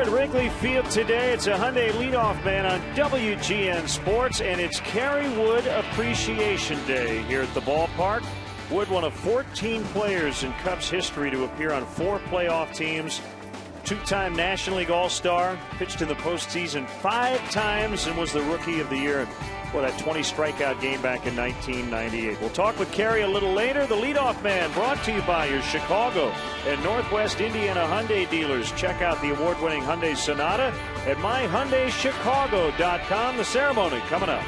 at Wrigley Field today. It's a Hyundai leadoff man on WGN Sports, and it's Kerry Wood Appreciation Day here at the ballpark. Wood, one of 14 players in Cubs history to appear on 4 playoff teams. Two-time National League All-Star, pitched in the postseason 5 times, and was the Rookie of the Year for that 20 strikeout game back in 1998. We'll talk with Kerry a little later. The leadoff man brought to you by your Chicago and Northwest Indiana Hyundai dealers. Check out the award-winning Hyundai Sonata at myhyundaichicago.com. The ceremony coming up.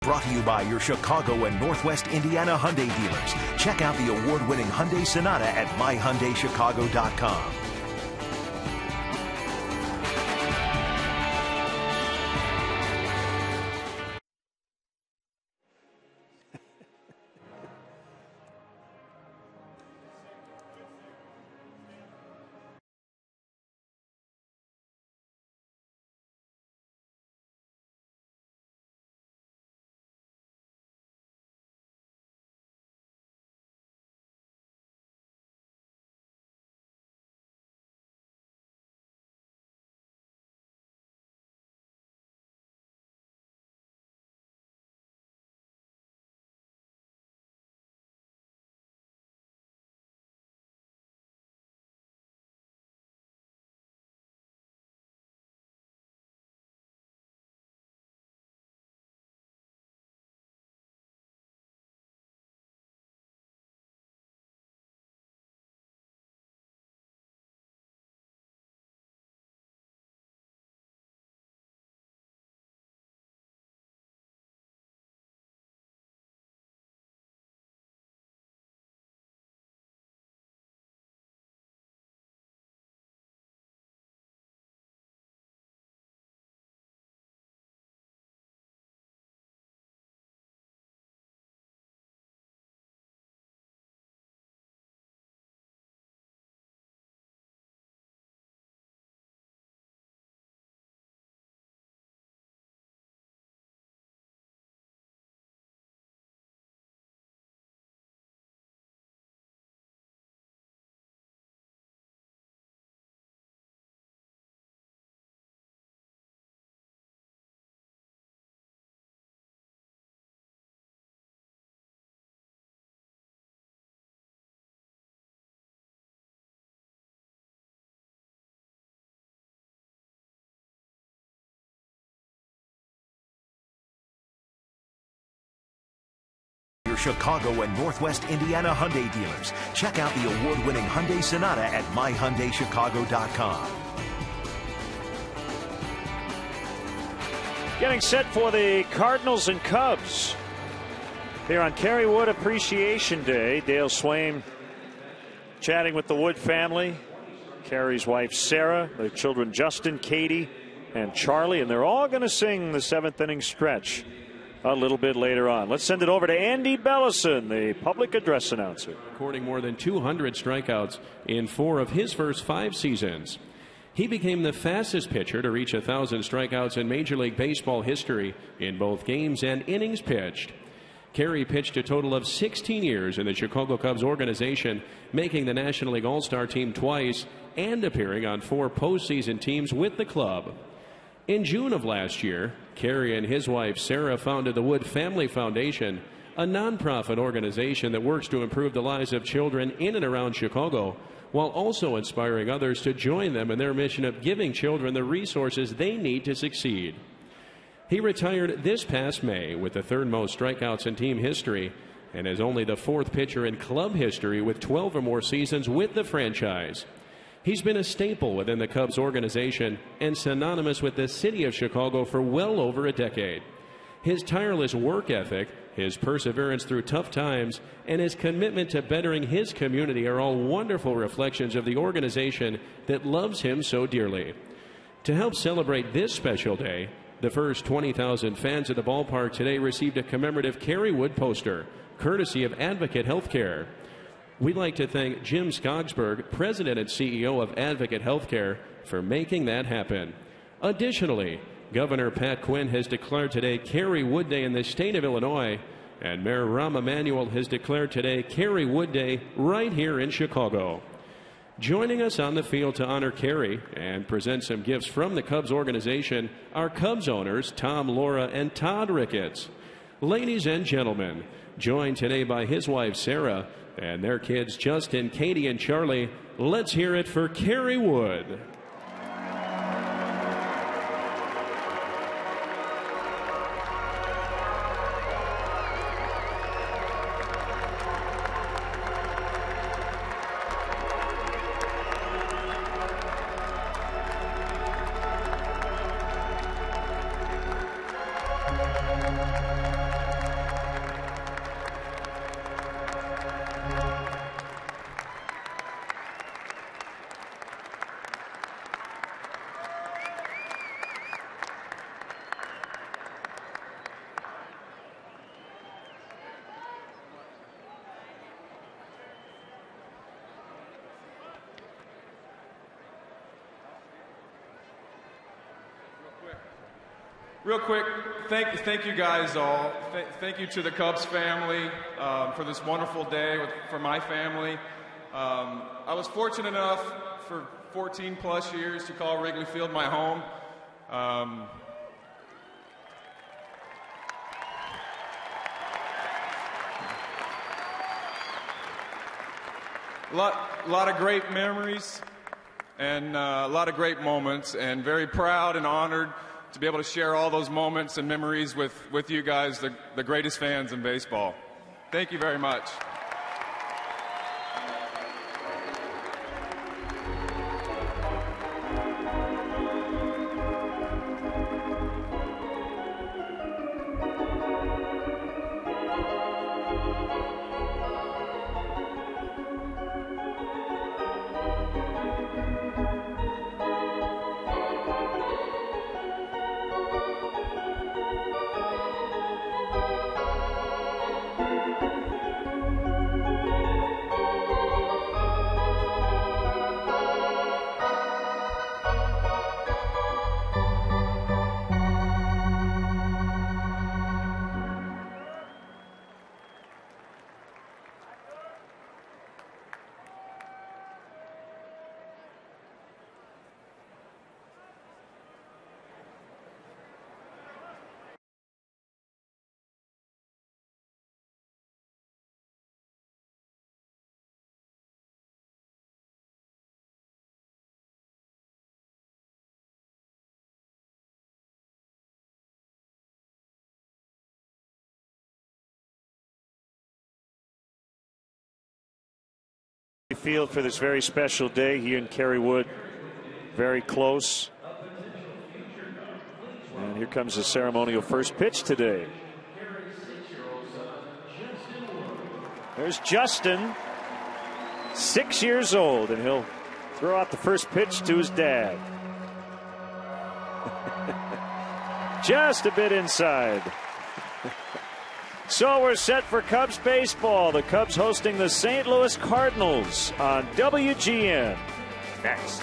Brought to you by your Chicago and Northwest Indiana Hyundai dealers. Check out the award-winning Hyundai Sonata at myhyundaichicago.com. Chicago and Northwest Indiana Hyundai dealers. Check out the award-winning Hyundai Sonata at myhyundaichicago.com. Getting set for the Cardinals and Cubs here on Kerry Wood Appreciation Day. Dale Swain chatting with the Wood family, Kerry's wife Sarah, their children Justin, Katie, and Charlie, and they're all going to sing the seventh inning stretch a little bit later on. Let's send it over to Andy Bellison, the public address announcer. Recording more than 200 strikeouts in 4 of his first 5 seasons. He became the fastest pitcher to reach 1,000 strikeouts in Major League Baseball history in both games and innings pitched. Kerry pitched a total of 16 years in the Chicago Cubs organization, making the National League All-Star team twice and appearing on 4 postseason teams with the club. In June of last year, Kerry and his wife Sarah founded the Wood Family Foundation, a nonprofit organization that works to improve the lives of children in and around Chicago, while also inspiring others to join them in their mission of giving children the resources they need to succeed. He retired this past May with the 3rd most strikeouts in team history and is only the 4th pitcher in club history with 12 or more seasons with the franchise. He's been a staple within the Cubs organization and synonymous with the city of Chicago for well over a decade. His tireless work ethic, his perseverance through tough times, and his commitment to bettering his community are all wonderful reflections of the organization that loves him so dearly. To help celebrate this special day, the first 20,000 fans at the ballpark today received a commemorative Kerry Wood poster, courtesy of Advocate Healthcare. We'd like to thank Jim Skogsberg, President and CEO of Advocate Healthcare, for making that happen. Additionally, Governor Pat Quinn has declared today Kerry Wood Day in the state of Illinois, and Mayor Rahm Emanuel has declared today Kerry Wood Day right here in Chicago. Joining us on the field to honor Kerry and present some gifts from the Cubs organization are Cubs owners Tom, Laura, and Todd Ricketts. Ladies and gentlemen, joined today by his wife Sarah and their kids Justin, Katie, and Charlie, let's hear it for Kerry Wood. Real quick, thank you guys all. Thank you to the Cubs family for this wonderful day for my family. I was fortunate enough for 14 plus years to call Wrigley Field my home. A lot of great memories and a lot of great moments, and very proud and honored to be able to share all those moments and memories with you guys, the greatest fans in baseball. Thank you very much. Field for this very special day. He and Kerry Wood very close. And here comes the ceremonial first pitch today. There's Justin, 6 years old, and he'll throw out the first pitch to his dad. Just a bit inside. So we're set for Cubs baseball. The Cubs hosting the St. Louis Cardinals on WGN. Next.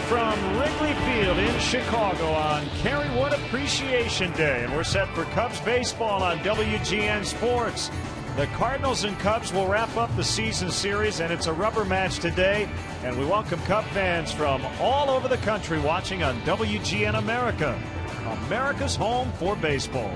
From Wrigley Field in Chicago on Kerry Wood Appreciation Day. And we're set for Cubs baseball on WGN Sports. The Cardinals and Cubs will wrap up the season series, and it's a rubber match today. And we welcome Cub fans from all over the country watching on WGN America, America's home for baseball.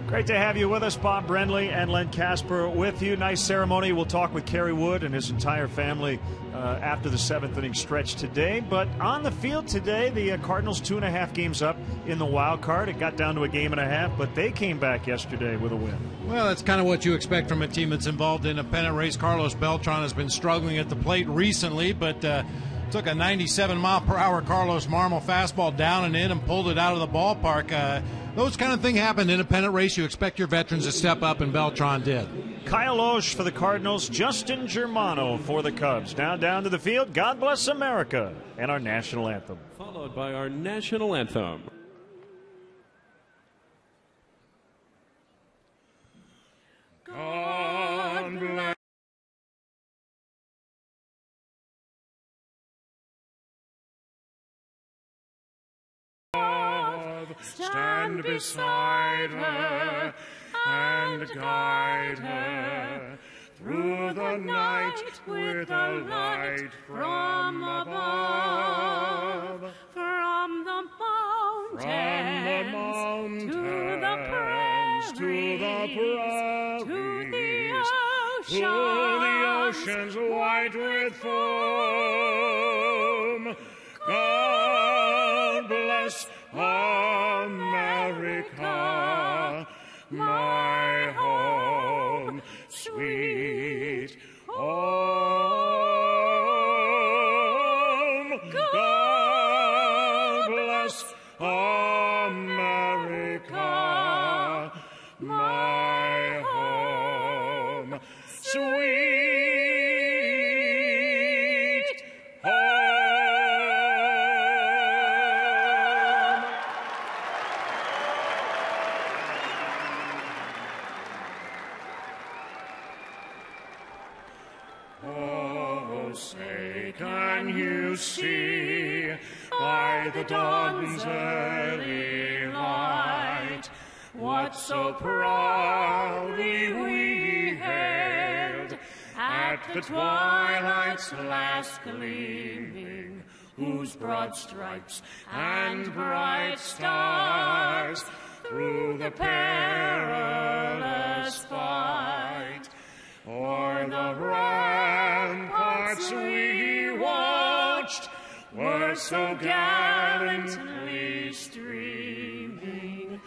Great to have you with us. Bob Brenly and Len Casper with you. Nice ceremony. We'll talk with Kerry Wood and his entire family after the seventh inning stretch today. But on the field today, the Cardinals 2.5 games up in the wild card. It got down to a game and a half, but they came back yesterday with a win. Well, that's kind of what you expect from a team that's involved in a pennant race. Carlos Beltran has been struggling at the plate recently, but took a 97-mile-per-hour Carlos Marmol fastball down and in and pulled it out of the ballpark. Those kind of things happen in a pennant race. You expect your veterans to step up, and Beltran did. Kyle Osh for the Cardinals, Justin Germano for the Cubs. Now down to the field, God Bless America, and our national anthem. Followed by our national anthem. God bless. Stand beside her and guide her through the night with a light from above. From the mountains to the prairies, to the oceans white with foam. God bless America, my home, sweet home. God bless America, my home, sweet home. Oh, say, can you see by the dawn's early light what so proudly we hailed at the twilight's last gleaming, whose broad stripes and bright stars through the perilous fight o'er the ramparts we watched were so gallantly streaming,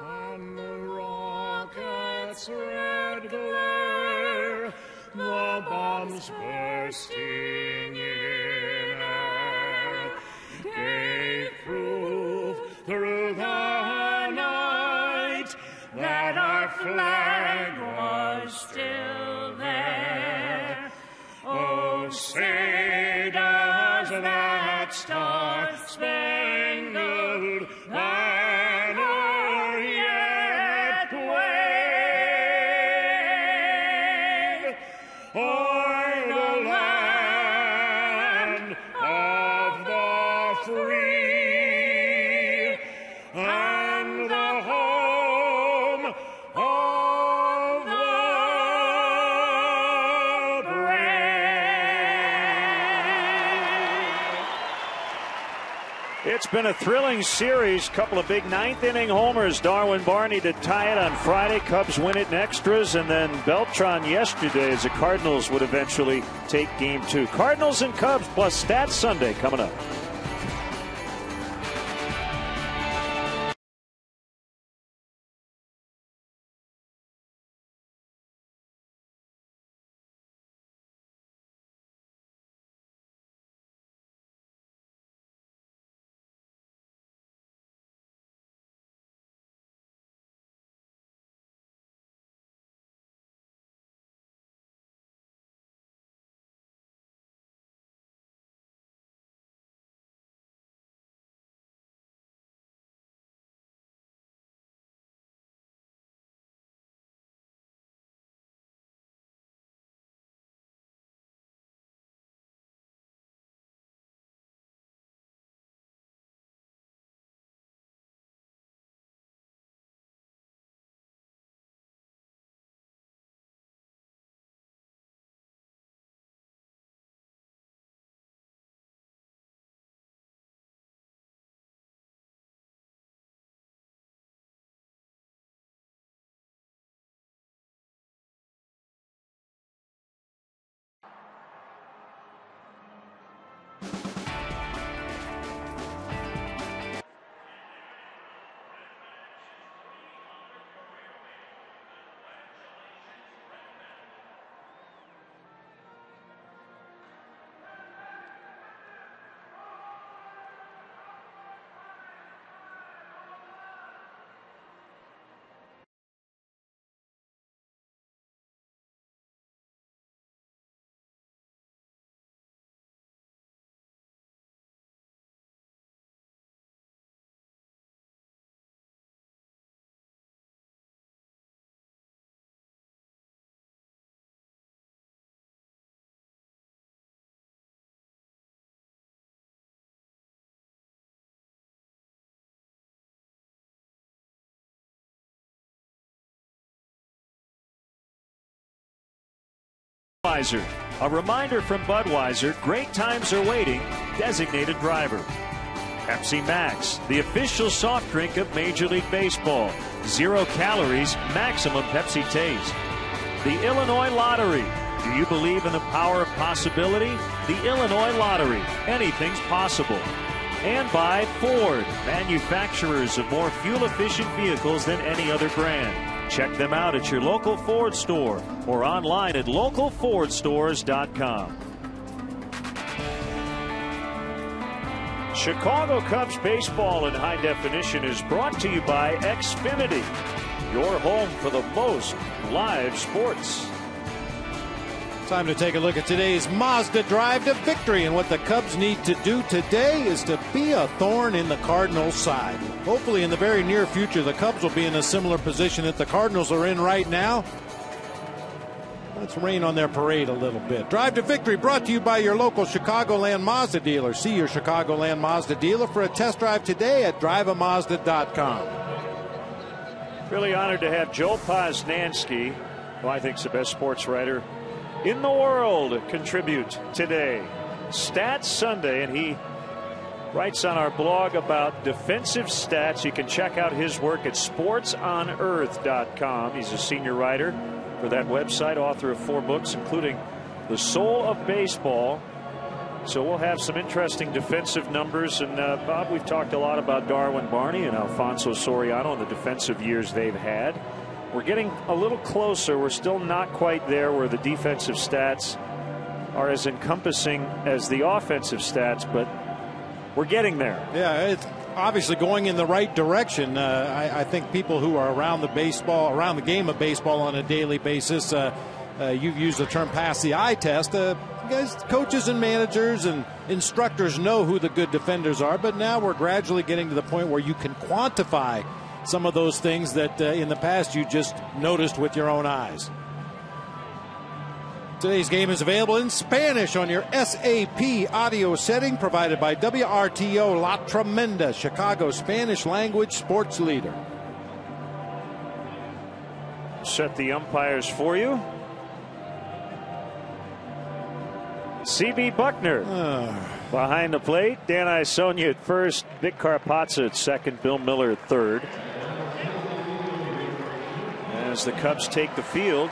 and the rockets' red glare, the bombs bursting in air, gave proof through the night that our flag was still there. Oh, say does that star-spangled banner yet wave o'er the land of the free and the home of the brave. It's been a thrilling series. Couple of big ninth-inning homers. Darwin Barney to tie it on Friday. Cubs win it in extras. And then Beltran yesterday as the Cardinals would eventually take Game 2. Cardinals and Cubs plus Stats Sunday coming up. Budweiser. A reminder from Budweiser, great times are waiting, designated driver. Pepsi Max, the official soft drink of Major League Baseball. 0 calories, maximum Pepsi taste. The Illinois Lottery. Do you believe in the power of possibility? The Illinois Lottery. Anything's possible. And by Ford, manufacturers of more fuel-efficient vehicles than any other brand. Check them out at your local Ford store or online at localfordstores.com. Chicago Cubs baseball in high definition is brought to you by Xfinity, your home for the most live sports. Time to take a look at today's Mazda Drive to Victory, and what the Cubs need to do today is to be a thorn in the Cardinals' side. Hopefully in the very near future the Cubs will be in a similar position that the Cardinals are in right now. Let's rain on their parade a little bit. Drive to Victory brought to you by your local Chicagoland Mazda dealer. See your Chicagoland Mazda dealer for a test drive today at driveamazda.com. Really honored to have Joe Posnanski, who I think is the best sports writer in the world, contribute today. Stats Sunday, and he writes on our blog about defensive stats. You can check out his work at sportsonearth.com. He's a senior writer for that website, author of 4 books, including The Soul of Baseball. So we'll have some interesting defensive numbers. And Bob, we've talked a lot about Darwin Barney and Alfonso Soriano and the defensive years they've had. We're getting a little closer. We're still not quite there where the defensive stats are as encompassing as the offensive stats, but we're getting there. Yeah, it's obviously going in the right direction. I think people who are around the game of baseball on a daily basis, you've used the term pass the eye test. Guys, coaches and managers and instructors know who the good defenders are, but now we're gradually getting to the point where you can quantify some of those things that in the past you just noticed with your own eyes. Today's game is available in Spanish on your SAP audio setting, provided by WRTO La Tremenda, Chicago's Spanish language sports leader. Set the umpires for you. C.B. Buckner behind the plate. Dan Isonia at first. Vic Carpazza at second. Bill Miller at third. As the Cubs take the field,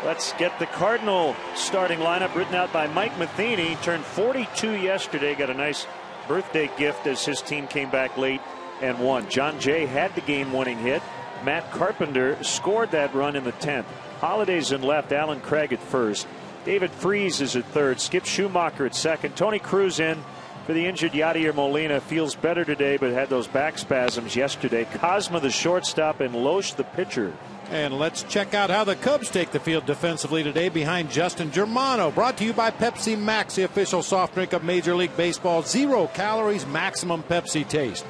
let's get the Cardinal starting lineup written out by Mike Matheny. Turned 42 yesterday. Got a nice birthday gift as his team came back late and won. John Jay had the game-winning hit. Matt Carpenter scored that run in the 10th. Holiday's in left. Alan Craig at first. David Freese is at third. Skip Schumacher at second. Tony Cruz in for the injured Yadier Molina. Feels better today, but had those back spasms yesterday. Cosma the shortstop and Loesch the pitcher. And let's check out how the Cubs take the field defensively today behind Justin Germano. Brought to you by Pepsi Max, the official soft drink of Major League Baseball. 0 calories, maximum Pepsi taste.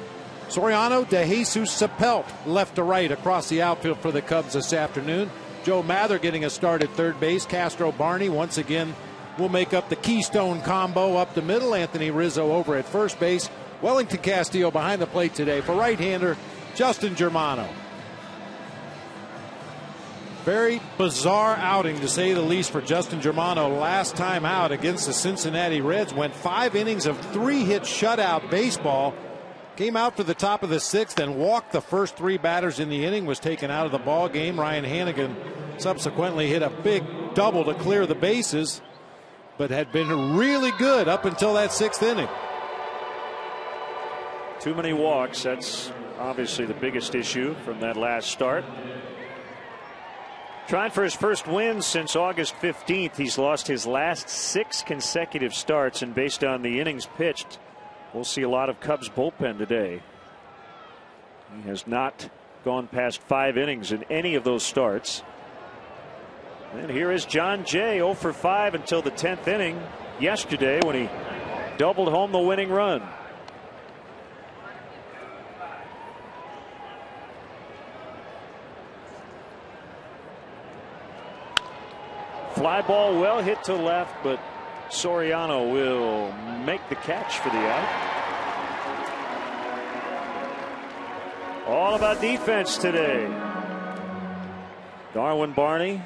Soriano, DeJesus, Sapelt left to right across the outfield for the Cubs this afternoon. Joe Mather getting a start at third base. Castro Barney once again will make up the keystone combo up the middle. Anthony Rizzo over at first base. Wellington Castillo behind the plate today for right-hander Justin Germano. Very bizarre outing, to say the least, for Justin Germano. Last time out against the Cincinnati Reds, went 5 innings of 3-hit shutout baseball. Came out for the top of the 6th and walked the first 3 batters in the inning. Was taken out of the ball game. Ryan Hannigan subsequently hit a big double to clear the bases, but had been really good up until that 6th inning. Too many walks. That's obviously the biggest issue from that last start. Trying for his first win since August 15th. He's lost his last 6 consecutive starts, and based on the innings pitched, we'll see a lot of Cubs bullpen today. He has not gone past 5 innings in any of those starts. And here is John Jay, 0 for 5 until the 10th inning yesterday when he doubled home the winning run. Fly ball well hit to left, but Soriano will make the catch for the out. All about defense today. Darwin Barney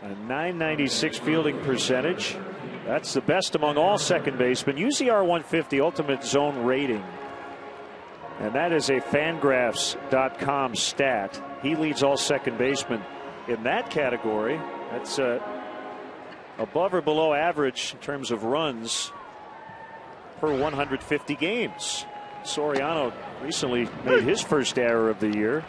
A .996 fielding percentage. That's the best among all second basemen. UZR 150 ultimate zone rating. And that is a Fangraphs.com stat. He leads all second basemen in that category. That's above or below average in terms of runs per 150 games. Soriano recently made his first error of the year.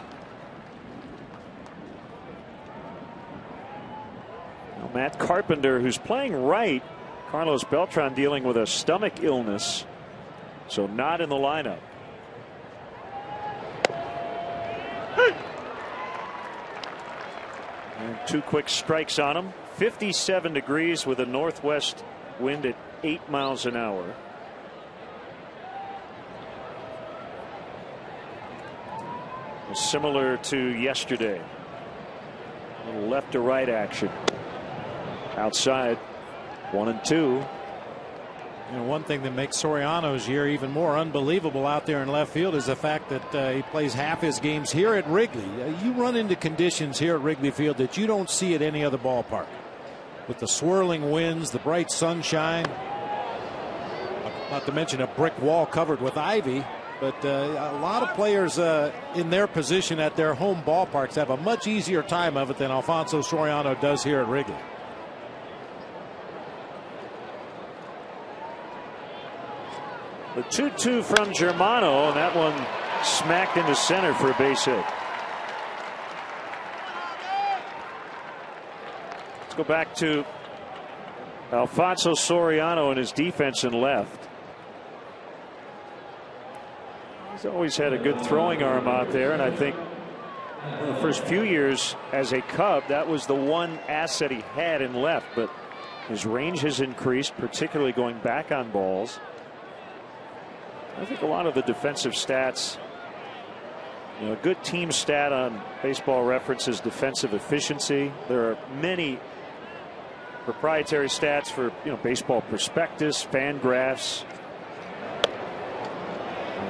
Now Matt Carpenter, who's playing right. Carlos Beltran dealing with a stomach illness, so not in the lineup. And 2 quick strikes on him. 57 degrees with a northwest wind at 8 miles an hour. Similar to yesterday. A little left to right action. Outside, 1-2. And one thing that makes Soriano's year even more unbelievable out there in left field is the fact that he plays half his games here at Wrigley. You run into conditions here at Wrigley Field that you don't see at any other ballpark. With the swirling winds, the bright sunshine, not to mention a brick wall covered with ivy. But a lot of players in their position at their home ballparks have a much easier time of it than Alfonso Soriano does here at Wrigley. The 2-2 from Germano, and that one smacked into center for a base hit. Let's go back to Alfonso Soriano and his defense in left. He's always had a good throwing arm out there, and I think in the first few years as a Cub, that was the one asset he had in left, but his range has increased, particularly going back on balls. I think a lot of the defensive stats, a good team stat on Baseball Reference is defensive efficiency. There are many proprietary stats for Baseball Prospectus, Fangraphs,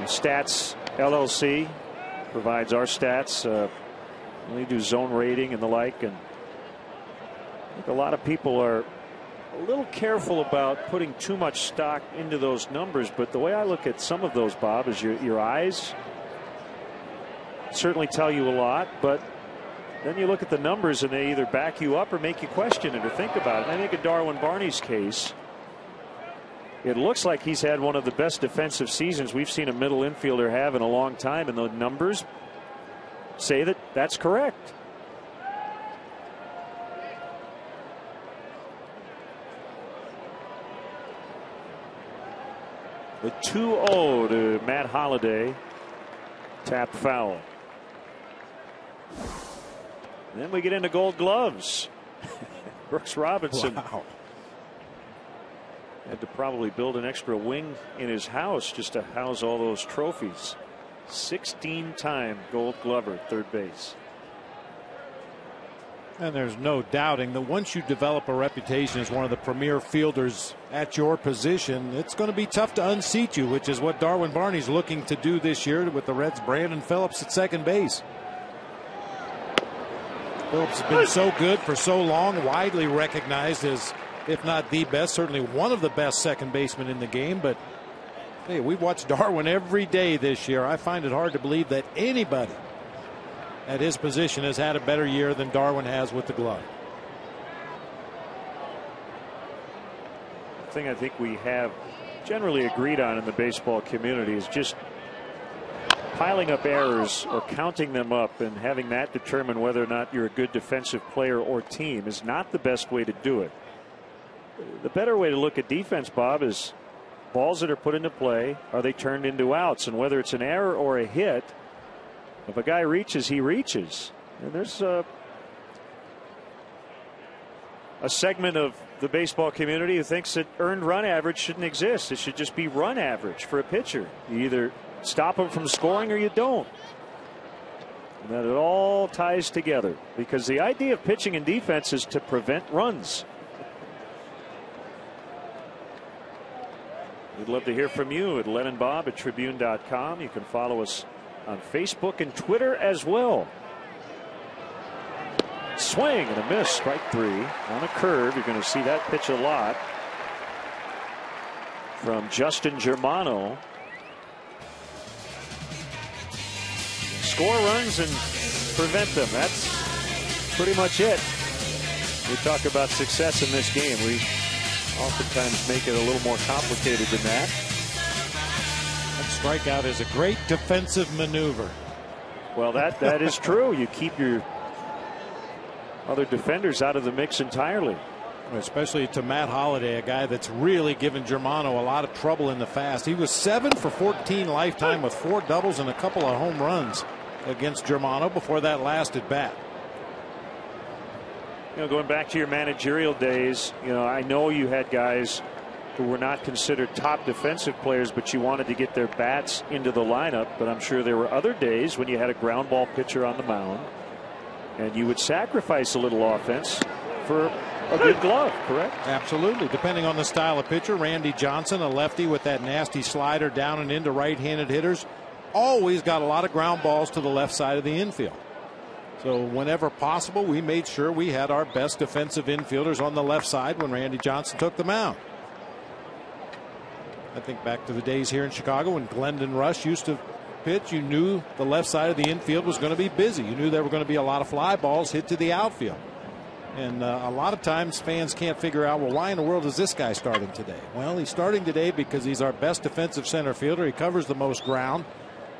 Stats LLC provides our stats. We do zone rating and the like, and I think a lot of people are a little careful about putting too much stock into those numbers. But the way I look at some of those, Bob, is your eyes certainly tell you a lot, but then you look at the numbers and they either back you up or make you question it or think about it. And I think in Darwin Barney's case, it looks like he's had one of the best defensive seasons we've seen a middle infielder have in a long time, and the numbers say that that's correct. The 2-0 to Matt Holliday. Tap foul. And then we get into Gold Gloves. Brooks Robinson. Wow. Had to probably build an extra wing in his house just to house all those trophies. 16-time Gold Glover, third base. And there's no doubting that once you develop a reputation as one of the premier fielders at your position, it's going to be tough to unseat you, which is what Darwin Barney's looking to do this year with the Reds' Brandon Phillips at second base. Phillips has been so good for so long, widely recognized as, if not the best, certainly one of the best second basemen in the game. But hey, we've watched Darwin every day this year. I find it hard to believe that anybody at his position has had a better year than Darwin has with the glove. The thing I think we have generally agreed on in the baseball community is just piling up errors or counting them up and having that determine whether or not you're a good defensive player or team is not the best way to do it. The better way to look at defense, Bob, is balls that are put into play, are they turned into outs? And whether it's an error or a hit, if a guy reaches, he reaches. And there's a segment of the baseball community who thinks that earned run average shouldn't exist. It should just be run average for a pitcher. You either stop him from scoring or you don't. And that it all ties together, because the idea of pitching and defense is to prevent runs. We'd love to hear from you at LennonBob@Tribune.com. You can follow us on Facebook and Twitter as well. Swing and a miss. Strike 3 on a curve. You're going to see that pitch a lot from Justin Germano. Score runs and prevent them. That's pretty much it. We talk about success in this game. We oftentimes make it a little more complicated than that. That strikeout is a great defensive maneuver. Well, that is true. You keep your other defenders out of the mix entirely. Especially to Matt Holliday, a guy that's really given Germano a lot of trouble in the fast. He was 7 for 14 lifetime with 4 doubles and a couple of home runs against Germano before that last at bat. You know, going back to your managerial days, you know, I know you had guys who were not considered top defensive players, but you wanted to get their bats into the lineup. But I'm sure there were other days when you had a ground ball pitcher on the mound and you would sacrifice a little offense for a good glove, correct? Absolutely. Depending on the style of pitcher, Randy Johnson, a lefty with that nasty slider down and into right-handed hitters, always got a lot of ground balls to the left side of the infield. So whenever possible, we made sure we had our best defensive infielders on the left side when Randy Johnson took the mound. I think back to the days here in Chicago when Glendon Rush used to pitch. You knew the left side of the infield was going to be busy. You knew there were going to be a lot of fly balls hit to the outfield. And a lot of times fans can't figure out, well, why in the world is this guy starting today? Well, he's starting today because he's our best defensive center fielder. He covers the most ground.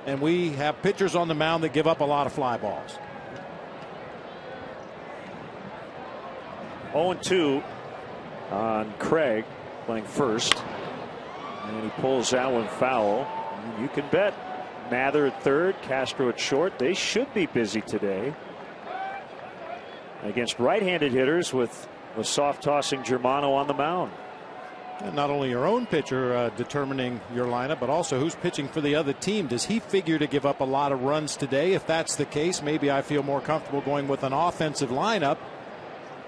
And we have pitchers on the mound that give up a lot of fly balls. 0-2 on Craig playing first. And he pulls that one foul. And you can bet Mather at third, Castro at short. They should be busy today against right-handed hitters with a soft tossing Germano on the mound. And not only your own pitcher determining your lineup, but also who's pitching for the other team. Does he figure to give up a lot of runs today? If that's the case, maybe I feel more comfortable going with an offensive lineup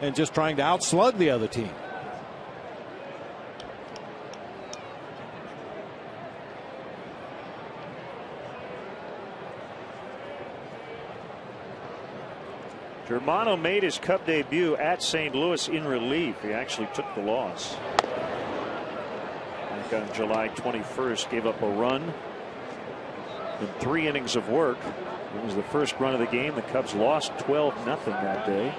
and just trying to outslug the other team. Germano made his Cub debut at St. Louis in relief. He actually took the loss. Back on July 21st, gave up a run in 3 innings of work. It was the first run of the game. The Cubs lost 12-0 that day.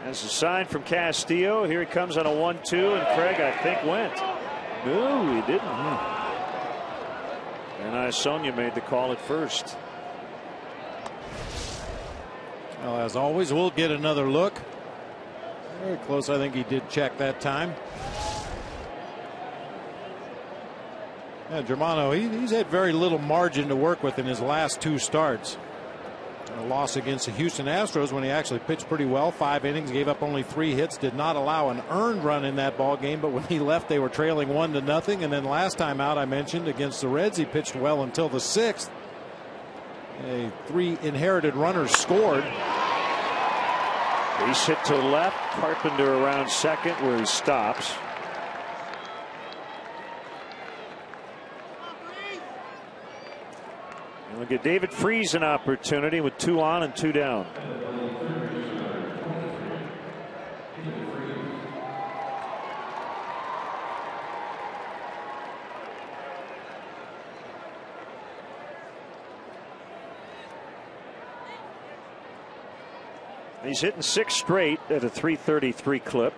As a sign from Castillo, here he comes on a 1-2, and Craig, I think, went. No, he didn't. And Sonia made the call at first. Well, as always, we'll get another look. Very close. I think he did check that time. Yeah, Germano, he's had very little margin to work with in his last 2 starts. A loss against the Houston Astros when he actually pitched pretty well. 5 innings, gave up only 3 hits, did not allow an earned run in that ball game. But when he left, they were trailing 1-0. And then last time out, I mentioned against the Reds, he pitched well until the 6th. 3 inherited runners scored. Base hit to left. Carpenter around second where he stops. We'll get David Freese an opportunity with 2 on and 2 down. He's hitting 6 straight at a .333 clip.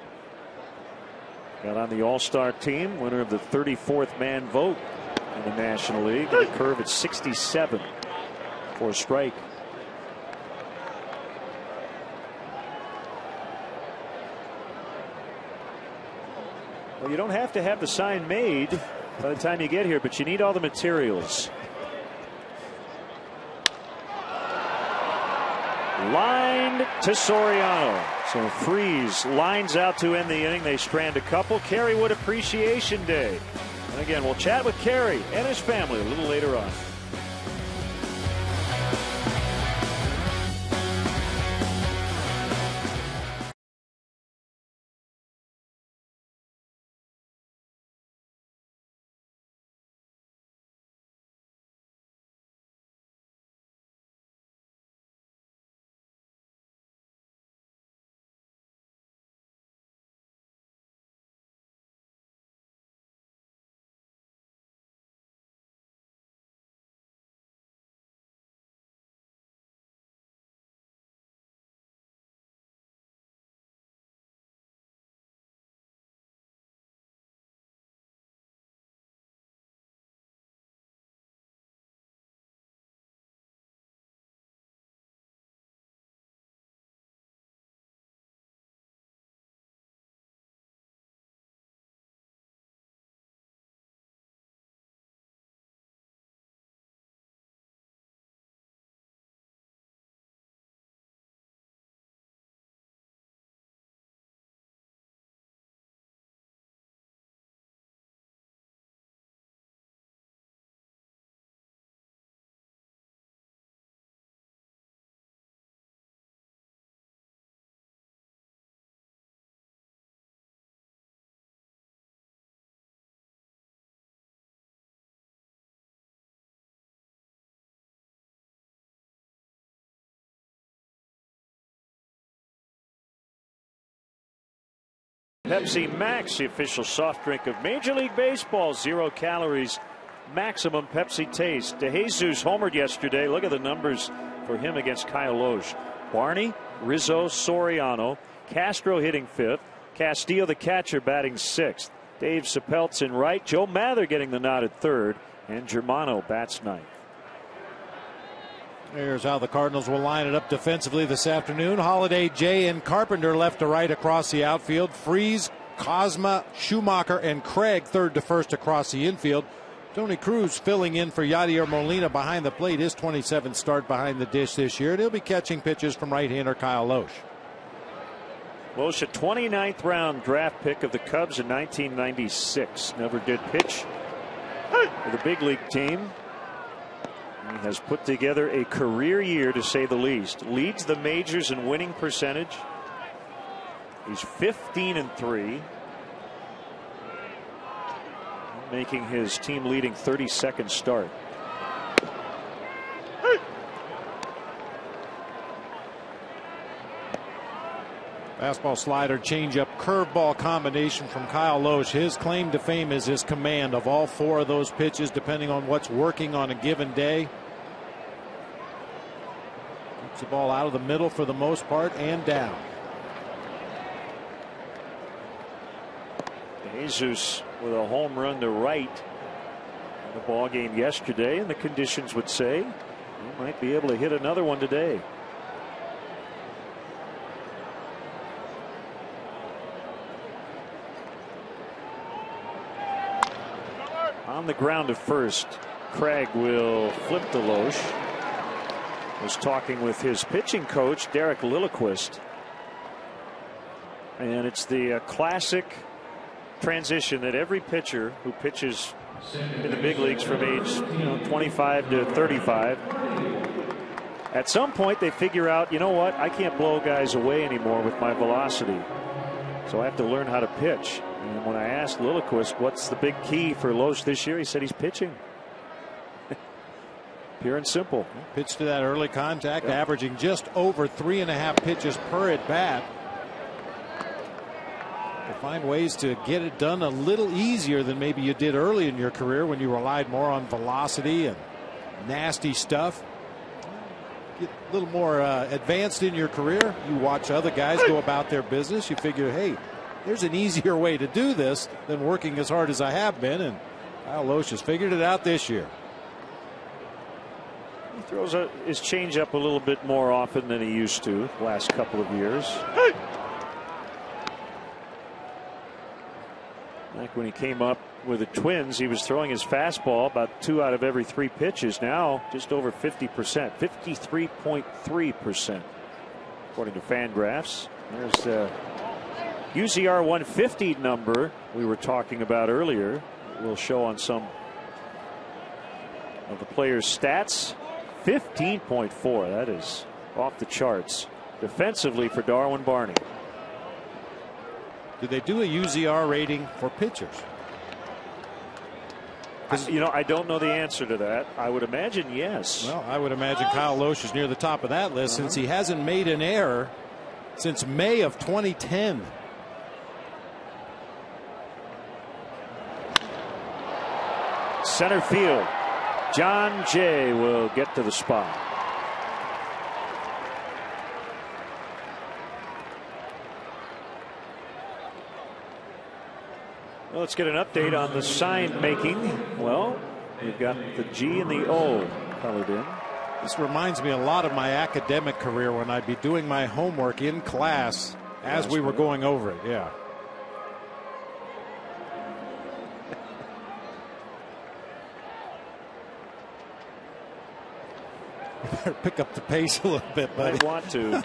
Got on the All-Star team, winner of the 34th man vote in the National League. The curve at 67 for a strike. Well, you don't have to have the sign made by the time you get here, but you need all the materials. Lined to Soriano. So Freese lines out to end the inning. They strand a couple. Kerry Wood Appreciation Day. And again, we'll chat with Kerry and his family a little later on. Pepsi Max, the official soft drink of Major League Baseball. 0 calories, maximum Pepsi taste. DeJesus homered yesterday. Look at the numbers for him against Kyle Loesch. Barney, Rizzo, Soriano, Castro hitting 5th. Castillo, the catcher, batting 6th. Dave Sapeltz in right. Joe Mather getting the nod at 3rd. And Germano bats 9th. Here's how the Cardinals will line it up defensively this afternoon. Holiday, Jay, and Carpenter left to right across the outfield. Freese, Cosma, Schumacher, and Craig third to first across the infield. Tony Cruz filling in for Yadier Molina behind the plate. His 27th start behind the dish this year. And he'll be catching pitches from right-hander Kyle Loesch. Loesch, a 29th round draft pick of the Cubs in 1996. Never did pitch for the big league team. He has put together a career year, to say the least. Leads the majors in winning percentage. He's 15-3. Making his team leading 32nd start. Fastball, slider, changeup, curveball combination from Kyle Loesch. His claim to fame is his command of all 4 of those pitches, depending on what's working on a given day. Keeps the ball out of the middle for the most part and down. Jesus with a home run to right in the ball game yesterday, and the conditions would say he might be able to hit another one today. On the ground to first, Craig will flip to Loesch. Was talking with his pitching coach, Derek Lilliquist. And it's the classic transition that every pitcher who pitches in the big leagues from age 25 to 35, at some point they figure out, you know what, I can't blow guys away anymore with my velocity, so I have to learn how to pitch. And when I asked Lilliquist what's the big key for Loesch this year, he said he's pitching. Pure and simple. Pitch to that early contact, averaging just over 3.5 pitches per at bat. To find ways to get it done a little easier than maybe you did early in your career when you relied more on velocity and nasty stuff. Get a little more advanced in your career. You watch other guys go about their business. You figure, hey, there's an easier way to do this than working as hard as I have been. And Kyle Loesch has figured it out this year. He throws his changeup a little bit more often than he used to the last couple of years. Back when he came up with the Twins, he was throwing his fastball about 2 out of every 3 pitches. Now just over 50%, 53.3%, according to Fangraphs. There's the UZR 150 number we were talking about earlier. We'll show on some of the players' stats. 15.4. That is off the charts defensively for Darwin Barney. Do they do a UZR rating for pitchers? I don't know the answer to that. I would imagine yes. Well, I would imagine Kyle Loesch is near the top of that list since he hasn't made an error since May of 2010. Center field. John Jay will get to the spot. Well, let's get an update on the sign making. Well, we've got the G and the O colored in. This reminds me a lot of my academic career when I'd be doing my homework in class as we were going over it. Yeah. You better pick up the pace a little bit, buddy. I want to.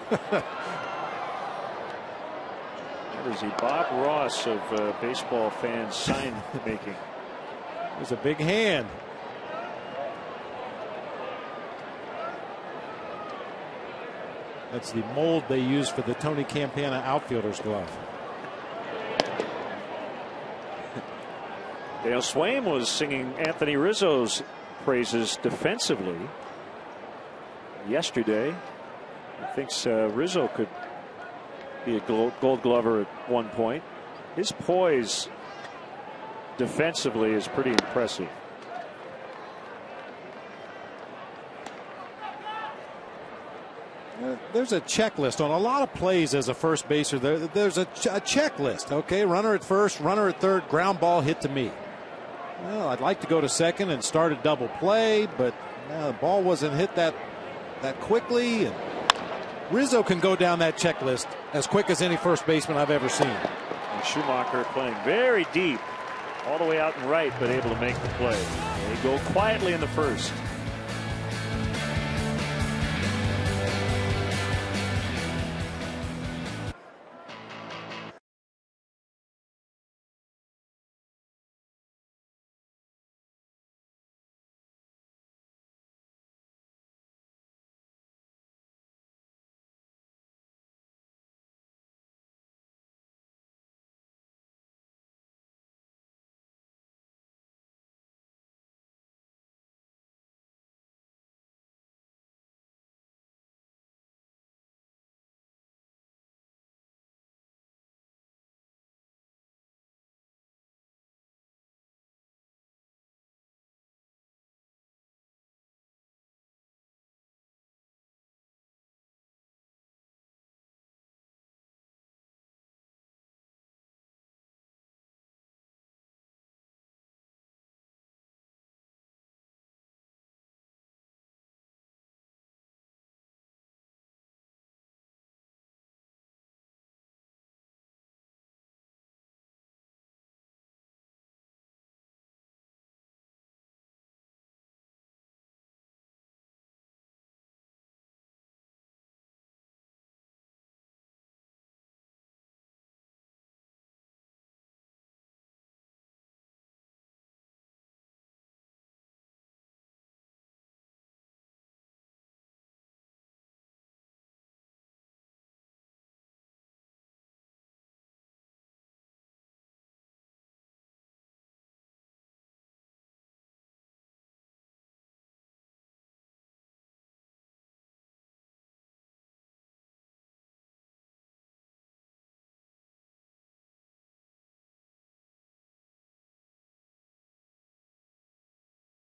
That is the Bob Ross of baseball fans sign making. There's a big hand. That's the mold they use for the Tony Campana outfielder's glove. Dale Swaim was singing Anthony Rizzo's praises defensively yesterday. He thinks Rizzo could be a gold glover at one point. His poise defensively is pretty impressive. There's a checklist on a lot of plays as a first baser. There's a checklist. Okay, runner at first, runner at third, ground ball hit to me. Well, I'd like to go to second and start a double play, but the ball wasn't hit that quickly. And Rizzo can go down that checklist as quick as any first baseman I've ever seen. And Schumacher playing very deep, all the way out and right, but able to make the play. They go quietly in the first.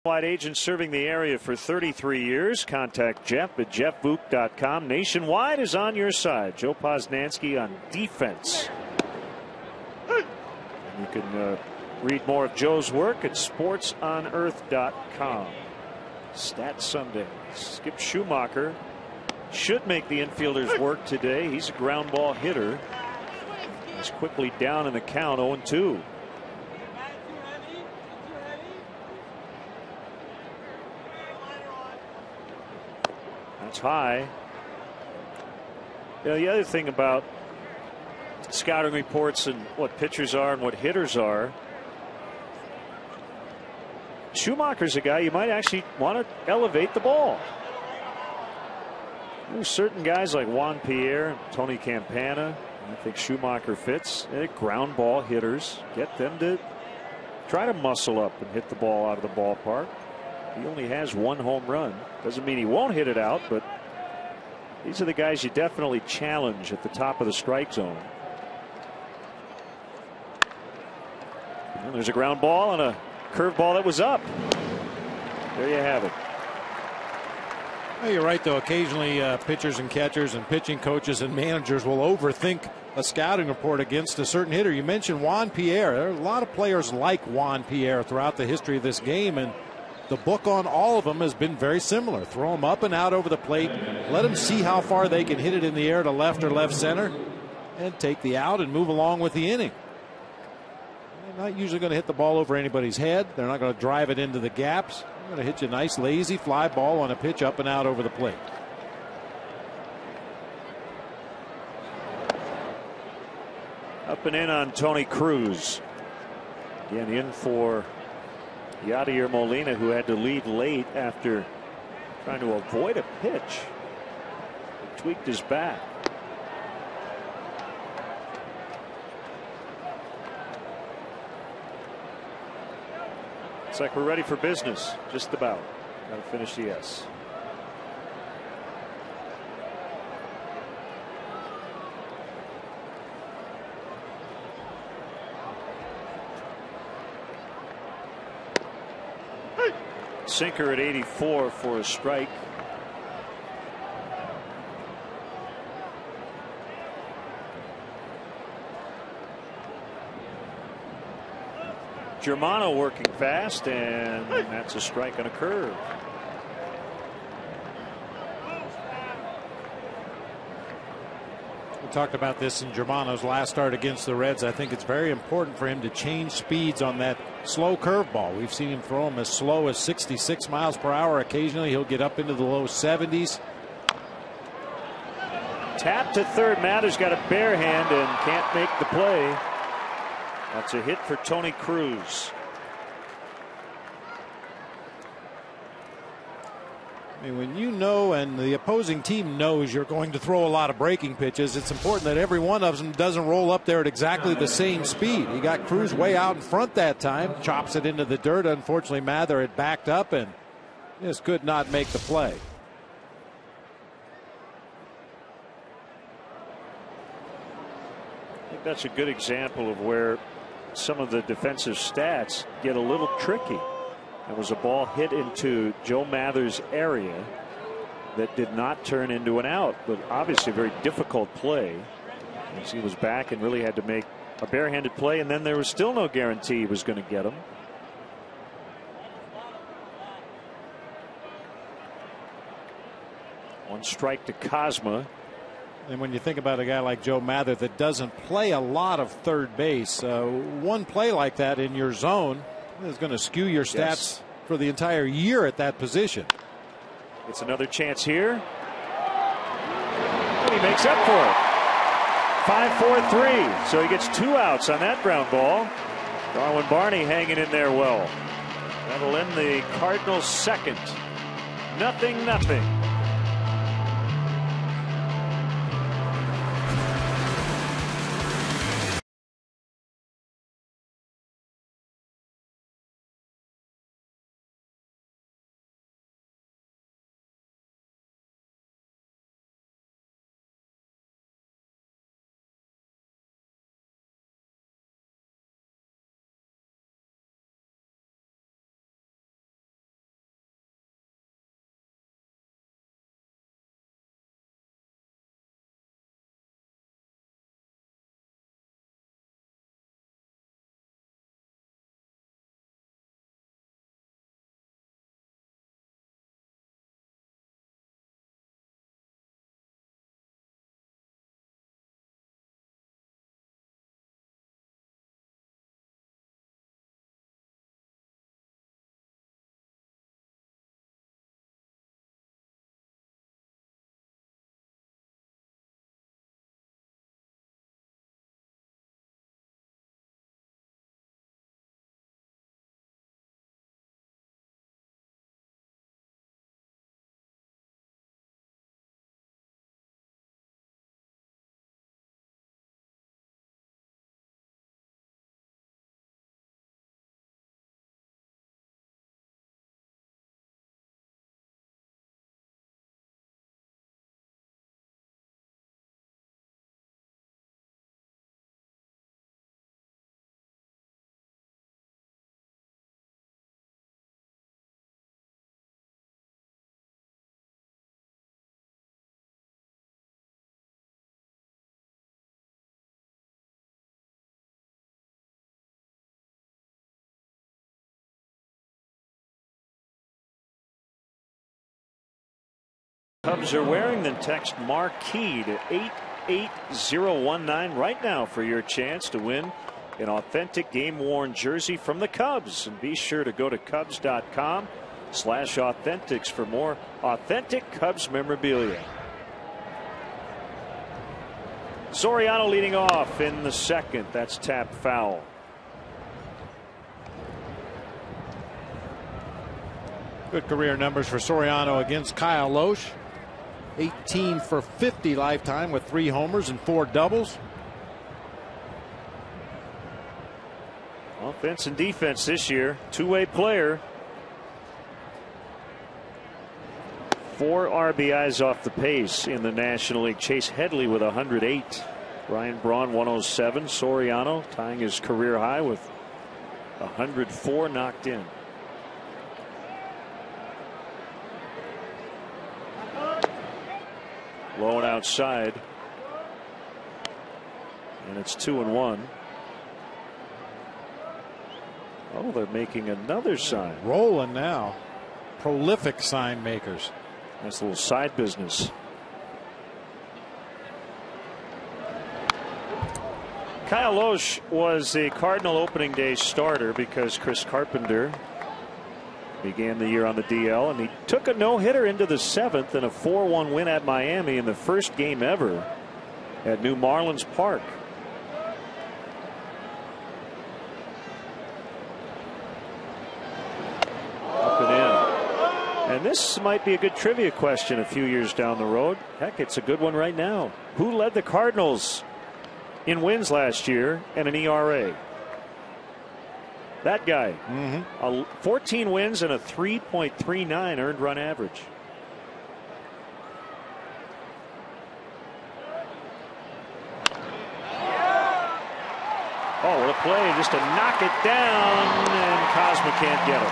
Wide agent serving the area for 33 years. Contact Jeff at jeffbook.com. Nationwide is on your side. Joe Posnanski on defense. You can read more of Joe's work at sportsonearth.com. Stat Sunday. Skip Schumacher should make the infielders work today. He's a ground ball hitter. He's quickly down in the count, 0-2. That's high. You know, the other thing about scouting reports and what pitchers are and what hitters are, Schumacher's a guy you might actually want to elevate the ball. There's certain guys like Juan Pierre, Tony Campana. I think Schumacher fits. Ground ball hitters, get them to try to muscle up and hit the ball out of the ballpark. He only has one home run. Doesn't mean he won't hit it out, but these are the guys you definitely challenge at the top of the strike zone. And there's a ground ball and a curveball that was up. There you have it. Well, you're right, though. Occasionally pitchers and catchers and pitching coaches and managers will overthink a scouting report against a certain hitter. You mentioned Juan Pierre. There are a lot of players like Juan Pierre throughout the history of this game, and the book on all of them has been very similar. Throw them up and out over the plate. Let them see how far they can hit it in the air to left or left center, and take the out and move along with the inning. They're not usually going to hit the ball over anybody's head. They're not going to drive it into the gaps. They're going to hit you a nice lazy fly ball on a pitch up and out over the plate. Up and in on Tony Cruz. Again in for Yadier Molina, who had to lead late after trying to avoid a pitch. He tweaked his back. Looks like we're ready for business. Just about. Got to finish the S. Sinker at 84 for a strike. Germano working fast, and that's a strike on a curve. We talked about this in Germano's last start against the Reds. I think it's very important for him to change speeds on that slow curveball. We've seen him throw them as slow as 66 miles per hour. Occasionally he'll get up into the low 70s. Tap to third. Mathers got a bare hand and can't make the play. That's a hit for Tony Cruz. I mean, when you know and the opposing team knows you're going to throw a lot of breaking pitches, it's important that every one of them doesn't roll up there at exactly the same speed. He got Cruz way out in front that time, chops it into the dirt. Unfortunately, Mather had backed up and just could not make the play. I think that's a good example of where some of the defensive stats get a little tricky. There was a ball hit into Joe Mather's area that did not turn into an out, but obviously a very difficult play as he was back and really had to make a barehanded play, and then there was still no guarantee he was going to get him. One strike to Cosma. And when you think about a guy like Joe Mather that doesn't play a lot of third base, one play like that in your zone is going to skew your stats for the entire year at that position. It's another chance here. And he makes up for it. 5-4-3. So he gets 2 outs on that ground ball. Darwin Barney hanging in there well. That'll end the Cardinals' second. 0-0. Cubs are wearing, then text Marquee to 88019 right now for your chance to win an authentic game-worn jersey from the Cubs. And be sure to go to Cubs.com/authentics for more authentic Cubs memorabilia. Soriano leading off in the second. That's tap foul. Good career numbers for Soriano against Kyle Loesch. 18 for 50 lifetime with 3 homers and 4 doubles. Offense and defense this year. Two-way player. 4 RBIs off the pace in the National League. Chase Headley with 108. Ryan Braun 107. Soriano tying his career high with 104 knocked in. Low and outside. And it's 2-1. Oh, they're making another sign. Rolling now. Prolific sign makers. Nice little side business. Kyle Loesch was a Cardinal opening day starter because Chris Carpenter began the year on the DL, and he took a no-hitter into the 7th in a 4-1 win at Miami in the first game ever at New Marlins Park. Up and in. And this might be a good trivia question a few years down the road. Heck, it's a good one right now. Who led the Cardinals in wins last year and an ERA? That guy. 14 wins and a 3.39 earned run average. Oh, what a play, just to knock it down, and Cosma can't get it.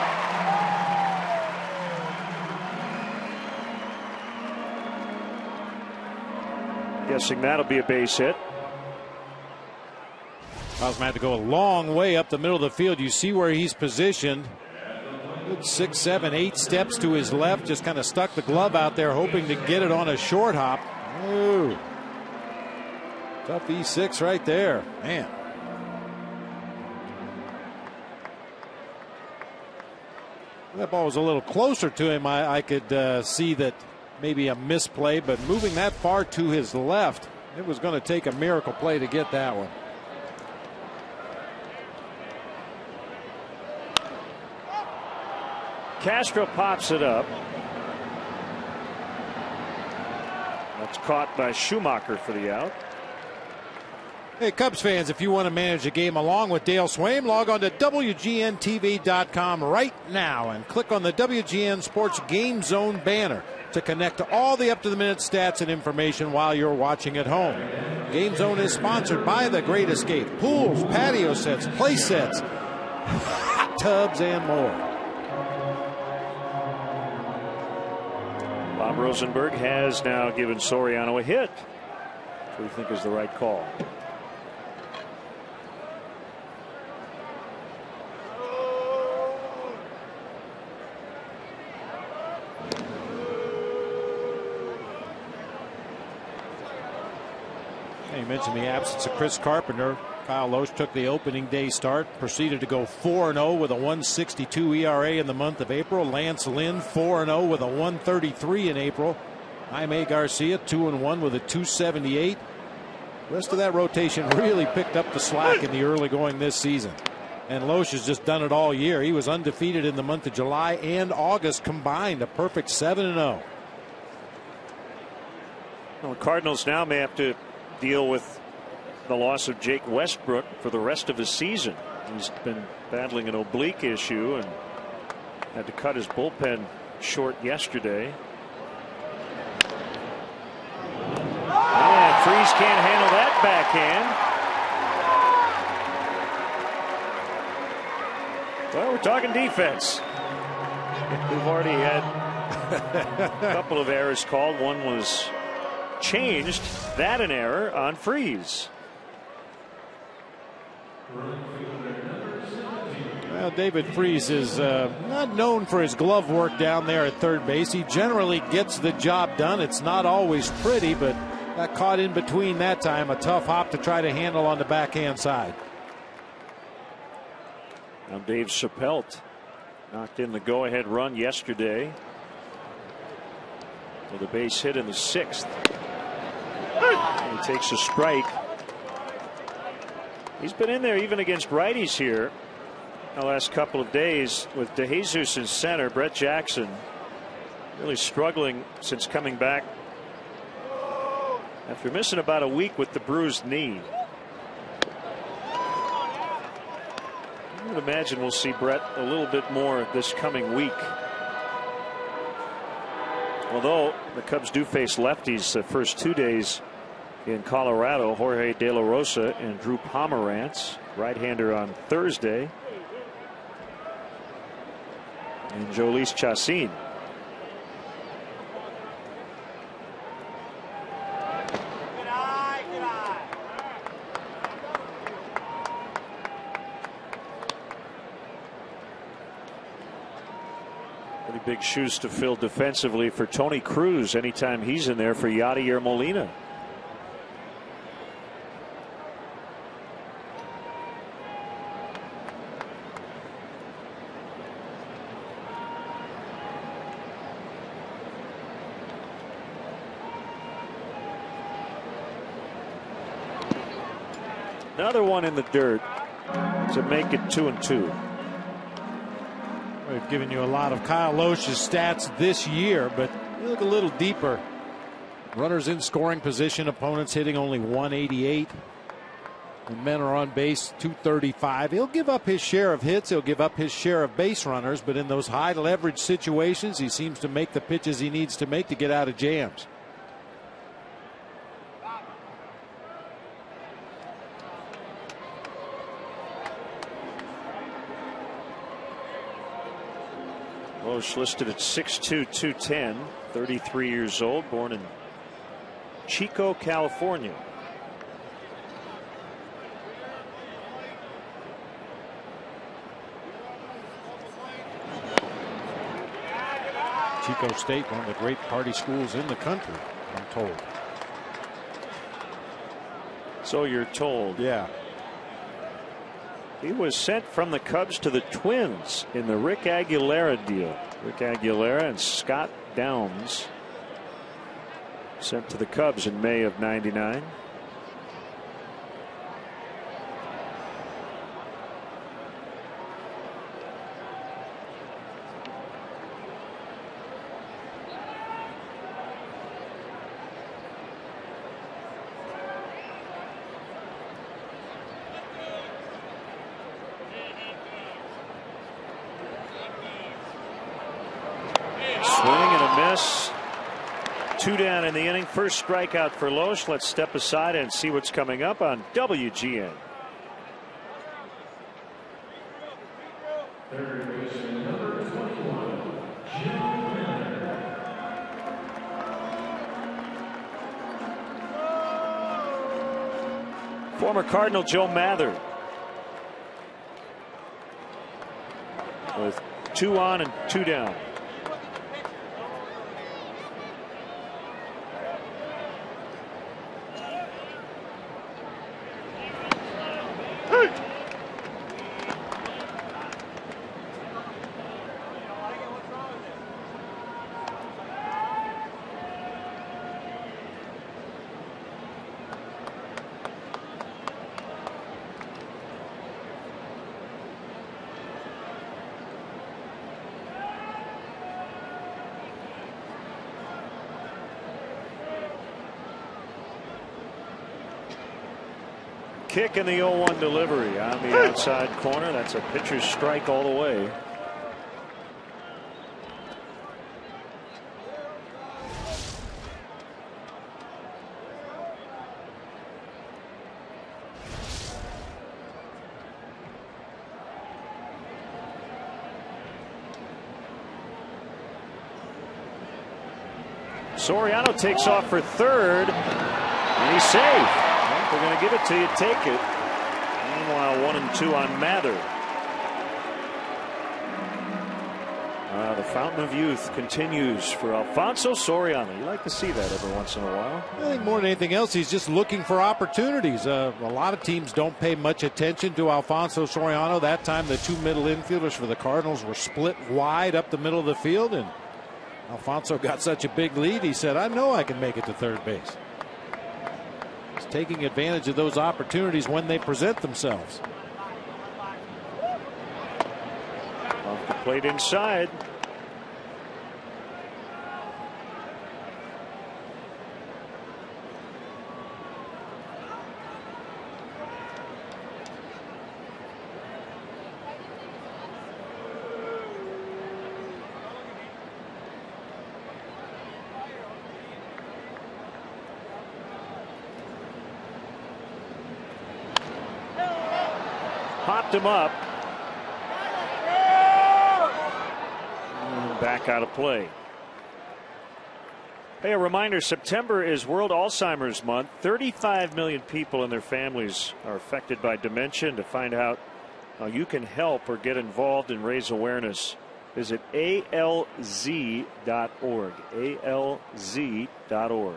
Guessing that'll be a base hit. Cosma had to go a long way up the middle of the field. You see where he's positioned. Good 6, 7, 8 steps to his left. Just kind of stuck the glove out there, hoping to get it on a short hop. Ooh. Tough E6 right there. Man. That ball was a little closer to him. I could see that maybe a misplay, but moving that far to his left, it was going to take a miracle play to get that one. Castro pops it up. That's caught by Schumacher for the out. Hey, Cubs fans, if you want to manage a game along with Dale Swaim, log on to WGNTV.com right now and click on the WGN Sports Game Zone banner to connect to all the up-to-the-minute stats and information while you're watching at home. Game Zone is sponsored by The Great Escape. Pools, patio sets, play sets, hot tubs, and more. Bob Rosenberg has now given Soriano a hit, which we think is the right call. You mentioned the absence of Chris Carpenter. Kyle Loesch took the opening day start, proceeded to go 4-0 with a 1.62 ERA in the month of April. Lance Lynn 4-0 with a 1.33 in April. Jaime Garcia 2-1 with a 2.78. The rest of that rotation really picked up the slack in the early going this season. And Loesch has just done it all year. He was undefeated in the month of July and August combined, a perfect 7-0. Well, the Cardinals now may have to deal with the loss of Jake Westbrook for the rest of his season. He's been battling an oblique issue and had to cut his bullpen short yesterday. And Freese can't handle that backhand. Well, we're talking defense. We've already had a couple of errors called. One was changed. That an error on Freese. Well, David Freese is not known for his glove work down there at third base. He generally gets the job done. It's not always pretty, but got caught in between that time. A tough hop to try to handle on the backhand side. Now Dave Chappelle knocked in the go-ahead run yesterday with a base hit in the 6th. And he takes a strike. He's been in there even against righties here the last couple of days with DeJesus in center. Brett Jackson really struggling since coming back after missing about a week with the bruised knee. I would imagine we'll see Brett a little bit more this coming week. Although the Cubs do face lefties the first 2 days in Colorado. Jorge De La Rosa and Drew Pomerantz, right-hander on Thursday, and Jhoulys Chacin. Pretty big shoes to fill defensively for Tony Cruz anytime he's in there for Yadier Molina. Another one in the dirt to make it 2-2. We've given you a lot of Kyle Loesch's stats this year, but you look a little deeper. Runners in scoring position, opponents hitting only 188. And men are on base 235. He'll give up his share of hits. He'll give up his share of base runners. But in those high leverage situations, he seems to make the pitches he needs to make to get out of jams. Loesch listed at 6'2", 210, 33 years old, born in Chico, California. Chico State, one of the great party schools in the country, I'm told. So you're told. Yeah. He was sent from the Cubs to the Twins in the Rick Aguilera deal. Rick Aguilera and Scott Downs sent to the Cubs in May of '99. Swing and a miss. 2 down in the inning. First strikeout for Loesch. Let's step aside and see what's coming up on WGN. Former Cardinal Joe Mather with 2 on and 2 down. Kick in the 0-1 delivery on the outside corner. That's a pitcher's strike all the way. Soriano takes off for third, and he's safe. They're going to give it to you, take it. Meanwhile, 1 and 2 on Mather. The fountain of youth continues for Alfonso Soriano. You like to see that every once in a while. I think more than anything else, he's just looking for opportunities. A lot of teams don't pay much attention to Alfonso Soriano. That time, the 2 middle infielders for the Cardinals were split wide up the middle of the field, and Alfonso got such a big lead, he said, I know I can make it to third base. He's taking advantage of those opportunities when they present themselves. Off the plate inside. Popped him up. And back out of play. Hey, a reminder, September is World Alzheimer's Month. 35 million people and their families are affected by dementia. And to find out how you can help or get involved and raise awareness, Visit alz.org. alz.org.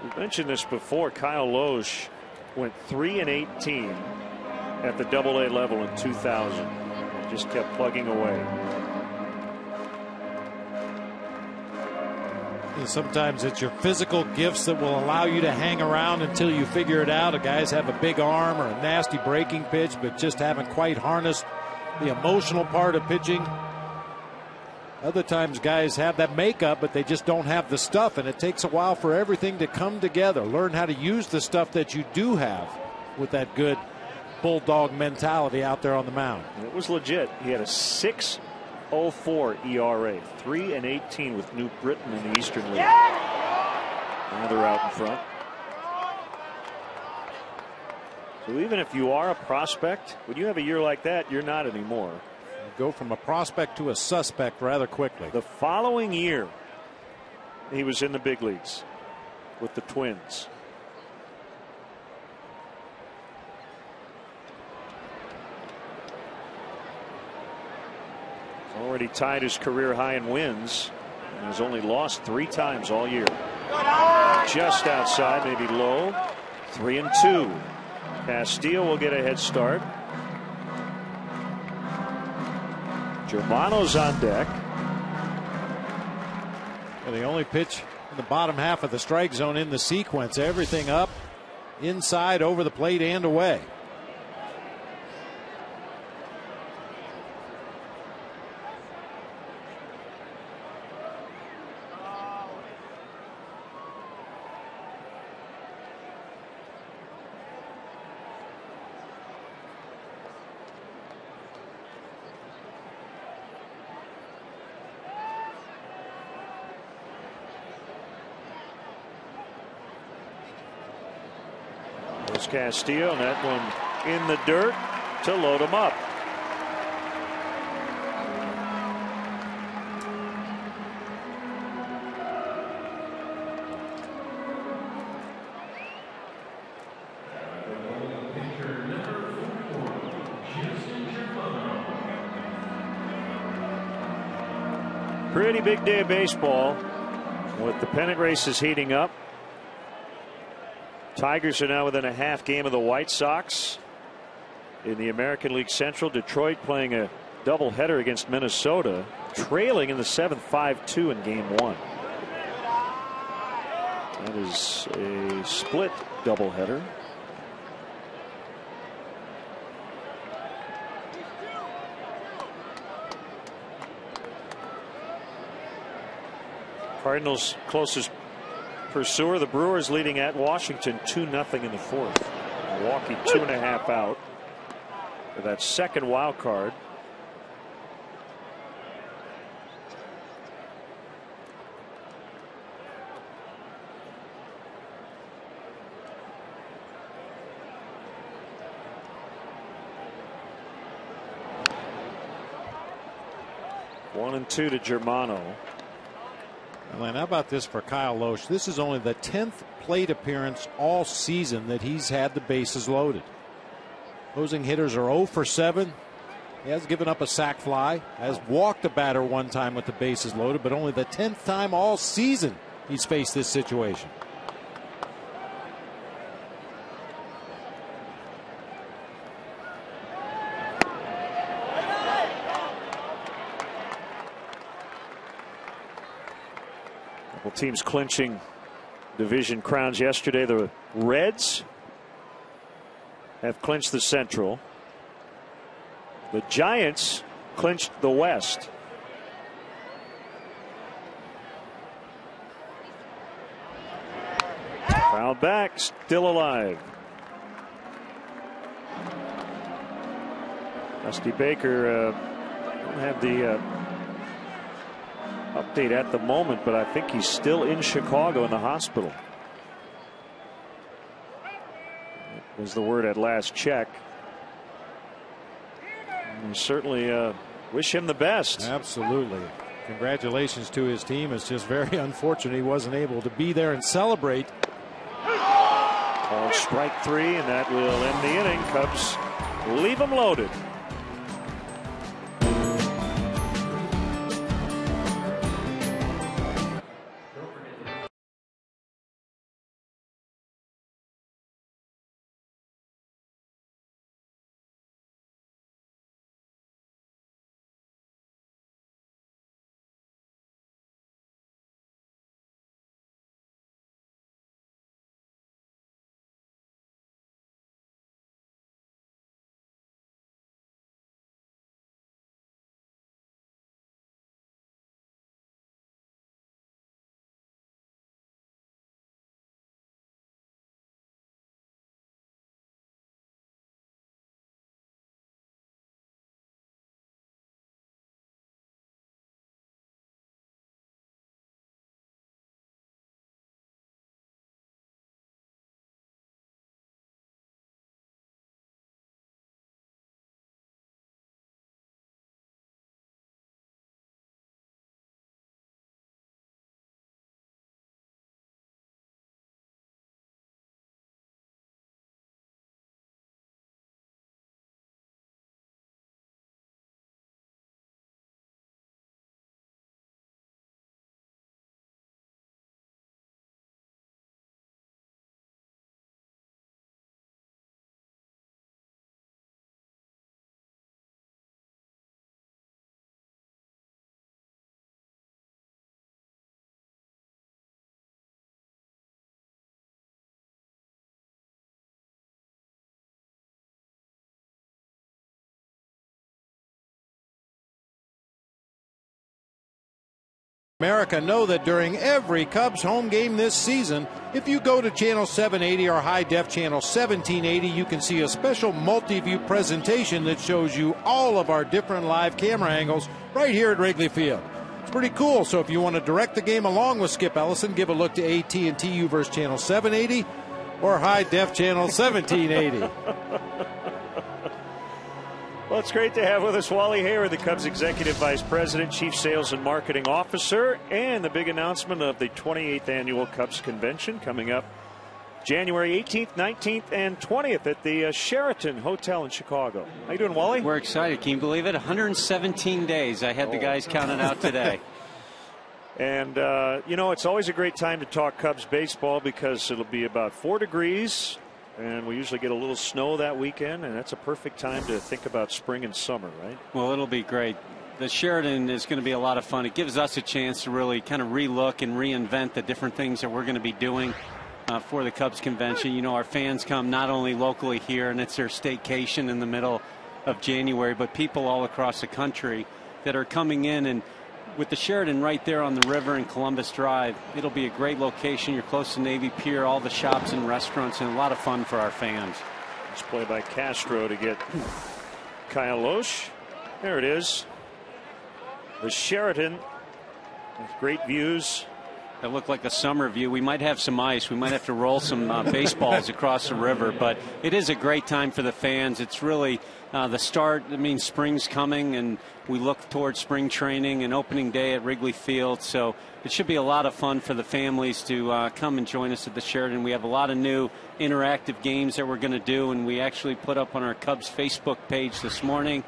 We mentioned this before. Kyle Loesch went 3-18 at the AA level in 2000. Just kept plugging away. And sometimes it's your physical gifts that will allow you to hang around until you figure it out. Guys have a big arm or a nasty breaking pitch, but just haven't quite harnessed the emotional part of pitching. Other times guys have that makeup, but they just don't have the stuff, and it takes a while for everything to come together. Learn how to use the stuff that you do have with that good bulldog mentality out there on the mound. It was legit. He had a 6.04 ERA, 3-18 with New Britain in the Eastern League. Now they're out in front. So even if you are a prospect, when you have a year like that, you're not anymore. Go from a prospect to a suspect rather quickly. The following year, he was in the big leagues with the Twins. He's already tied his career high in wins and has only lost 3 times all year. Just outside, maybe low. 3-2. Castillo will get a head start. Germano's on deck. And the only pitch in the bottom half of the strike zone in the sequence. Everything up, inside, over the plate, and away. Castillo, and that one in the dirt to load him up. Pretty big day of baseball with the pennant races heating up. Tigers are now within a half game of the White Sox in the American League Central. Detroit playing a doubleheader against Minnesota, trailing in the 7th 5-2 in game 1. That is a split doubleheader. Cardinals' closest pursuer, the Brewers, leading at Washington 2-0 in the 4th. Milwaukee 2.5 out for that second wild card. One and 2 to Germano. And how about this for Kyle Loesch? This is only the 10th plate appearance all season that he's had the bases loaded. Opposing hitters are 0 for 7. He has given up a sac fly, has walked a batter one time with the bases loaded, but only the 10th time all season he's faced this situation. Teams clinching division crowns yesterday. The Reds have clinched the Central. The Giants clinched the West. Fouled back, still alive. Dusty Baker don't have the update at the moment, but I think he's still in Chicago in the hospital. was the word at last check. And we certainly wish him the best. Absolutely. Congratulations to his team. It's just very unfortunate he wasn't able to be there and celebrate. Called strike 3, and that will end the inning. Cubs leave them loaded. America know that during every Cubs home game this season, if you go to channel 780 or high def channel 1780, you can see a special multi-view presentation that shows you all of our different live camera angles right here at Wrigley Field. It's pretty cool. So if you want to direct the game along with Skip Ellison, give a look to AT&T U-verse channel 780 or high def channel 1780. Well, it's great to have with us Wally Hayward, the Cubs Executive Vice President, Chief Sales and Marketing Officer, and the big announcement of the 28th Annual Cubs Convention coming up January 18th, 19th, and 20th at the Sheraton Hotel in Chicago. How you doing, Wally? We're excited. Can you believe it? 117 days. I had the guys counted out today. And, you know, it's always a great time to talk Cubs baseball because it'll be about 4 degrees. And we usually get a little snow that weekend, and that's a perfect time to think about spring and summer, right? Well, it'll be great. The Sheraton is going to be a lot of fun. It gives us a chance to really kind of relook and reinvent the different things that we're going to be doing for the Cubs convention. You know, our fans come not only locally here, and it's their staycation in the middle of January, but people all across the country that are coming in. And with the Sheraton right there on the river in Columbus Drive, it'll be a great location. You're close to Navy Pier, all the shops and restaurants, and a lot of fun for our fans. Let's play by Castro to get Kyle Loesch. There it is. The Sheraton with great views. That looked like a summer view. We might have some ice. We might have to roll some baseballs across the river, but it is a great time for the fans. It's really the start. I mean, spring's coming, and we look towards spring training and opening day at Wrigley Field. So it should be a lot of fun for the families to come and join us at the Sheraton. We have a lot of new interactive games that we're going to do, and we actually put up on our Cubs Facebook page this morning.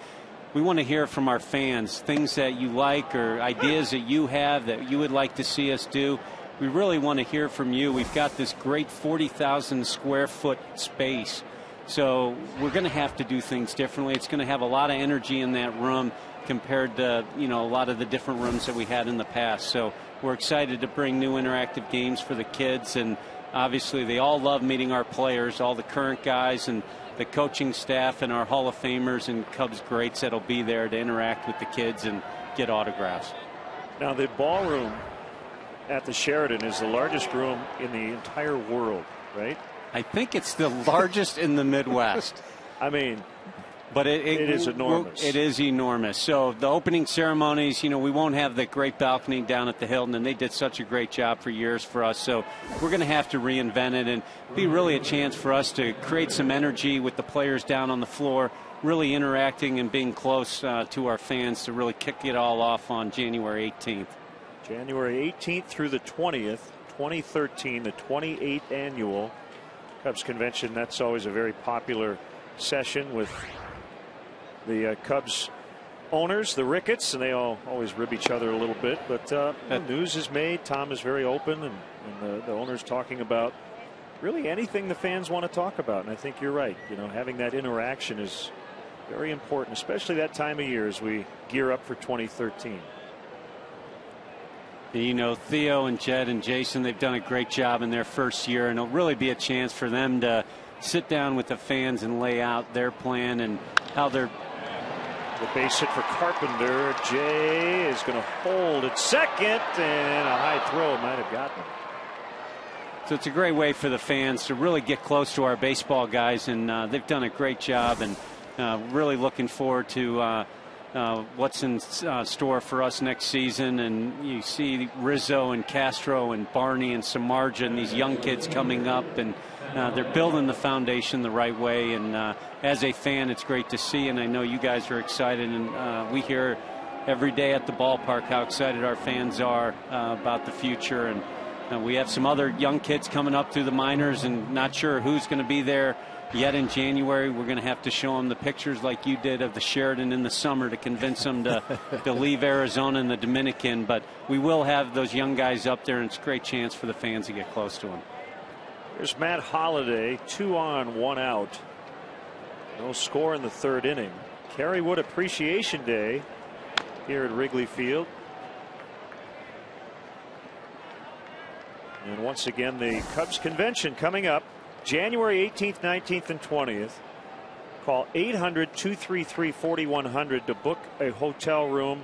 We want to hear from our fans, things that you like or ideas that you have that you would like to see us do. We really want to hear from you. We've got this great 40,000 square foot space. So we're going to have to do things differently. It's going to have a lot of energy in that room compared to, you know, a lot of the different rooms that we had in the past. So we're excited to bring new interactive games for the kids. And obviously they all love meeting our players, all the current guys and the coaching staff and our Hall of Famers and Cubs greats that'll be there to interact with the kids and get autographs. Now, the ballroom at the Sheraton is the largest room in the entire world, right? I think it's the largest in the Midwest. I mean, But it is enormous. It is enormous. So the opening ceremonies, we won't have the great balcony down at the Hilton, and they did such a great job for years for us. So we're going to have to reinvent it and be really a chance for us to create some energy with the players down on the floor, really interacting and being close to our fans to really kick it all off on January 18th. January 18th through the 20th, 2013, the 28th annual Cubs convention. That's always a very popular session with the Cubs owners, the Ricketts, and they always rib each other a little bit. But the news is made. Tom is very open, and the owners talking about really anything the fans want to talk about. And I think you're right. Having that interaction is very important, especially that time of year as we gear up for 2013. Theo and Jed and Jason, they've done a great job in their first year, and it'll really be a chance for them to sit down with the fans and lay out their plan and how they're. The base hit for Carpenter. Jay is going to hold at second, and a high throw might have gotten him. So it's a great way for the fans to really get close to our baseball guys, and they've done a great job, and really looking forward to what's in store for us next season. And you see Rizzo and Castro and Barney and Samardzija and these young kids coming up, and they're building the foundation the right way. And as a fan, it's great to see, and I know you guys are excited, and we hear every day at the ballpark how excited our fans are about the future. And we have some other young kids coming up through the minors, and not sure who's going to be there yet in January. We're going to have to show them the pictures like you did of the Sheridan in the summer to convince them to leave Arizona and the Dominican. But we will have those young guys up there, and it's a great chance for the fans to get close to them. There's Matt Holliday, 2 on, 1 out. No score in the third inning. Kerry Wood Appreciation Day here at Wrigley Field. And once again, the Cubs convention coming up January 18th, 19th, and 20th. Call 800-233-4100 to book a hotel room,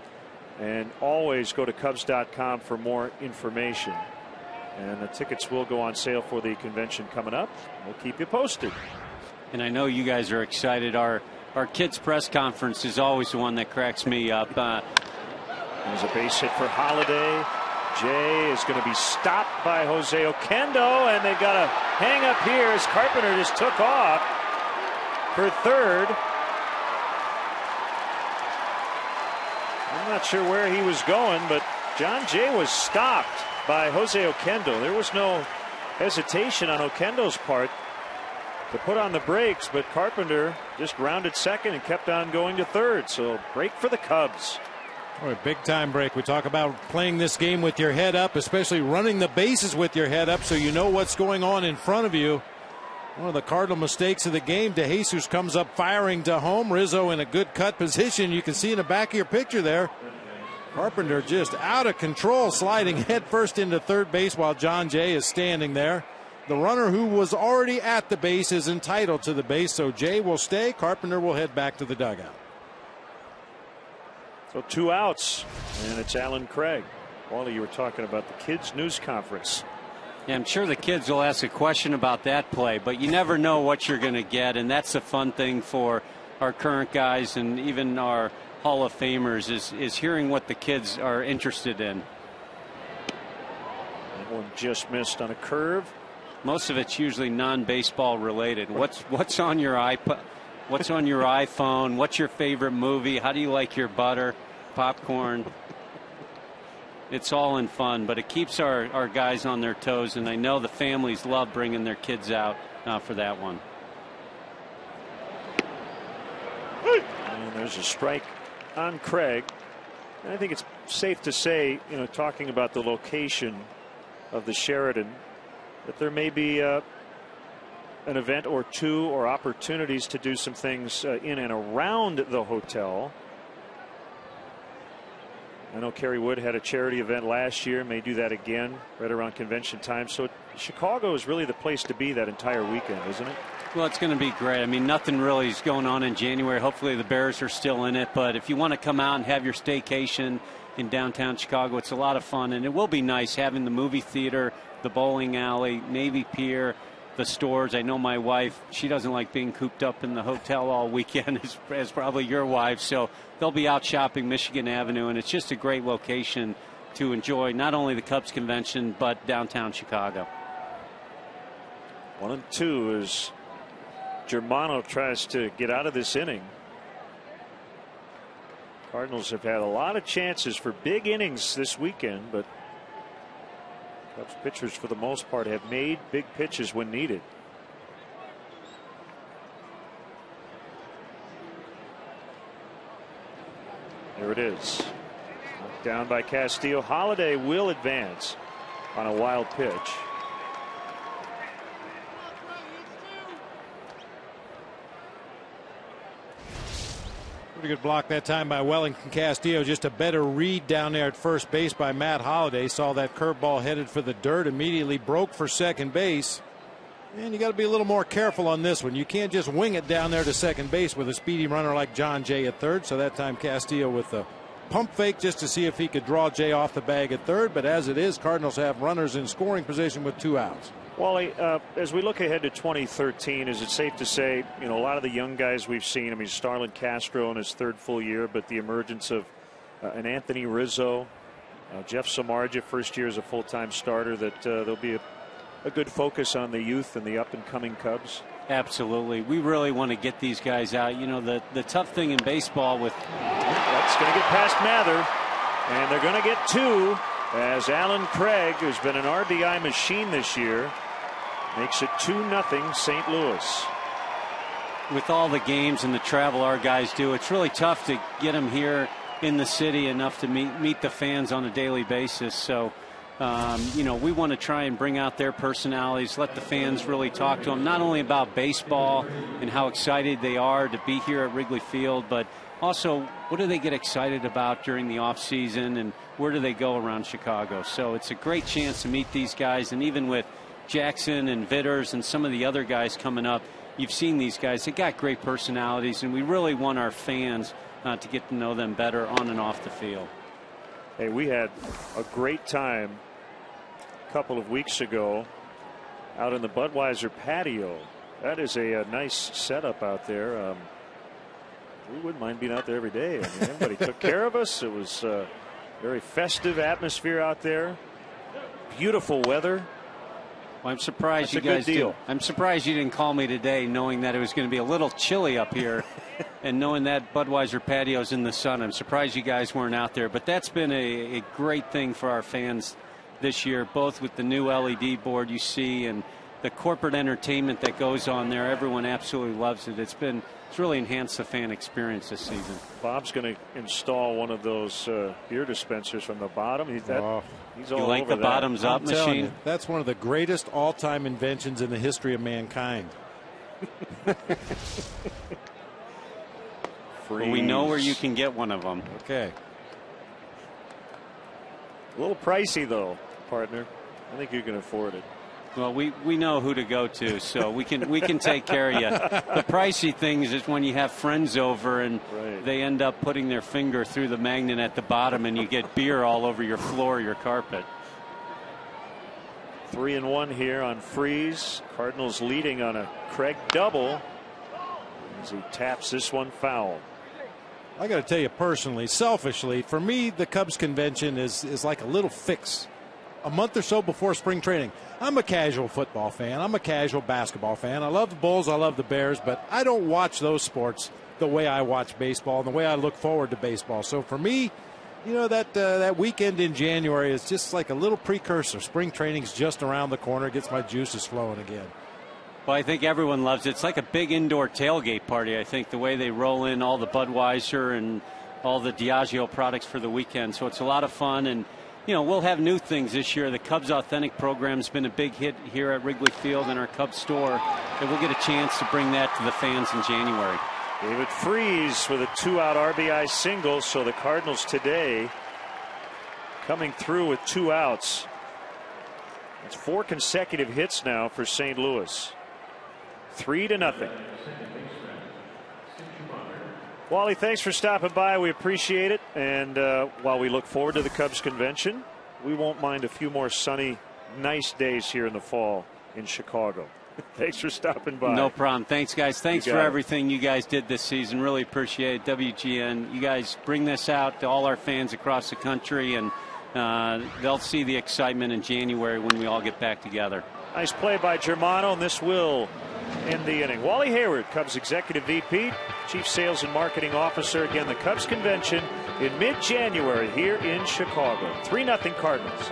and always go to Cubs.com for more information. And the tickets will go on sale for the convention coming up. We'll keep you posted. And I know you guys are excited. Our kids press conference is always the one that cracks me up. There's a base hit for Holliday. Jay is going to be stopped by Jose Oquendo, and they've got a hang up here as Carpenter just took off for third. I'm not sure where he was going, but John Jay was stopped by Jose Oquendo. There was no hesitation on Oquendo's part to put on the brakes, but Carpenter just rounded second and kept on going to third. So break for the Cubs. Oh, a big time break. We talk about playing this game with your head up, especially running the bases with your head up so you know what's going on in front of you. One of the cardinal mistakes of the game. DeJesus comes up firing to home. Rizzo in a good cut position. You can see in the back of your picture there. Carpenter just out of control, sliding headfirst into third base while John Jay is standing there. The runner who was already at the base is entitled to the base, so Jay will stay. Carpenter will head back to the dugout. So 2 outs, and it's Alan Craig. Wally, you were talking about the kids' news conference. Yeah, I'm sure the kids will ask a question about that play, but you never know what you're going to get, and that's the fun thing for our current guys and even our Hall of Famers is hearing what the kids are interested in. That one just missed on a curve. Most of it's usually non-baseball related. What's on your iPod? What's on your iPhone? What's your favorite movie? How do you like your butter, popcorn? It's all in fun, but it keeps our guys on their toes, and I know the families love bringing their kids out for that one. And there's a strike on Craig. And I think it's safe to say, talking about the location of the Sheridan, that there may be an event or two or opportunities to do some things in and around the hotel. I know Kerry Wood had a charity event last year, may do that again right around convention time. So Chicago is really the place to be that entire weekend, isn't it? Well, it's going to be great. I mean, nothing really is going on in January. Hopefully the Bears are still in it. But if you want to come out and have your staycation in downtown Chicago, it's a lot of fun. And it will be nice having the movie theater, the bowling alley, Navy Pier, the stores. I know my wife, she doesn't like being cooped up in the hotel all weekend, as probably your wife. So they'll be out shopping Michigan Avenue, and it's just a great location to enjoy not only the Cubs convention, but downtown Chicago. 1-2 as Germano tries to get out of this inning. Cardinals have had a lot of chances for big innings this weekend, but Cubs pitchers for the most part have made big pitches when needed. There it is. Knocked down by Castillo. Holiday will advance on a wild pitch. Pretty good block that time by Wellington Castillo. Just a better read down there at first base by Matt Holliday. Saw that curveball headed for the dirt, immediately broke for second base. And you got to be a little more careful on this one. You can't just wing it down there to second base with a speedy runner like John Jay at third. So that time Castillo with the pump fake just to see if he could draw Jay off the bag at third. But as it is, Cardinals have runners in scoring position with 2 outs. Wally, as we look ahead to 2013, is it safe to say, a lot of the young guys we've seen, I mean, Starlin Castro in his 3rd full year, but the emergence of an Anthony Rizzo, Jeff Samardzija, first year as a full-time starter, that there'll be a good focus on the youth and the up-and-coming Cubs? Absolutely. We really want to get these guys out. The tough thing in baseball with... That's going to get past Mather, and they're going to get 2 as Alan Craig, who's been an RBI machine this year, makes it 2-0 St. Louis. With all the games and the travel our guys do, it's really tough to get them here in the city enough to meet the fans on a daily basis. So, we want to try and bring out their personalities, let the fans really talk to them, not only about baseball and how excited they are to be here at Wrigley Field, but also what do they get excited about during the off season and where do they go around Chicago. So it's a great chance to meet these guys, and even with Jackson and Vitters and some of the other guys coming up, you've seen these guys. They got great personalities, and we really want our fans to get to know them better on and off the field. Hey, we had a great time a couple of weeks ago out in the Budweiser patio. That is a nice setup out there. We wouldn't mind being out there every day. I mean, everybody took care of us. It was a very festive atmosphere out there. Beautiful weather. Well, I'm surprised you guys did. I'm surprised you didn't call me today, knowing that it was going to be a little chilly up here, and knowing that Budweiser patio's in the sun. I'm surprised you guys weren't out there. But that's been a great thing for our fans this year, both with the new LED board you see and the corporate entertainment that goes on there. Everyone absolutely loves it. It's really enhanced the fan experience this season. Bob's going to install one of those beer dispensers from the bottom. He's all you like over the bottoms up machine? That's one of the greatest all-time inventions in the history of mankind. Well, we know where you can get one of them. Okay. A little pricey though, partner. I think you can afford it. Well, we know who to go to, so we can take care of you. The pricey things is when you have friends over and they end up putting their finger through the magnet at the bottom and you get beer all over your floor or your carpet. 3-1 here on Freeze. Cardinals leading on a Craig double as he taps this one foul. I got to tell you personally, selfishly, for me, the Cubs convention is like a little fix. A month or so before spring training. I'm a casual football fan. I'm a casual basketball fan. I love the Bulls. I love the Bears. But I don't watch those sports the way I watch baseball and the way I look forward to baseball. So for me, that weekend in January is just like a little precursor. Spring training's just around the corner. Gets my juices flowing again. Well, I think everyone loves it. It's like a big indoor tailgate party. I think the way they roll in all the Budweiser and all the Diageo products for the weekend. So it's a lot of fun. And we'll have new things this year. The Cubs Authentic program's been a big hit here at Wrigley Field in our Cubs store, and we'll get a chance to bring that to the fans in January. David Freese with a 2-out RBI single, so the Cardinals today coming through with 2 outs. It's 4 consecutive hits now for St. Louis. 3-0. Wally, thanks for stopping by. We appreciate it. And while we look forward to the Cubs convention, we won't mind a few more sunny, nice days here in the fall in Chicago. Thanks for stopping by. No problem. Thanks, guys. Thanks for everything you guys did this season. Really appreciate it. WGN, you guys bring this out to all our fans across the country, and they'll see the excitement in January when we all get back together. Nice play by Germano, and this will end the inning. Wally Hayward, Cubs Executive VP, Chief Sales and Marketing Officer. Again, the Cubs Convention in mid-January here in Chicago. 3-0 Cardinals.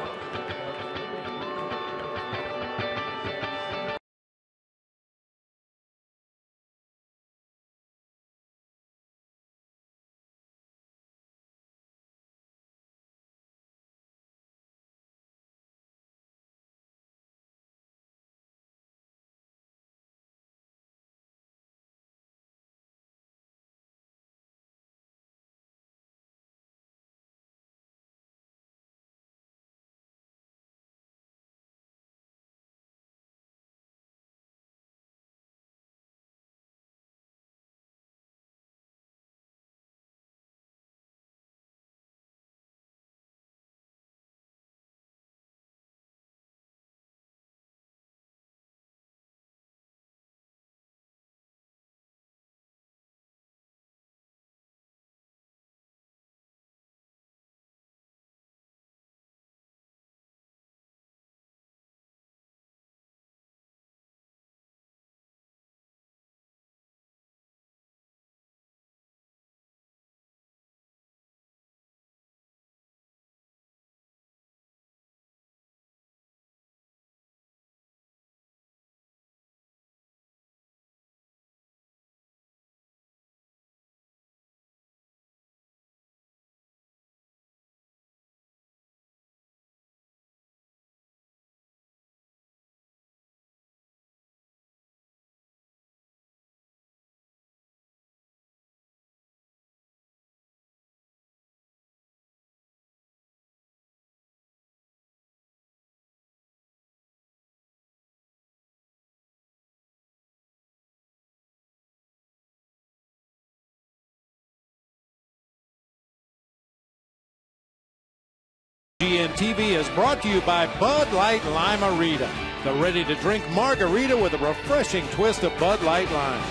GNTV is brought to you by Bud Light Lime-A-Rita, the ready-to-drink margarita with a refreshing twist of Bud Light Lime.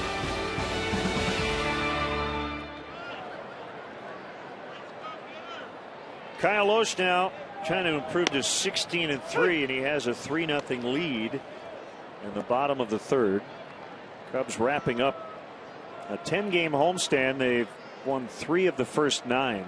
Kyle Lohse now trying to improve to 16-3, and he has a 3-0 lead in the bottom of the third. Cubs wrapping up a 10-game homestand. They've won 3 of the first 9.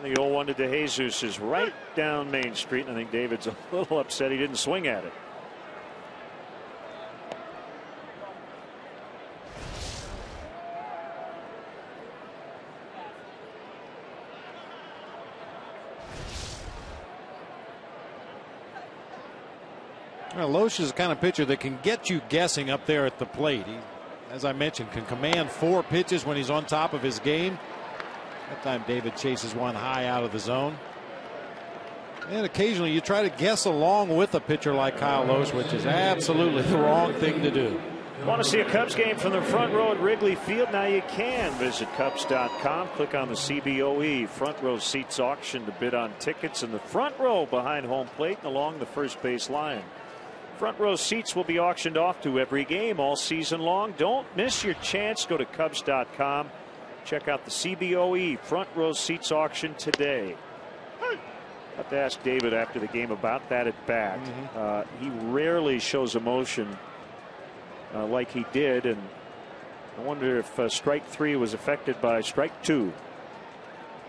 The 0-1 to DeJesus is right down Main Street, and I think David's a little upset he didn't swing at it. Well, Lohse is the kind of pitcher that can get you guessing up there at the plate. He, as I mentioned, can command 4 pitches when he's on top of his game. That time David chases one high out of the zone. And occasionally you try to guess along with a pitcher like Kyle Lohse, which is absolutely the wrong thing to do. Want to see a Cubs game from the front row at Wrigley Field? Now you can. Visit Cubs.com. Click on the CBOE front row seats auction to bid on tickets in the front row behind home plate and along the first base line. Front row seats will be auctioned off to every game all season long. Don't miss your chance. Go to Cubs.com. Check out the CBOE front row seats auction today. I have to ask David after the game about that at bat. He rarely shows emotion like he did, and I wonder if strike 3 was affected by strike 2,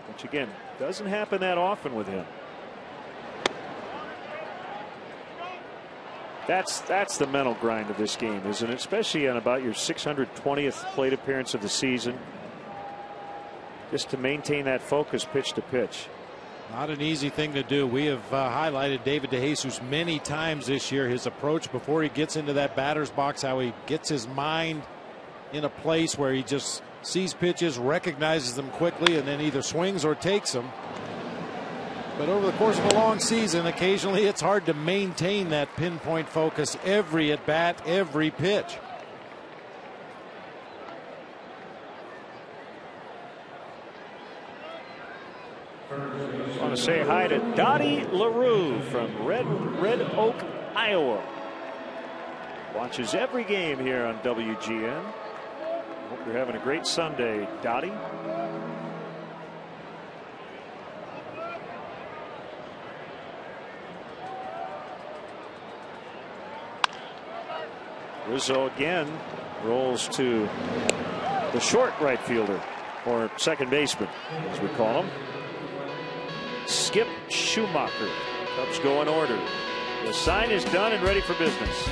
which again doesn't happen that often with him. That's the mental grind of this game, isn't it? Especially on about your 620th plate appearance of the season. Just to maintain that focus pitch to pitch. Not an easy thing to do. We have highlighted David DeJesus many times this year. His approach before he gets into that batter's box, how he gets his mind in a place where he just sees pitches, recognizes them quickly, and then either swings or takes them. But over the course of a long season, occasionally it's hard to maintain that pinpoint focus every at bat, every pitch. I want to say hi to Dottie LaRue from Red Oak, Iowa. Watches every game here on WGN. Hope you're having a great Sunday, Dottie. Rizzo again rolls to the short right fielder, or second baseman, as we call him, Skip Schumacher. Cubs go in order. The sign is done and ready for business.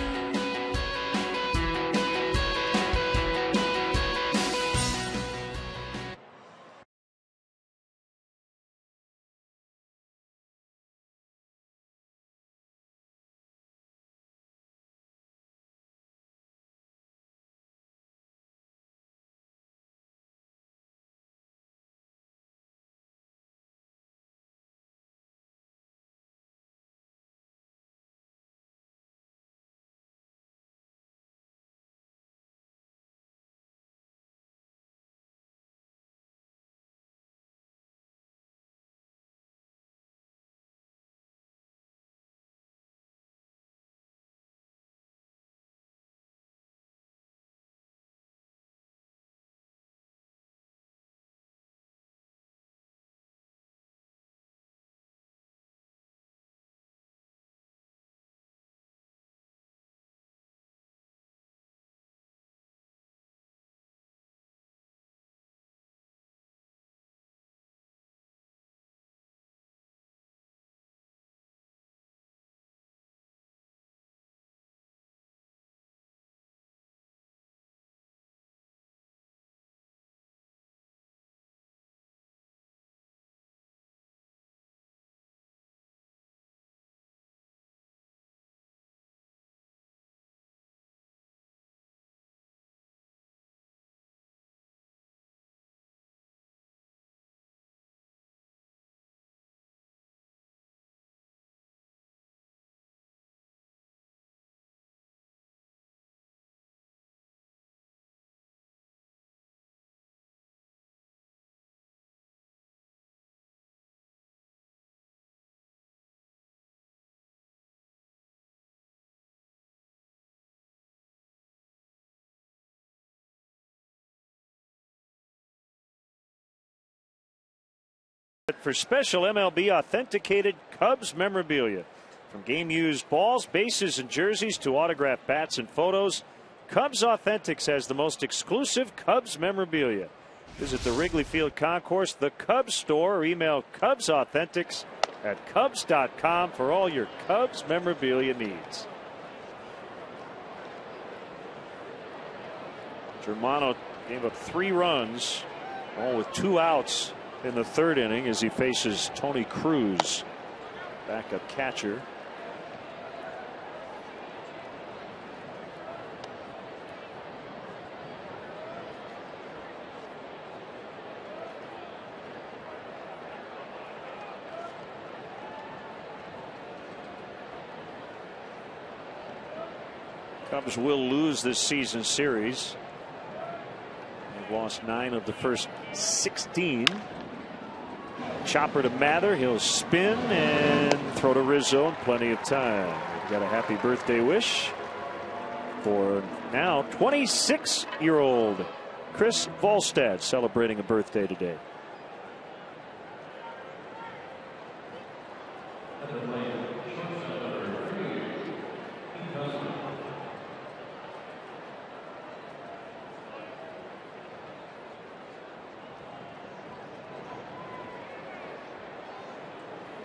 For special MLB authenticated Cubs memorabilia, from game used balls, bases, and jerseys to autographed bats and photos, Cubs Authentics has the most exclusive Cubs memorabilia. Visit the Wrigley Field Concourse, the Cubs store, or email cubsauthentics@cubs.com for all your Cubs memorabilia needs. Germano gave up 3 runs, all with 2 outs in the 3rd inning as he faces Tony Cruz, backup catcher. Cubs will lose this season series. They've lost 9 of the first 16. Chopper to Mather. He'll spin and throw to Rizzo in plenty of time. We've got a happy birthday wish for now 26-year-old Chris Volstad, celebrating a birthday today.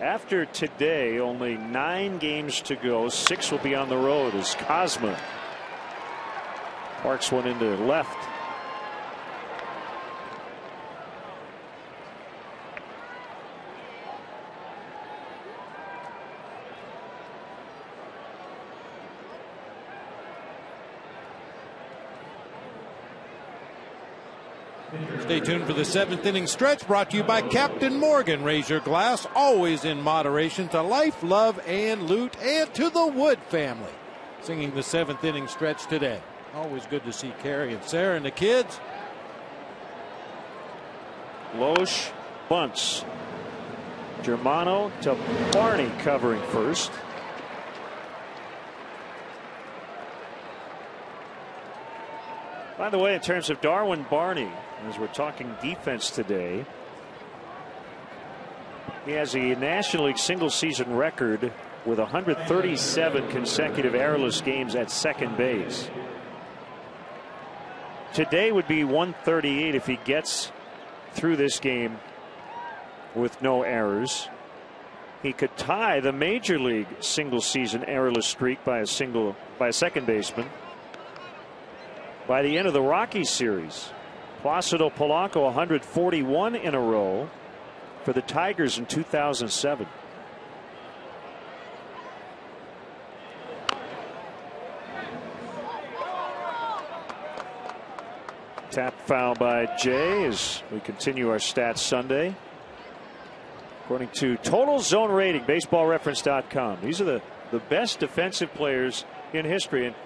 After today, only 9 games to go. 6 will be on the road as Cosma parks one into left. Stay tuned for the 7th inning stretch, brought to you by Captain Morgan. Raise your glass, always in moderation, to life, love, and loot, and to the Wood family. Singing the 7th inning stretch today. Always good to see Carrie and Sarah and the kids. Loesch bunts. Germano to Barney covering first. By the way, in terms of Darwin Barney, as we're talking defense today, he has a National League single season record with 137 consecutive errorless games at second base. Today would be 138 if he gets through this game with no errors. He could tie the major league single season errorless streak by a second baseman by the end of the Rockies series. Placido Polanco 141 in a row for the Tigers in 2007. Tap foul by Jay as we continue our Stats Sunday. According to Total Zone Rating, BaseballReference.com, these are the best defensive players in history. And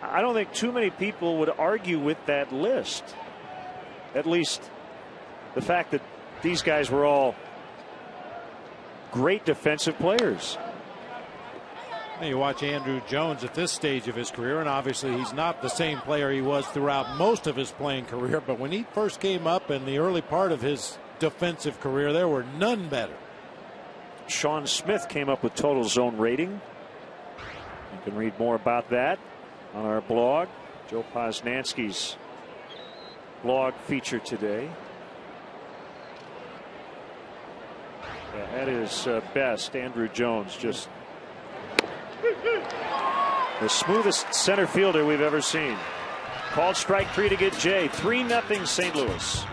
I don't think too many people would argue with that list. At least the fact that these guys were all great defensive players. You watch Andrew Jones at this stage of his career, and obviously he's not the same player he was throughout most of his playing career. But when he first came up in the early part of his defensive career, there were none better. Sean Smith came up with Total Zone Rating. You can read more about that on our blog. Joe Posnanski's blog feature today. Yeah, at his best, Andrew Jones, just the smoothest center fielder we've ever seen. Called strike 3 to get Jay. 3-0 St. Louis.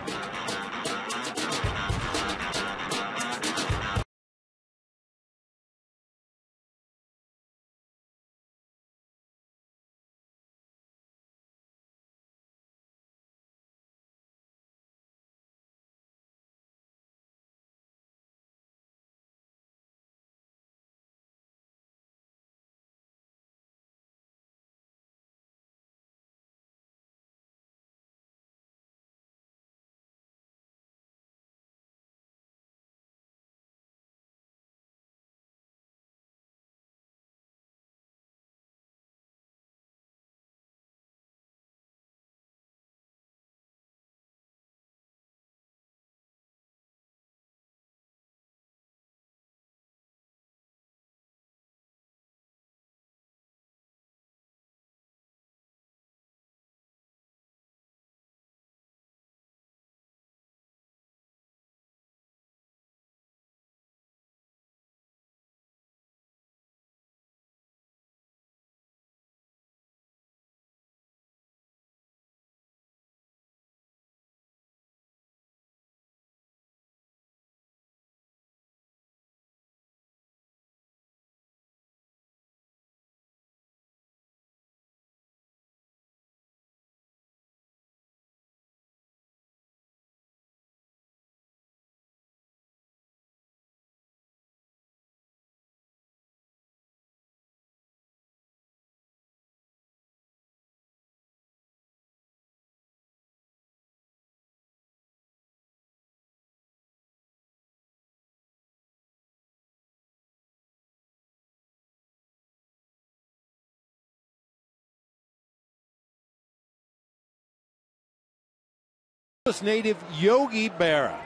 Native Yogi Berra.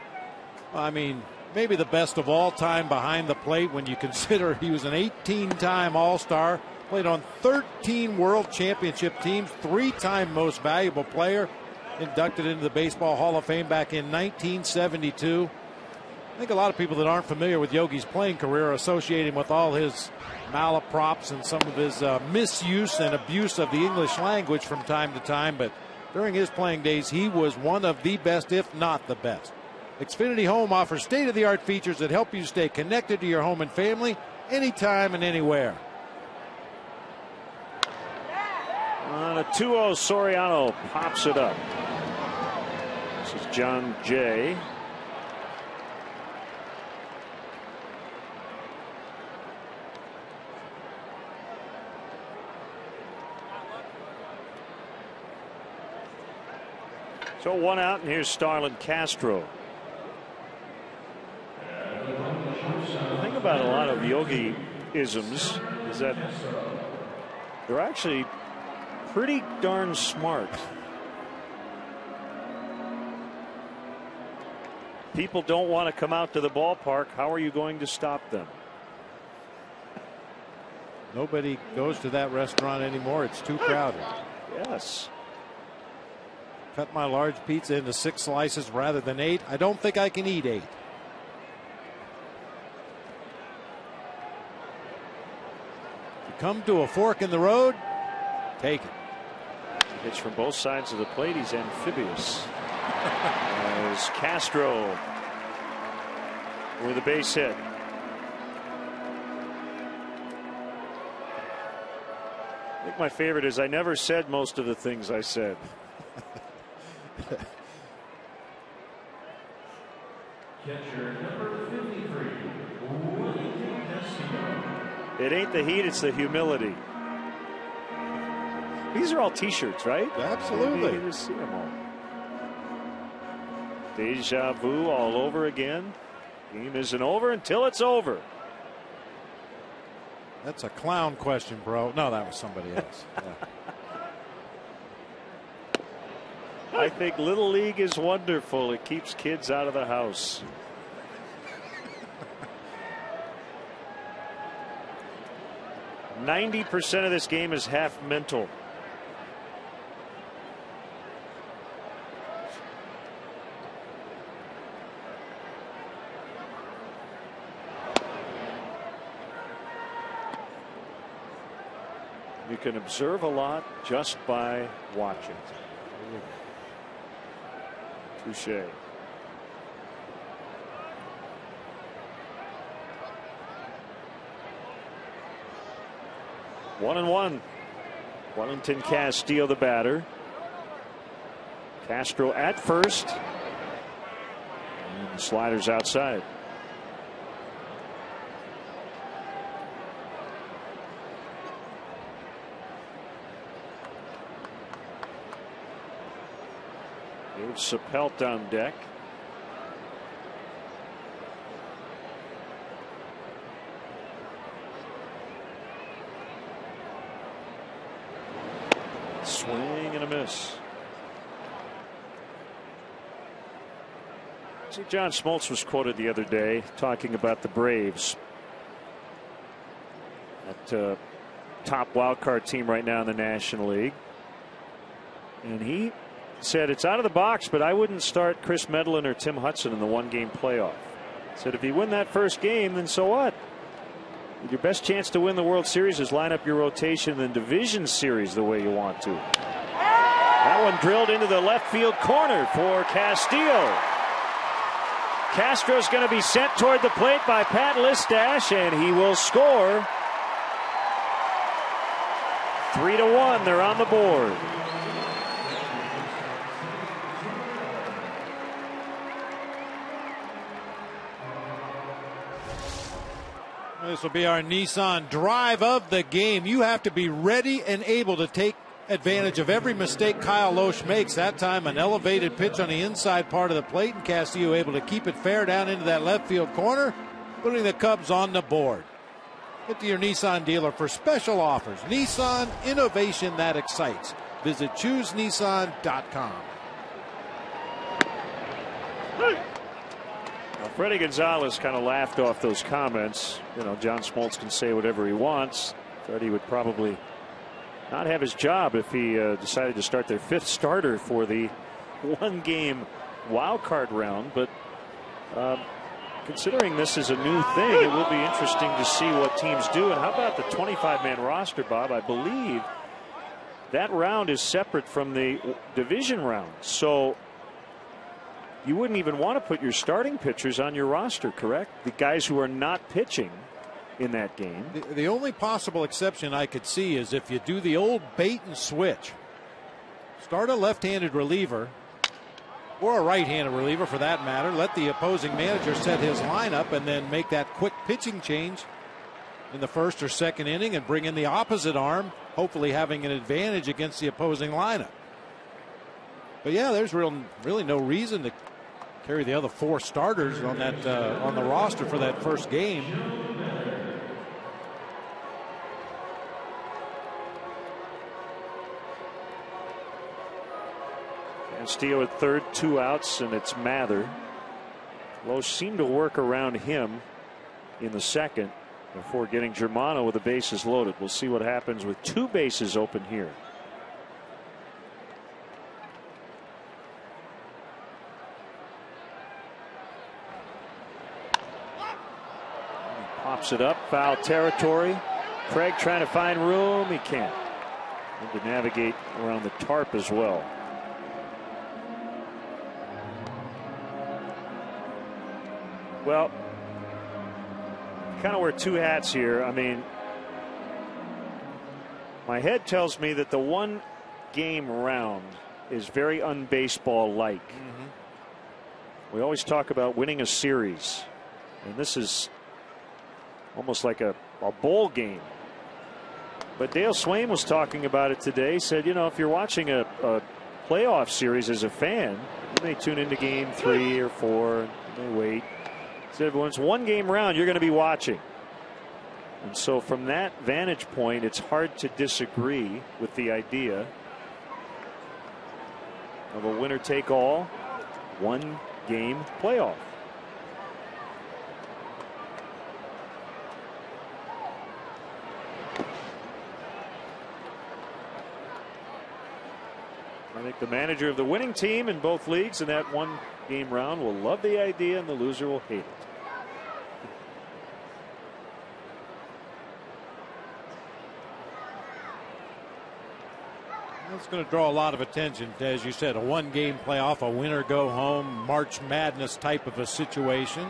I mean, maybe the best of all time behind the plate when you consider he was an 18-time All-Star, played on 13 World Championship teams, 3-time Most Valuable Player, inducted into the Baseball Hall of Fame back in 1972. I think a lot of people that aren't familiar with Yogi's playing career associate him with all his malaprops and some of his misuse and abuse of the English language from time to time, but during his playing days, he was one of the best, if not the best. Xfinity Home offers state-of-the-art features that help you stay connected to your home and family anytime and anywhere. On a 2-0, Soriano pops it up. This is John Jay. So 1 out, and here's Starlin Castro. The thing about a lot of yogi isms is that they're actually pretty darn smart. People don't want to come out to the ballpark. How are you going to stop them? Nobody goes to that restaurant anymore. It's too crowded. Yes. Cut my large pizza into 6 slices rather than 8. I don't think I can eat 8. You come to a fork in the road, take it. Pitch from both sides of the plate. He's amphibious. As Castro with a base hit. I think my favorite is I never said most of the things I said. Catcher number 53. It ain't the heat, it's the humility. These are all T-shirts, right? Absolutely. You just see them all. Deja vu all over again. Game isn't over until it's over. That's a clown question, bro. No, that was somebody else. Yeah. I think Little League is wonderful. It keeps kids out of the house. %90 of this game is half mental. You can observe a lot just by watching. Touche. One and one. Wellington Castillo, the batter. Castro at first. And the sliders outside. Sapelt on deck. Swing and a miss. See, John Smoltz was quoted the other day talking about the Braves. That top wild card team right now in the National League. And he said it's out of the box, but I wouldn't start Chris Medlin or Tim Hudson in the 1-game playoff. Said if you win that first game, then so what? Your best chance to win the World Series is line up your rotation in the division series the way you want to. That one drilled into the left field corner for Castillo. Castro's going to be sent toward the plate by Pat Listash, and he will score. 3-1. They're on the board. This will be our Nissan drive of the game. You have to be ready and able to take advantage of every mistake Kyle Loesch makes. That time an elevated pitch on the inside part of the plate, and Castillo able to keep it fair down into that left field corner, putting the Cubs on the board. Get to your Nissan dealer for special offers. Nissan, innovation that excites. Visit ChooseNissan.com. Well, Freddie Gonzalez kind of laughed off those comments. You know, John Smoltz can say whatever he wants. Freddie would probably not have his job if he decided to start their 5th starter for the 1-game wild card round. But considering this is a new thing, it will be interesting to see what teams do. And how about the 25-man roster, Bob? I believe that round is separate from the division round. So you wouldn't even want to put your starting pitchers on your roster, correct? The guys who are not pitching in that game. The only possible exception I could see is if you do the old bait and switch. Start a left-handed reliever, or a right-handed reliever for that matter. Let the opposing manager set his lineup and then make that quick pitching change in the 1st or 2nd inning and bring in the opposite arm, hopefully having an advantage against the opposing lineup. But yeah, there's really no reason to carry the other 4 starters on that on the roster for that first game. Castillo at third, 2 outs, and it's Mather. Lowe seemed to work around him in the second before getting Germano with the bases loaded. We'll see what happens with 2 bases open here. He pops it up, foul territory. Craig trying to find room. He can't. And to navigate around the tarp as well. Well, kind of wear 2 hats here. I mean, my head tells me that the 1 game round is very unbaseball-like. We always talk about winning a series, and this is almost like a bowl game. But Dale Swain was talking about it today. He said, you know, if you're watching a playoff series as a fan, you may tune into game 3 or 4 and you may wait. So when it's 1 game round, you're going to be watching. And so from that vantage point, it's hard to disagree with the idea of a winner take all 1 game playoff. I think the manager of the winning team in both leagues in that 1 game round will love the idea and the loser will hate it. It's going to draw a lot of attention. As you said, a 1-game playoff, a winner go home, March Madness type of a situation.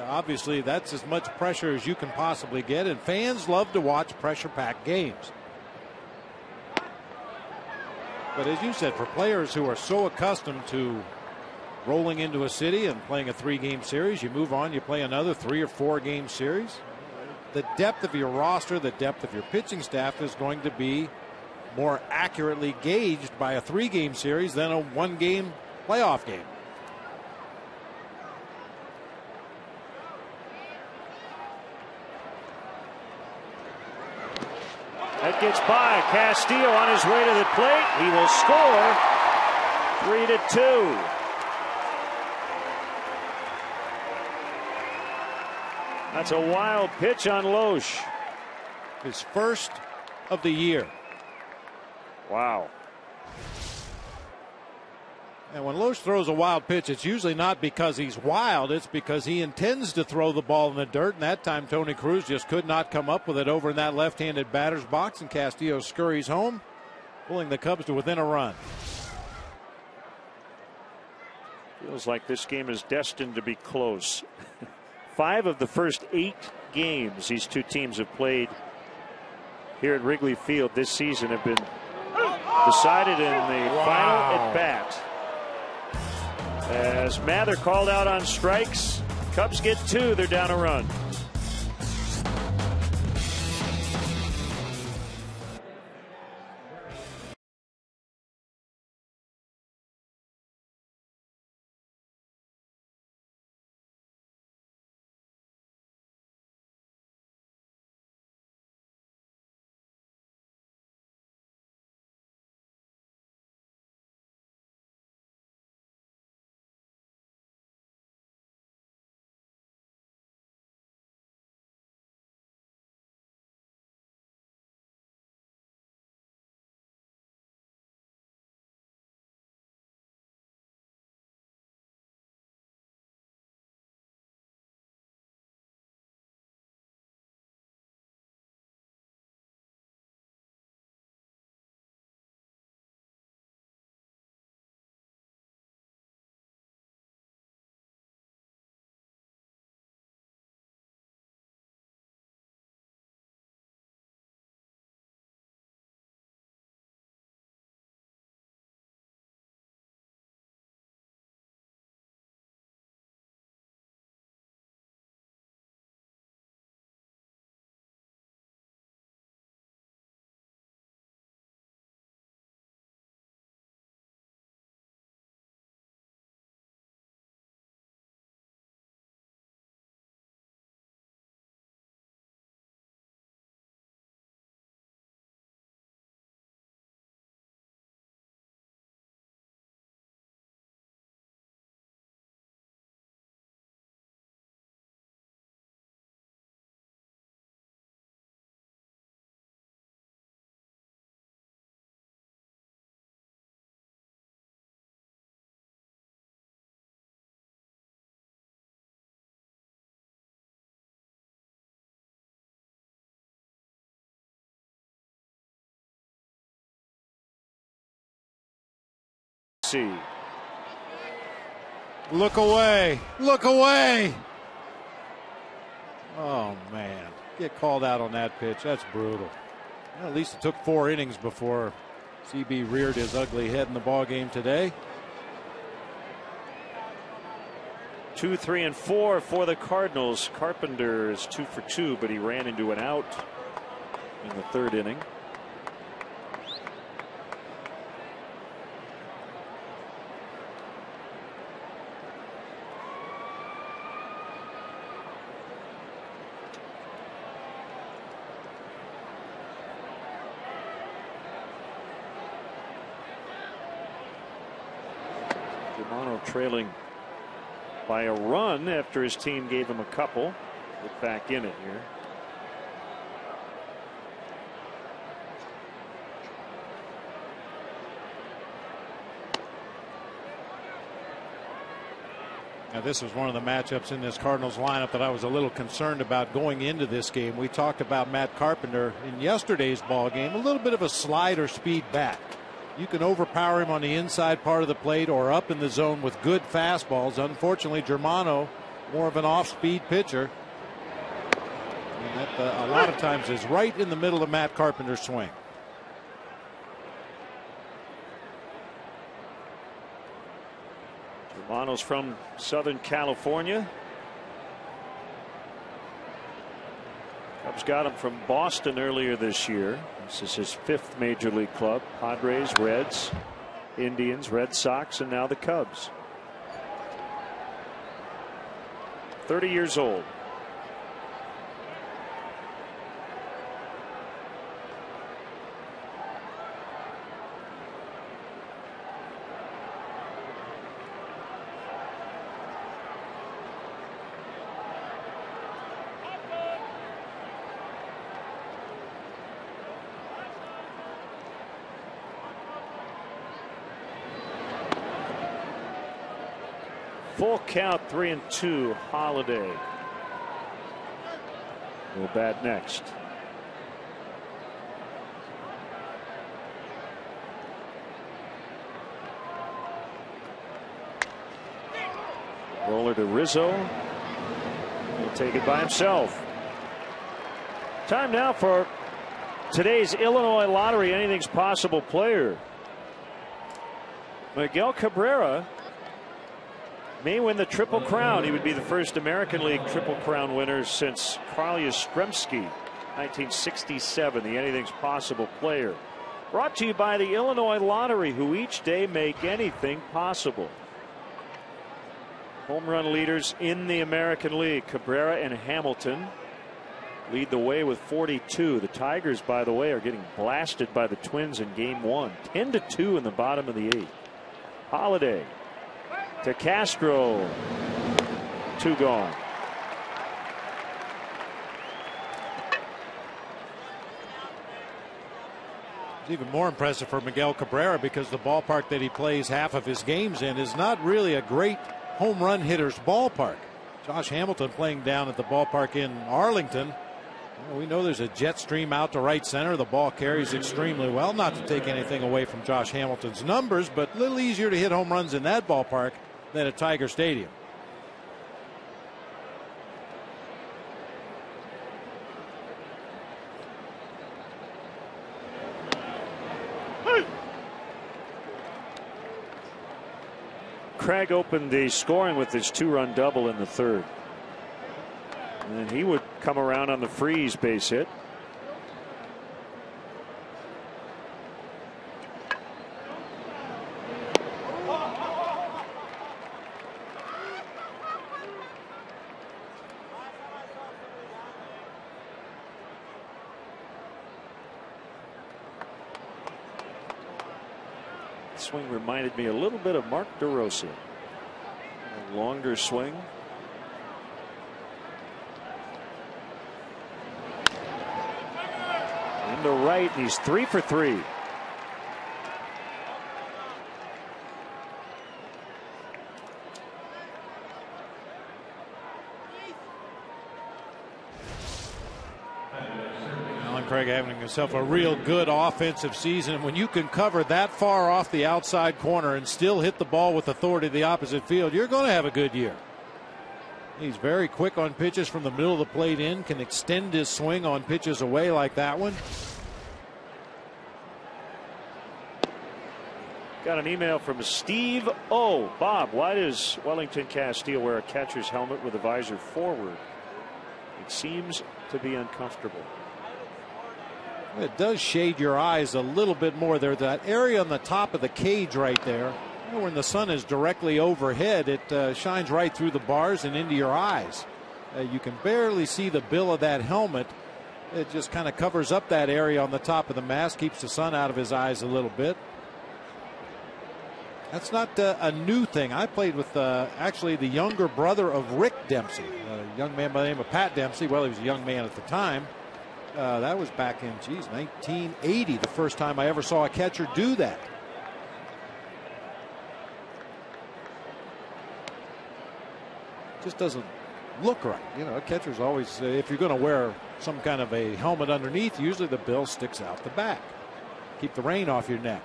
Obviously, that's as much pressure as you can possibly get, and fans love to watch pressure-packed games. But as you said, for players who are so accustomed to rolling into a city and playing a 3-game series, you move on, you play another 3 or 4 game series. The depth of your roster, the depth of your pitching staff is going to be more accurately gauged by a 3-game series than a 1-game playoff game. That gets by. Castillo on his way to the plate. He will score 3-2. That's a wild pitch on Loesch. His first of the year. Wow. And when Loesch throws a wild pitch, it's usually not because he's wild. It's because he intends to throw the ball in the dirt. And that time, Tony Cruz just could not come up with it over in that left-handed batter's box. And Castillo scurries home, pulling the Cubs to within a run. Feels like this game is destined to be close. 5 of the first 8 games these 2 teams have played here at Wrigley Field this season have been decided in the final at bat. As Mather called out on strikes, Cubs get 2. They're down a run. See. Look away. Look away. Oh, man. Get called out on that pitch. That's brutal. Well, at least it took 4 innings before CB reared his ugly head in the ball game today. 2, 3, and 4 for the Cardinals. Carpenter is 2 for 2, but he ran into an out in the 3rd inning. Germano trailing by a run after his team gave him a couple. Get back in it here. Now, this was one of the matchups in this Cardinals lineup that I was a little concerned about going into this game. We talked about Matt Carpenter in yesterday's ball game, a little bit of a slider speed bat. You can overpower him on the inside part of the plate or up in the zone with good fastballs. Unfortunately, Germano, more of an off-speed pitcher. And that, a lot of times, is right in the middle of Matt Carpenter's swing. Germano's from Southern California. Cubs got him from Boston earlier this year. This is his 5th major league club. Padres, Reds, Indians, Red Sox, and now the Cubs. 30 years old. Full count, 3-2. Holiday will bat next. Roller to Rizzo. He'll take it by himself. Time now for today's Illinois Lottery Anything's Possible player. Miguel Cabrera may win the Triple Crown. He would be the first American League Triple Crown winner since Carl Yastrzemski, 1967. The Anything's Possible player. Brought to you by the Illinois Lottery, who each day make anything possible. Home run leaders in the American League. Cabrera and Hamilton lead the way with 42. The Tigers, by the way, are getting blasted by the Twins in Game 1. 10-2 in the bottom of the 8th. Holiday to Castro. 2 gone. It's even more impressive for Miguel Cabrera because the ballpark that he plays half of his games in is not really a great home run hitter's ballpark. Josh Hamilton playing down at the ballpark in Arlington. Well, we know there's a jet stream out to right center. The ball carries extremely well. Not to take anything away from Josh Hamilton's numbers, but a little easier to hit home runs in that ballpark than at Tiger Stadium. Craig opened the scoring with his 2-run double in the 3rd. And he would come around on the freeze base hit. Swing reminded me a little bit of Mark DeRosa. A longer swing. Into right, and he's 3 for 3. Torrey Craig having himself a real good offensive season. When you can cover that far off the outside corner and still hit the ball with authority to the opposite field, you're going to have a good year. He's very quick on pitches from the middle of the plate in, can extend his swing on pitches away like that one. Got an email from Steve O. Bob, why does Wellington Castile wear a catcher's helmet with a visor forward? It seems to be uncomfortable. It does shade your eyes a little bit more there. That area on the top of the cage right there, when the sun is directly overhead, it shines right through the bars and into your eyes. You can barely see the bill of that helmet. It just kind of covers up that area on the top of the mask, keeps the sun out of his eyes a little bit. That's not a new thing. I played with actually the younger brother of Rick Dempsey, a young man by the name of Pat Dempsey. Well, he was a young man at the time. That was back in, 1980, the first time I ever saw a catcher do that. Just doesn't look right. You know, a catcher's always, if you're going to wear some kind of a helmet underneath, usually the bill sticks out the back. Keep the rain off your neck.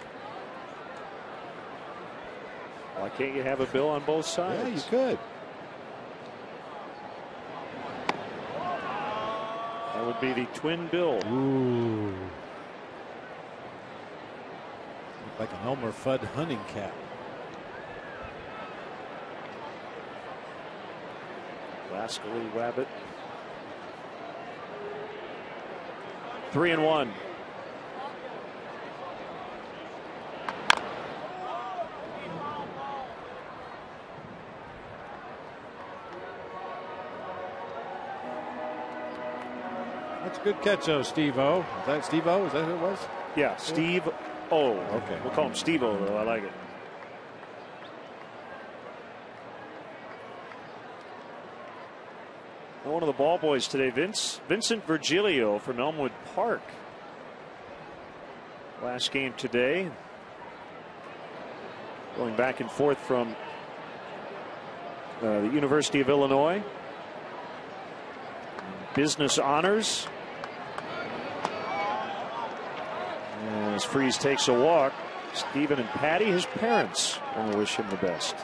Why can't you have a bill on both sides? Yeah, you could. That would be the twin bill. Ooh. Like an Elmer Fudd hunting cap. Rascally Rabbit. 3-1. That's a good catch, though, Steve O. Is that Steve O? Is that who it was? Yeah, Steve O. Okay. We'll call him Steve O, though. I like it. One of the ball boys today, Vincent Virgilio from Elmwood Park. Last game today. Going back and forth from the University of Illinois. Business honors. As Freeze takes a walk, Stephen and Patty, his parents, want to wish him the best.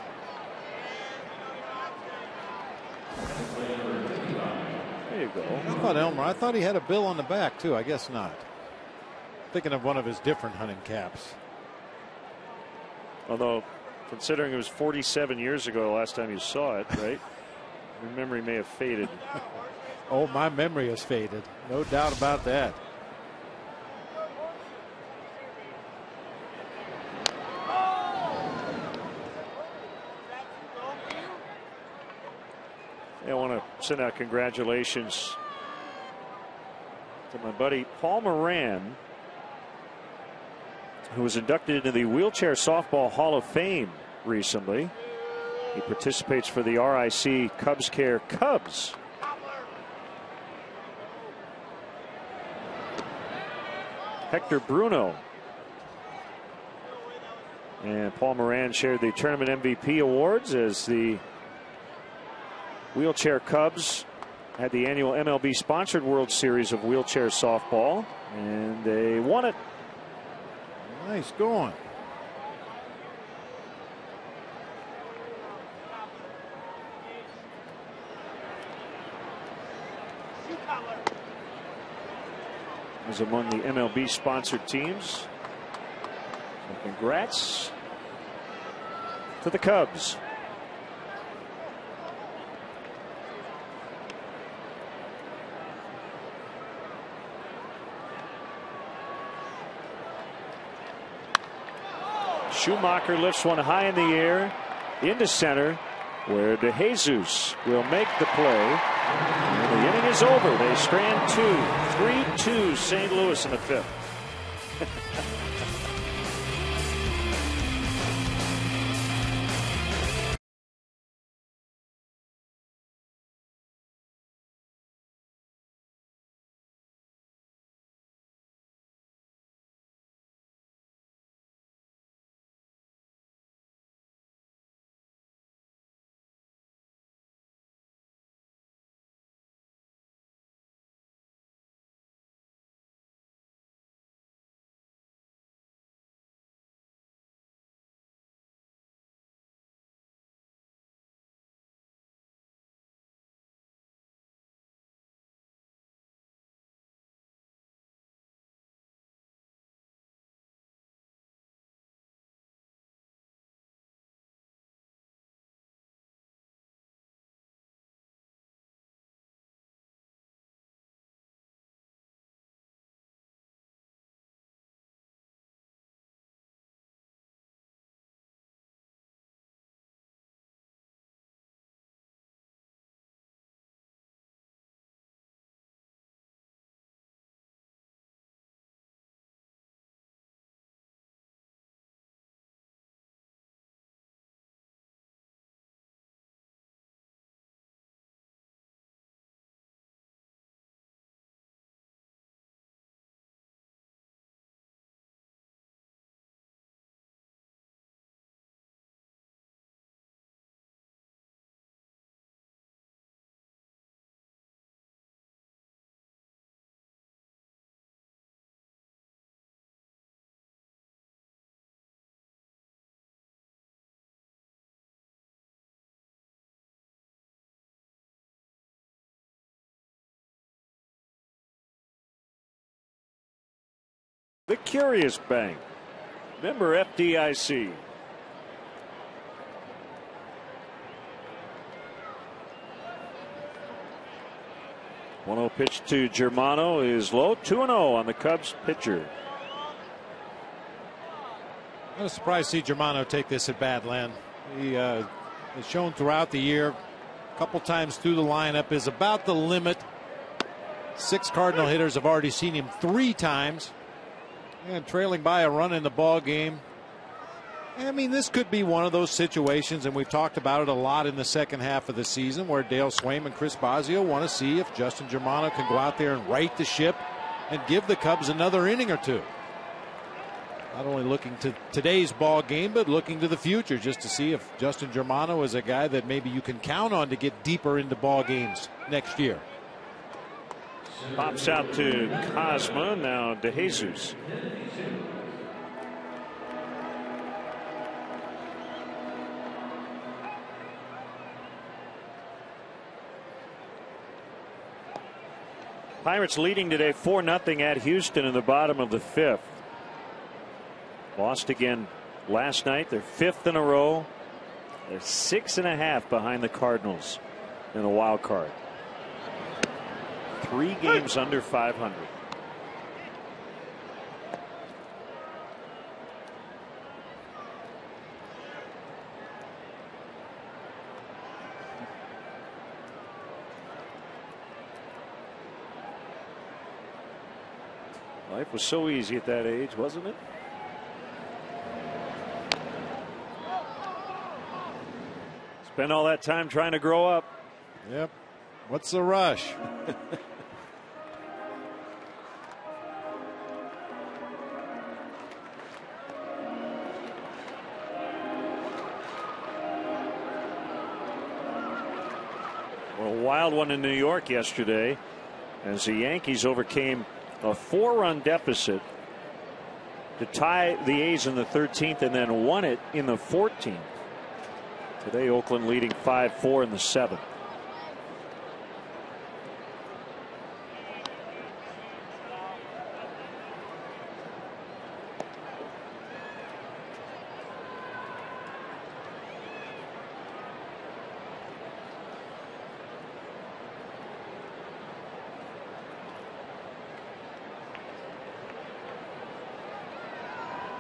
There you go. I thought he had a bill on the back, too. I guess not. Thinking of one of his different hunting caps. Although, considering it was 47 years ago the last time you saw it, right? Your memory may have faded. Oh, my memory has faded. No doubt about that. I want to send out congratulations to my buddy Paul Moran, who was inducted into the Wheelchair Softball Hall of Fame recently. He participates for the RIC Cubs Care Cubs. Hector Bruno and Paul Moran shared the tournament MVP awards as the Wheelchair Cubs had the annual MLB sponsored World Series of Wheelchair Softball, and they won it. Nice going. Was among the MLB sponsored teams. So congrats to the Cubs. Schumacher lifts one high in the air into center, where DeJesus will make the play. And the inning is over. They strand two. 3-2 St. Louis in the fifth. The Curious Bank. Member FDIC. 1-0 pitch to Germano is low. 2-0 on the Cubs pitcher. I was surprised to see Germano take this at bat, Len. He has shown throughout the year, a couple times through the lineup, is about the limit. 6 Cardinal hitters have already seen him 3 times. And trailing by a run in the ball game. I mean, this could be one of those situations, and we've talked about it a lot in the second half of the season, where Dale Swaim and Chris Bosio want to see if Justin Germano can go out there and right the ship and give the Cubs another inning or two. Not only looking to today's ball game, but looking to the future, just to see if Justin Germano is a guy that maybe you can count on to get deeper into ball games next year. Pops out to Cosma, now DeJesus. Pirates leading today 4-0 at Houston in the bottom of the 5th. Lost again last night. They're 5th in a row. They're 6.5 behind the Cardinals in the wild card. 3 games under 500. Life was so easy at that age, wasn't it? Spend all that time trying to grow up. Yep. What's the rush? Well, a wild one in New York yesterday as the Yankees overcame a 4-run deficit to tie the A's in the 13th and then won it in the 14th. Today Oakland leading 5-4 in the 7th.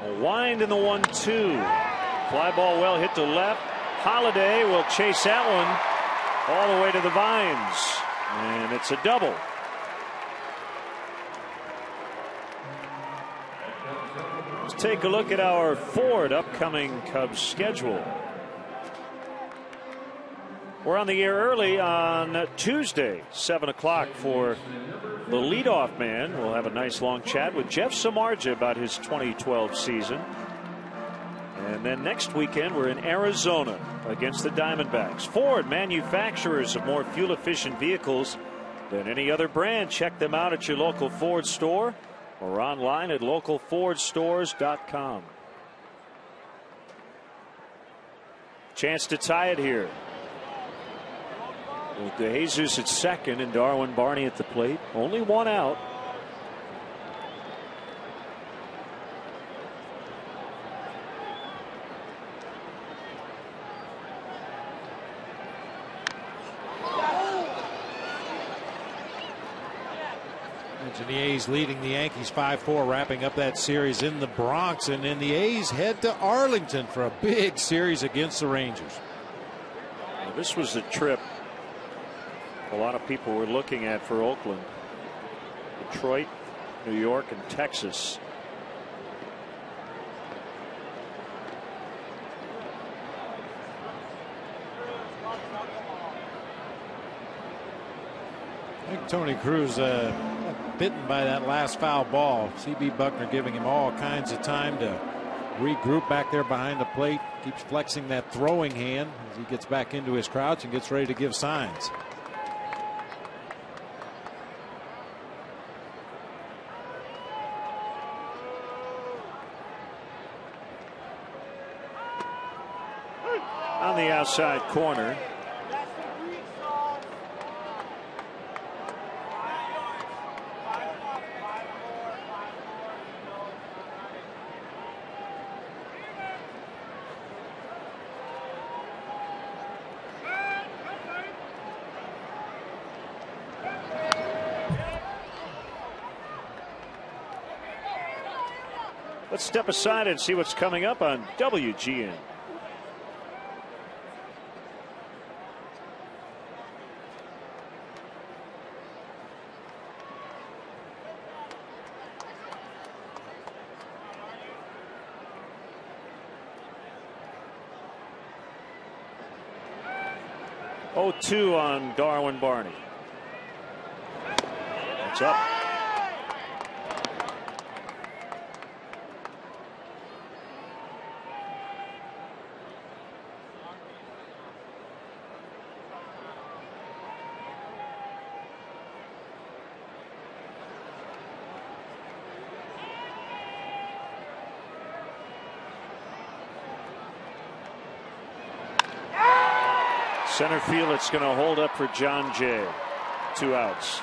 A wind in the 1-2. Fly ball well hit to left. Holiday will chase that one all the way to the vines. And it's a double. Let's take a look at our Ford upcoming Cubs schedule. We're on the air early on Tuesday, 7 o'clock for the leadoff man. We'll have a nice long chat with Jeff Samardzija about his 2012 season. And then next weekend we're in Arizona against the Diamondbacks. Ford, manufacturers of more fuel efficient vehicles than any other brand. Check them out at your local Ford store or online at localfordstores.com. Chance to tie it here. With DeJesus at second and Darwin Barney at the plate. Only 1 out. And the A's leading the Yankees 5-4, wrapping up that series in the Bronx, and then the A's head to Arlington for a big series against the Rangers. Well, this was a trip a lot of people were looking at for Oakland. Detroit, New York, and Texas. I think Tony Cruz bitten by that last foul ball. C.B. Buckner giving him all kinds of time to regroup back there behind the plate. Keeps flexing that throwing hand as he gets back into his crouch and gets ready to give signs. On the outside corner. Let's step aside and see what's coming up on WGN. Oh, 2 on Darwin Barney. That's up. Center field, it's going to hold up for John Jay. 2 outs.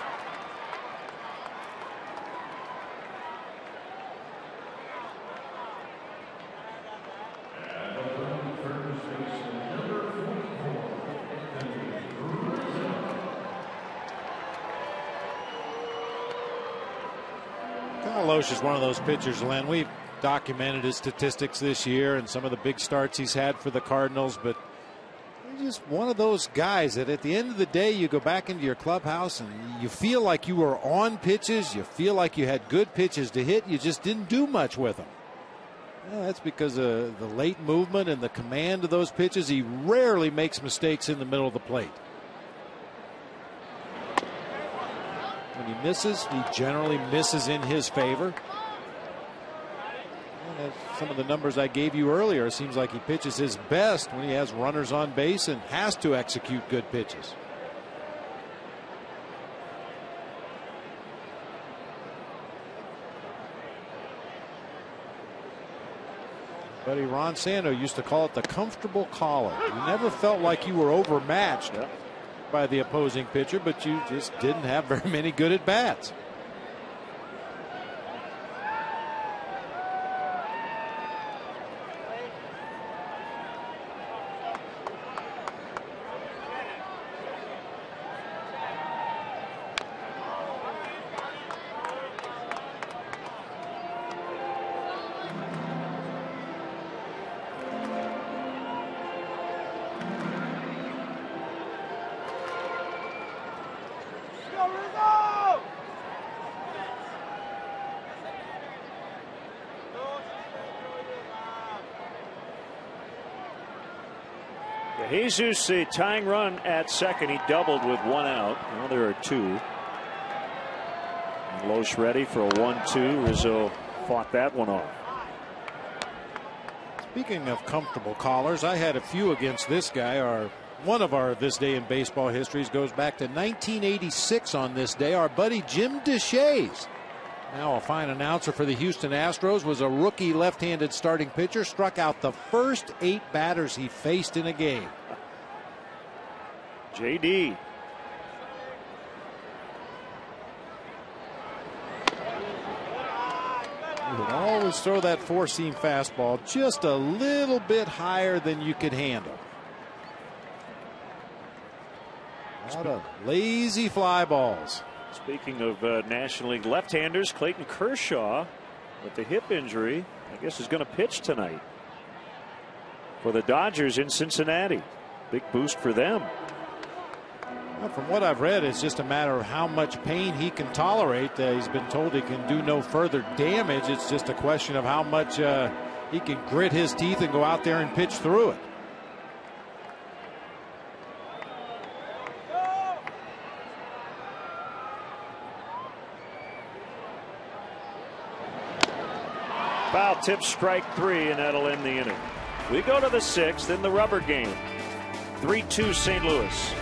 Loesch is one of those pitchers, Len. We've documented his statistics this year and some of the big starts he's had for the Cardinals, but he's just one of those guys that at the end of the day you go back into your clubhouse and you feel like you were on pitches, you feel like you had good pitches to hit, you just didn't do much with them. Yeah, that's because of the late movement and the command of those pitches. He rarely makes mistakes in the middle of the plate. When he misses, he generally misses in his favor. And some of the numbers I gave you earlier, it seems like he pitches his best when he has runners on base and has to execute good pitches. Buddy Ron Santo used to call it the comfortable collar. You never felt like you were overmatched by the opposing pitcher, but you just didn't have very many good at bats. Jesus, the tying run at second. He doubled with 1 out. Now there are 2. And Loesch ready for a 1-2. Rizzo fought that one off. Speaking of comfortable collars, I had a few against this guy. One of our This Day in Baseball histories goes back to 1986 on this day. Our buddy Jim Deshaies, now a fine announcer for the Houston Astros, was a rookie left-handed starting pitcher, struck out the first 8 batters he faced in a game. JD. You would always throw that 4-seam fastball just a little bit higher than you could handle. A lot of lazy fly balls. Speaking of National League left-handers, Clayton Kershaw with the hip injury, I guess, is going to pitch tonight for the Dodgers in Cincinnati. Big boost for them. Well, from what I've read, it's just a matter of how much pain he can tolerate. He's been told he can do no further damage. It's just a question of how much he can grit his teeth and go out there and pitch through it. Foul tip, strike 3, and that'll end the inning. We go to the 6th in the rubber game. 3-2 St. Louis.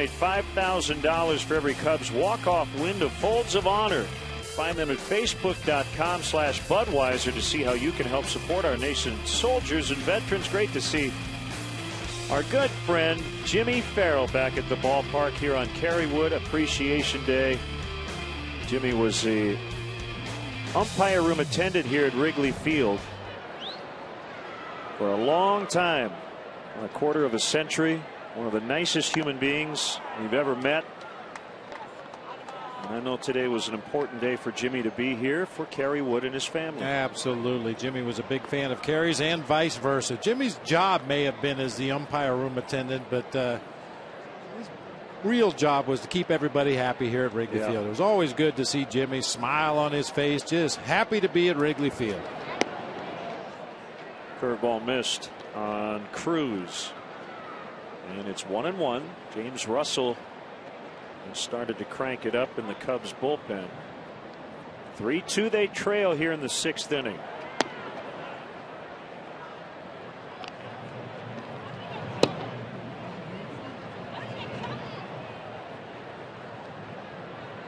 estimate $5,000 for every Cubs walk-off win to Folds of Honor. Find them at facebook.com/Budweiser to see how you can help support our nation's soldiers and veterans. Great to see our good friend Jimmy Farrell back at the ballpark here on Kerrywood Appreciation Day. Jimmy was the umpire room attendant here at Wrigley Field for a long time, a quarter of a century. One of the nicest human beings you've ever met. And I know today was an important day for Jimmy to be here for Kerry Wood and his family. Absolutely. Jimmy was a big fan of Kerry's and vice versa. Jimmy's job may have been as the umpire room attendant, but his real job was to keep everybody happy here at Wrigley Field. It was always good to see Jimmy smile on his face, just happy to be at Wrigley Field. Curveball missed on Cruz. And it's 1-1. James Russell started to crank it up in the Cubs bullpen. 3-2 they trail here in the 6th inning.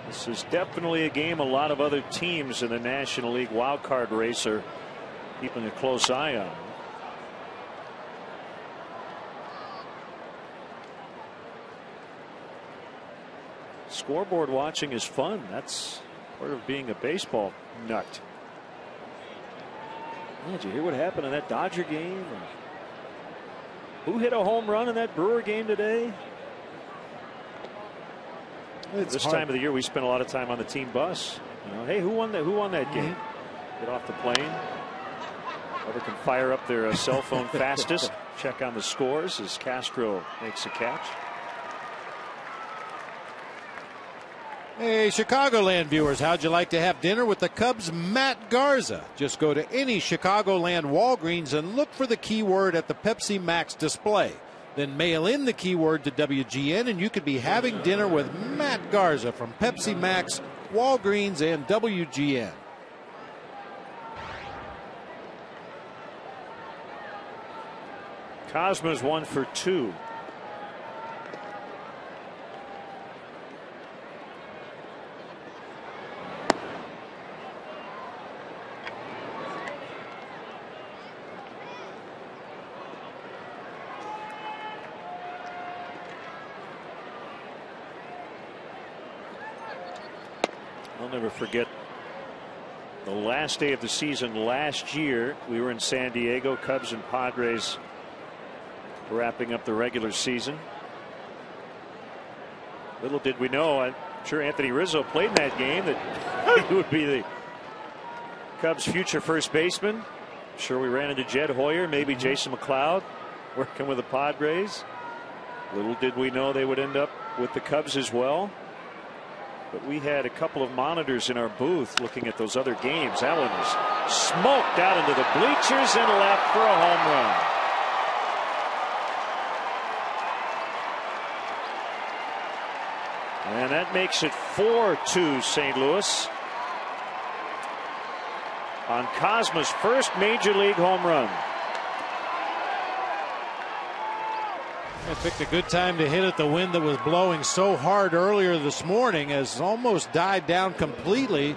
This is definitely a game a lot of other teams in the National League wild card race are keeping a close eye on. Scoreboard watching is fun. That's part of being a baseball nut. Yeah, did you hear what happened in that Dodger game? Who hit a home run in that Brewer game today? This time of the year we spend a lot of time on the team bus. You know, hey, who won that game? Get off the plane. Whoever can fire up their cell phone fastest. Check on the scores as Castro makes a catch. Hey, Chicagoland viewers, how'd you like to have dinner with the Cubs' Matt Garza? Just go to any Chicagoland Walgreens and look for the keyword at the Pepsi Max display. Then mail in the keyword to WGN and you could be having dinner with Matt Garza from Pepsi Max, Walgreens, and WGN. Cosmo's 1 for 2. I'll never forget the last day of the season last year. We were in San Diego, Cubs and Padres wrapping up the regular season. Little did we know, I'm sure Anthony Rizzo played in that game, that he would be the Cubs' future first baseman. I'm sure we ran into Jed Hoyer, maybe Jason McLeod working with the Padres. Little did we know they would end up with the Cubs as well. But we had a couple of monitors in our booth looking at those other games. That one was smoked out into the bleachers and left for a home run. And that makes it 4-2 St. Louis on Cosma's first major league home run. I picked a good time to hit it. The wind that was blowing so hard earlier this morning has almost died down completely.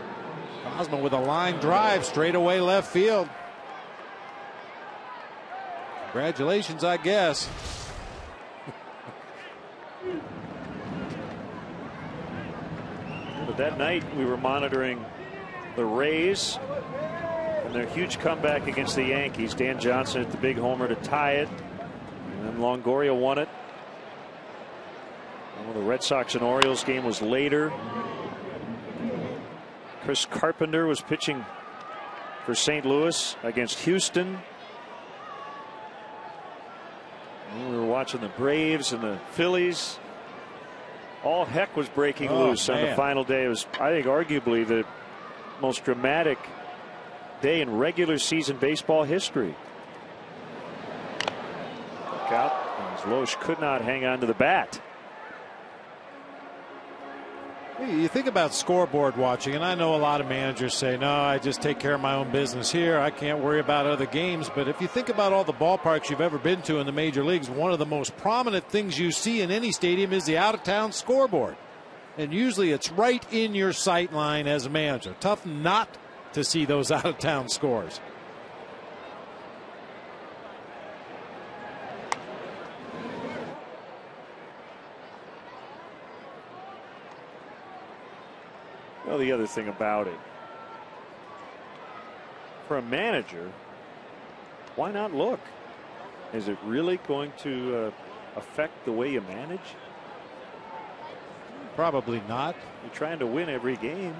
Cosmo with a line drive straight away left field. Congratulations, I guess. But that night we were monitoring the Rays and their huge comeback against the Yankees. Dan Johnson at the big homer to tie it. And Longoria won it. Well, the Red Sox and Orioles game was later. Chris Carpenter was pitching for St. Louis against Houston. And we were watching the Braves and the Phillies. All heck was breaking loose on the final day. It was, I think, arguably the most dramatic day in regular season baseball history. Out as Loesch could not hang on to the bat. You think about scoreboard watching, and I know a lot of managers say, no, I just take care of my own business here. I can't worry about other games. But if you think about all the ballparks you've ever been to in the major leagues, one of the most prominent things you see in any stadium is the out-of-town scoreboard. And usually it's right in your sight line as a manager. Tough not to see those out-of-town scores. Well, the other thing about it, for a manager, why not look? Is it really going to affect the way you manage? Probably not. You're trying to win every game.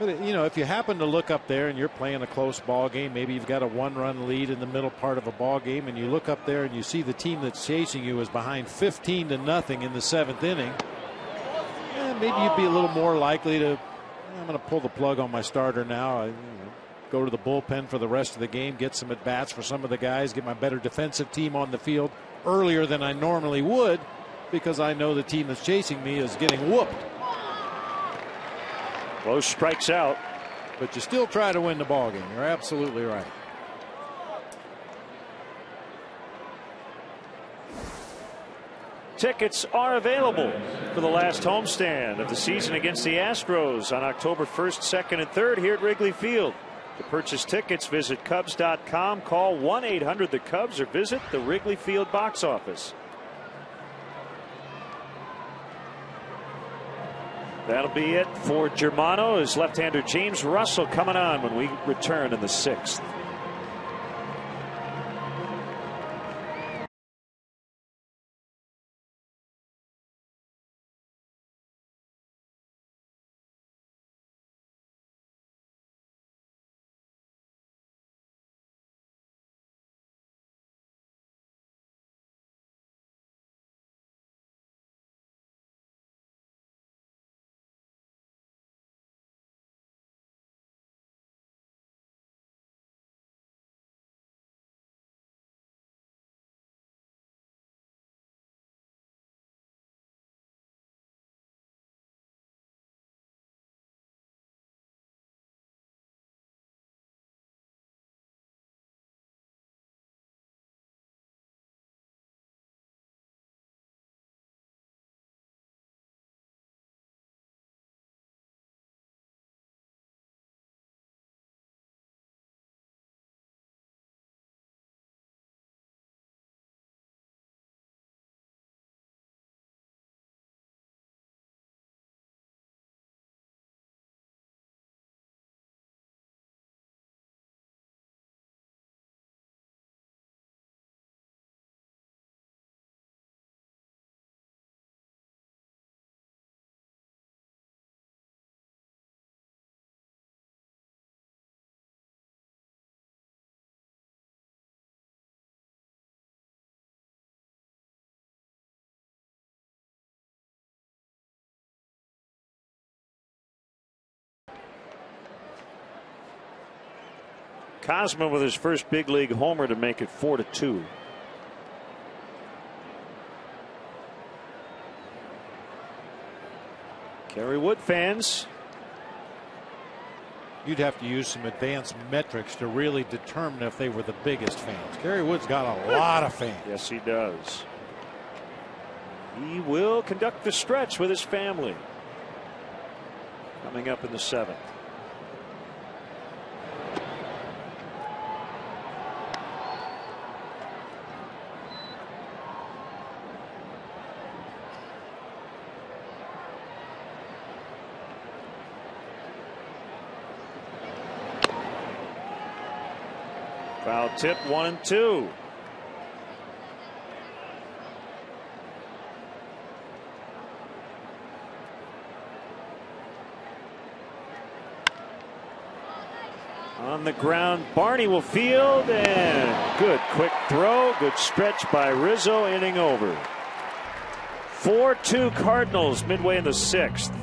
But, you know, if you happen to look up there and you're playing a close ball game, maybe you've got a one-run lead in the middle part of a ball game, and you look up there and you see the team that's chasing you is behind 15-0 in the 7th inning, maybe you'd be a little more likely to, I'm going to pull the plug on my starter now. Go to the bullpen for the rest of the game, get some at-bats for some of the guys, get my better defensive team on the field earlier than I normally would, because I know the team that's chasing me is getting whooped. Close strikes out. But you still try to win the ball game. You're absolutely right. Tickets are available for the last homestand of the season against the Astros on October 1st, 2nd, and 3rd here at Wrigley Field. To purchase tickets, visit Cubs.com, call 1-800-THE-CUBS, or visit the Wrigley Field box office. That'll be it for Germano. His left-hander James Russell coming on when we return in the 6th. Cosman with his first big league homer to make it 4-2. Kerry Wood fans, you'd have to use some advanced metrics to really determine if they were the biggest fans. Kerry Wood's got a lot of fans. Yes, he does. He will conduct the stretch with his family coming up in the 7th. Foul tip, 1-2. On the ground, Barney will field, and good quick throw, good stretch by Rizzo, inning over. 4-2 Cardinals midway in the 6th.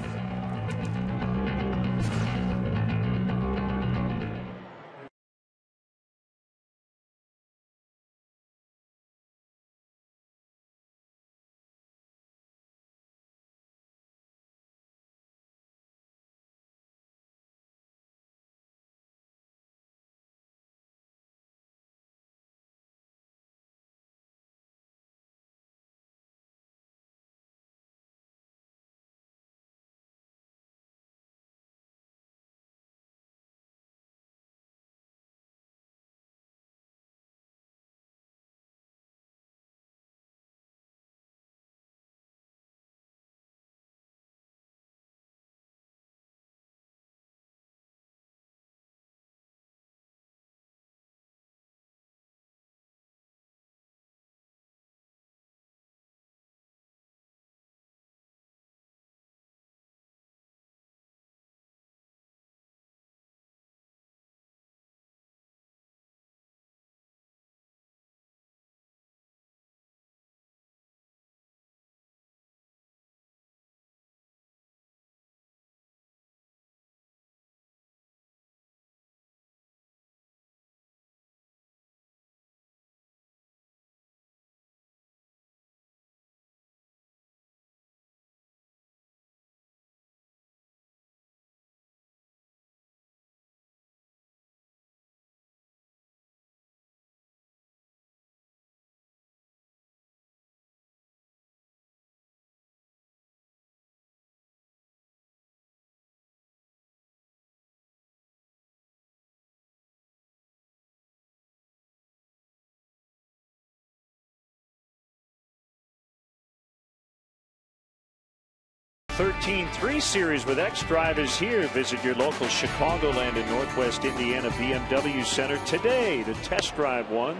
13-3 series with X-Drive is here. Visit your local Chicagoland and Northwest Indiana BMW Center today to test drive one.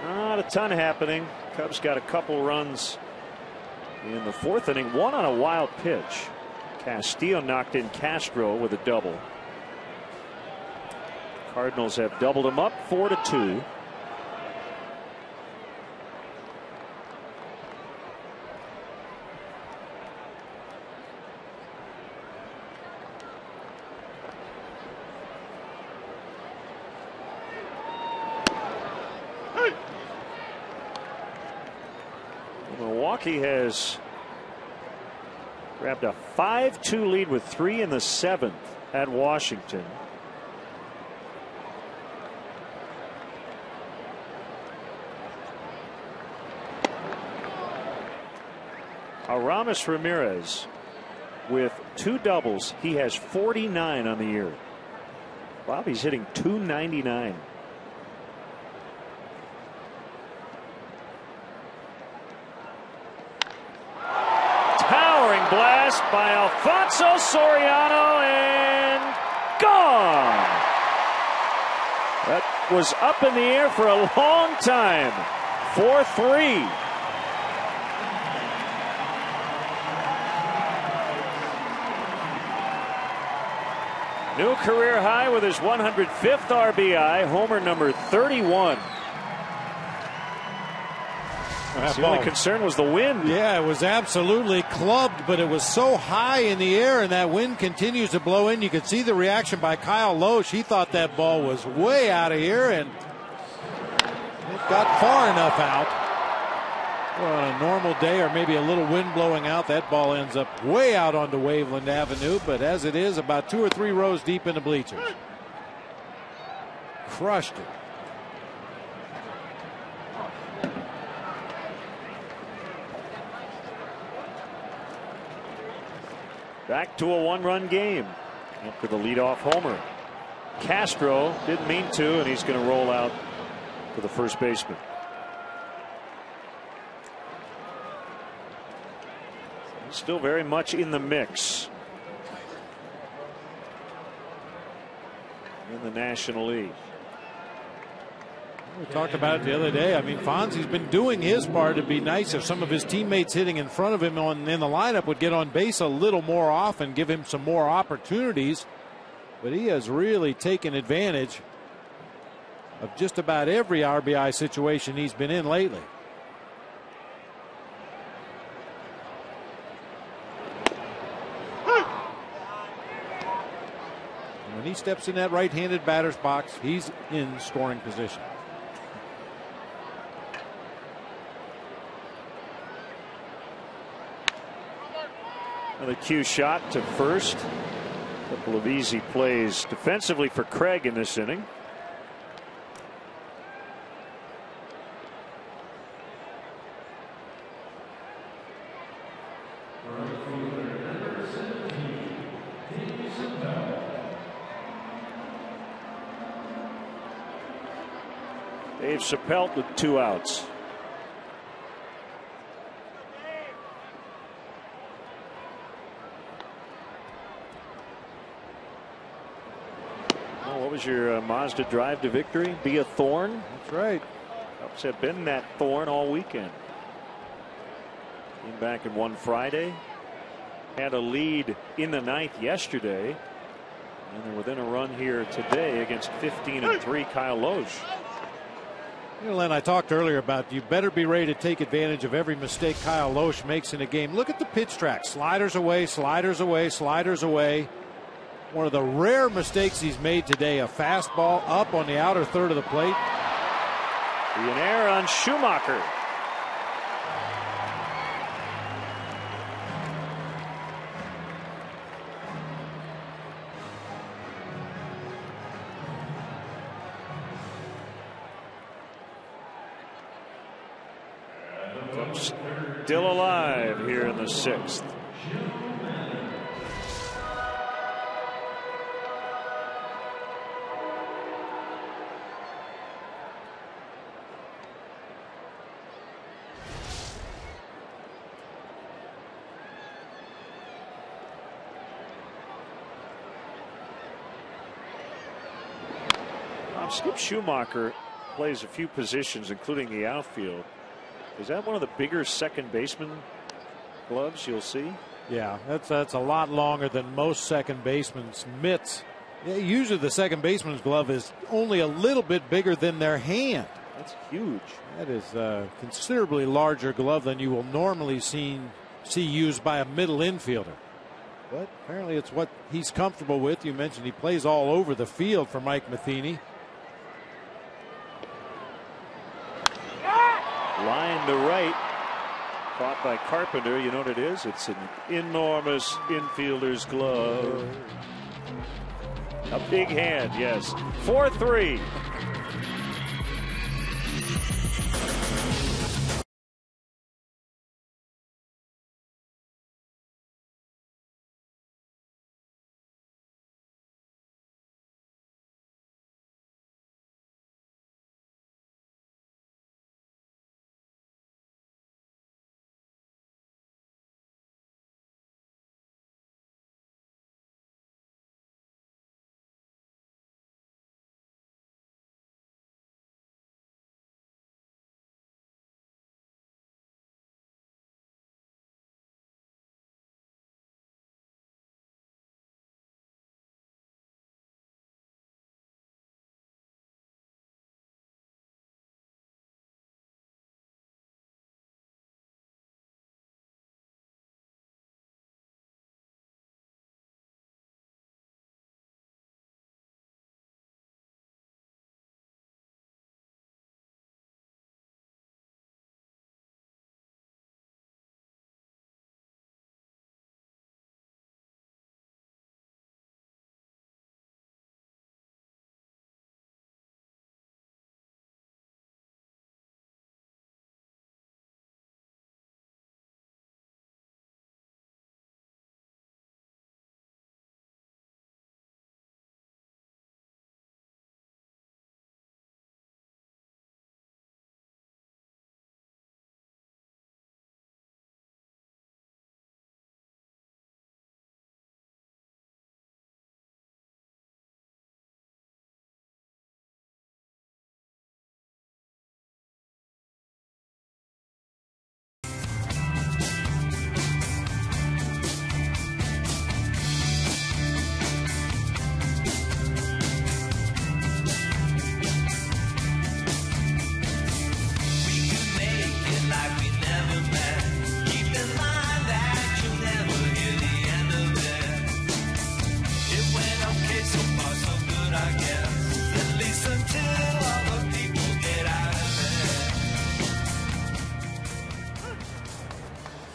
Not a ton happening. Cubs got a couple runs in the fourth inning, one on a wild pitch. Castillo knocked in Castro with a double. Cardinals have doubled him up 4-2. Milwaukee has grabbed a 5-2 lead with 3 in the 7th at Washington. Aramis Ramirez with 2 doubles. He has 49 on the year. Bobby's hitting .299. Blast by Alfonso Soriano and gone. That was up in the air for a long time. 4-3. New career high with his 105th RBI, homer number 31. The only concern was the wind. Yeah, it was absolutely clubbed, but it was so high in the air, and that wind continues to blow in. You could see the reaction by Kyle Loesch. He thought that ball was way out of here, and it got far enough out. Well, on a normal day or maybe a little wind blowing out, that ball ends up way out onto Waveland Avenue, but as it is, about 2 or 3 rows deep in the bleachers. Crushed it. Back to a 1-run game after the leadoff homer. Castro didn't mean to, and he's going to roll out for the first baseman. He's still very much in the mix in the National League. We talked about it the other day. I mean, Fonzie's been doing his part. It'd be nice if some of his teammates hitting in front of him in the lineup would get on base a little more often, give him some more opportunities. But he has really taken advantage of just about every RBI situation he's been in lately. And when he steps in that right-handed batter's box, he's in scoring position. Another cue shot to first. A couple of easy plays defensively for Craig in this inning. Dave Chappelle with 2 outs. What was your Mazda drive to victory? Be a thorn? That's right. Cubs have been that thorn all weekend. Came back and won Friday. Had a lead in the 9th yesterday. And they're within a run here today against 15-3 Kyle Loesch. You know, Len, I talked earlier about you better be ready to take advantage of every mistake Kyle Loesch makes in a game. Look at the pitch track. Sliders away, sliders away, sliders away. One of the rare mistakes he's made today, a fastball up on the outer third of the plate. An error on Schumacher. Still alive here in the 6th. Skip Schumacher plays a few positions, including the outfield. Is that one of the bigger second baseman gloves you'll see? Yeah, that's a lot longer than most second basemen's mitts. Yeah, usually the second baseman's glove is only a little bit bigger than their hand. That's huge. That is a considerably larger glove than you will normally see used by a middle infielder. But apparently it's what he's comfortable with. You mentioned he plays all over the field for Mike Matheny. Line to right. Caught by Carpenter. You know what it is? It's an enormous infielder's glove. A big hand, yes. 4-3.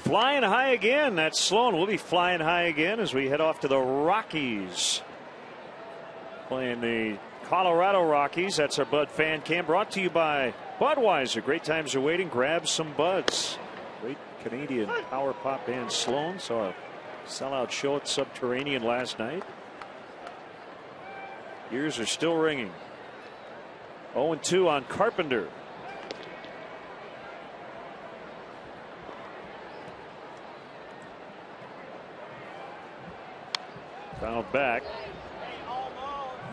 Flying high again. That's Sloan. We'll be flying high again as we head off to the Rockies. Playing the Colorado Rockies. That's our Bud Fan Cam, brought to you by Budweiser. Great times are waiting. Grab some buds. Great Canadian power pop band Sloan saw a sellout show at Subterranean last night. Ears are still ringing. 0-2 on Carpenter. Fouled back.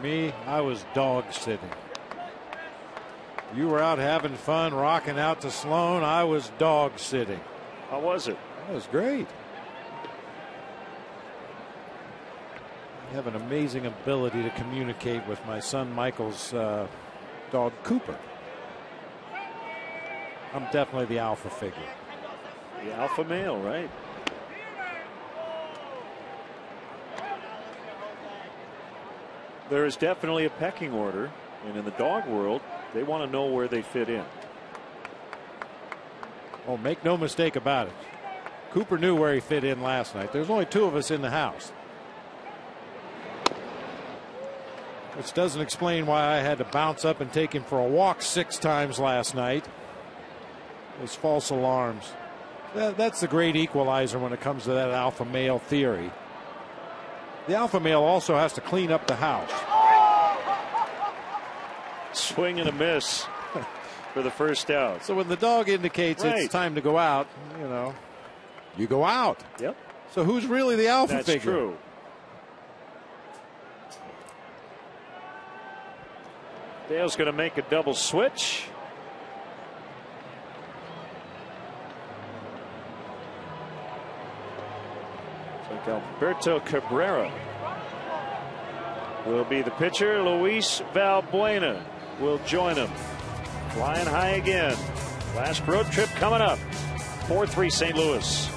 Me, I was dog sitting. You were out having fun, rocking out to Sloan. I was dog sitting. How was it? That was great. I have an amazing ability to communicate with my son Michael's dog Cooper. I'm definitely the alpha figure. The alpha male, right? There is definitely a pecking order, and in the dog world, they want to know where they fit in. Oh, make no mistake about it. Cooper knew where he fit in last night. There's only two of us in the house, which doesn't explain why I had to bounce up and take him for a walk 6 times last night. Those false alarms. That's the great equalizer when it comes to that alpha male theory. The alpha male also has to clean up the house. Swing and a miss for the first out. So when the dog indicates it's time to go out, you know, you go out. Yep. So who's really the alpha figure? That's true. Dale's going to make a double switch. It's like Alberto Cabrera will be the pitcher. Luis Valbuena will join him. Flying high again. Last road trip coming up. 4-3 St. Louis.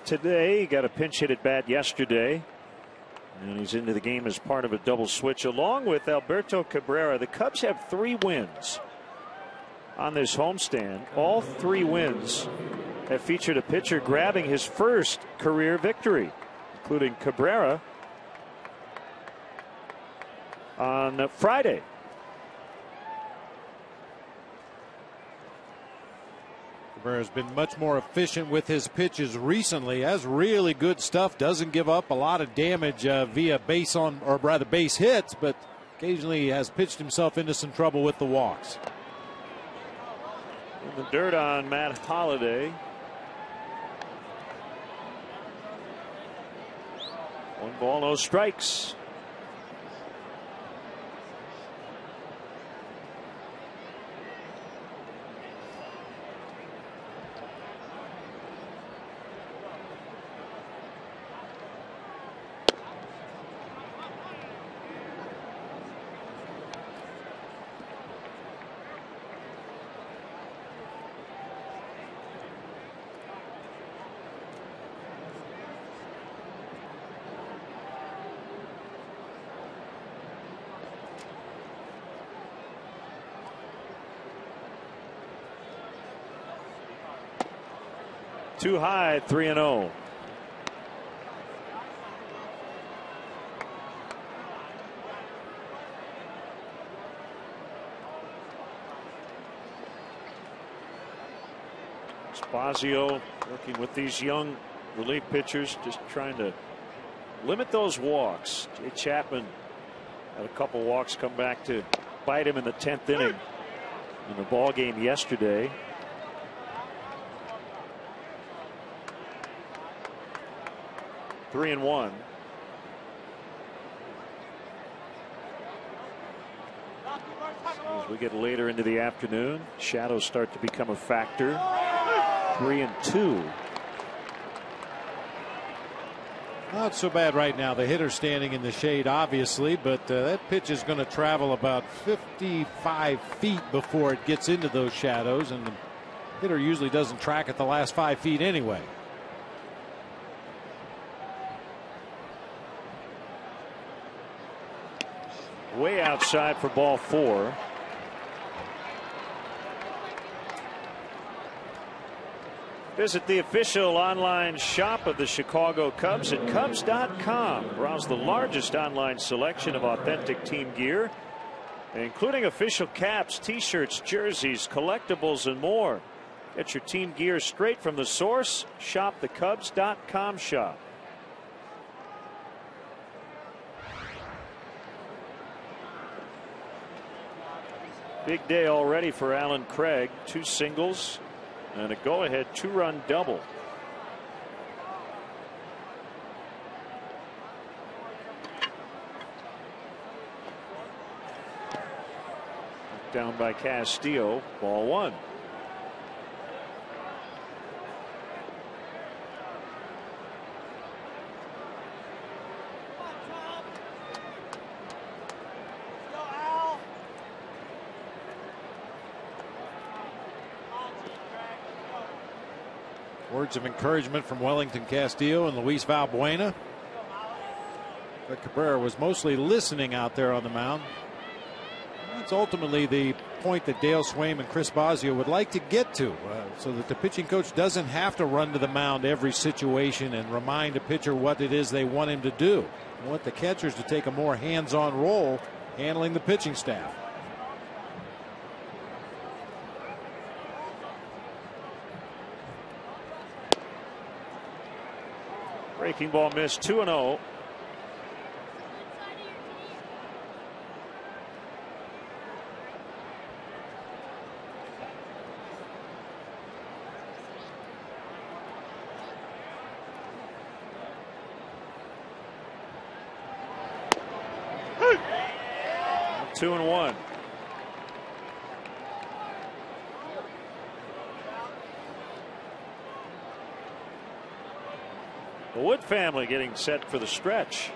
Today, he got a pinch hit at bat yesterday, and he's into the game as part of a double switch along with Alberto Cabrera. The Cubs have 3 wins on this homestand. All 3 wins have featured a pitcher grabbing his first career victory, including Cabrera on Friday. Cabrera's been much more efficient with his pitches recently. Has really good stuff. Doesn't give up a lot of damage via base hits, but occasionally has pitched himself into some trouble with the walks. In the dirt on Matt Holliday. 1 ball, no strikes. Too high, 3-0. Spazio working with these young relief pitchers, just trying to limit those walks. Jay Chapman had a couple walks come back to bite him in the 10th inning in the ball game yesterday. Three and 1. As we get later into the afternoon, shadows start to become a factor. 3-2. Not so bad right now. The hitter's standing in the shade, obviously, but that pitch is going to travel about 55 feet before it gets into those shadows, and the hitter usually doesn't track it the last 5 feet anyway. Way outside for ball 4. Visit the official online shop of the Chicago Cubs at Cubs.com. Browse the largest online selection of authentic team gear, including official caps, t-shirts, jerseys, collectibles, and more. Get your team gear straight from the source. Shop the Cubs.com shop. Big day already for Alan Craig. 2 singles and a go-ahead 2-run double. Down by Castillo. Ball 1. Words of encouragement from Wellington Castillo and Luis Valbuena. But Cabrera was mostly listening out there on the mound. That's ultimately the point that Dale Swaim and Chris Bosio would like to get to, so that the pitching coach doesn't have to run to the mound every situation and remind a pitcher what it is they want him to do. They want the catchers to take a more hands-on role handling the pitching staff. Breaking ball missed. 2-0. Two and 1. The Wood family getting set for the stretch.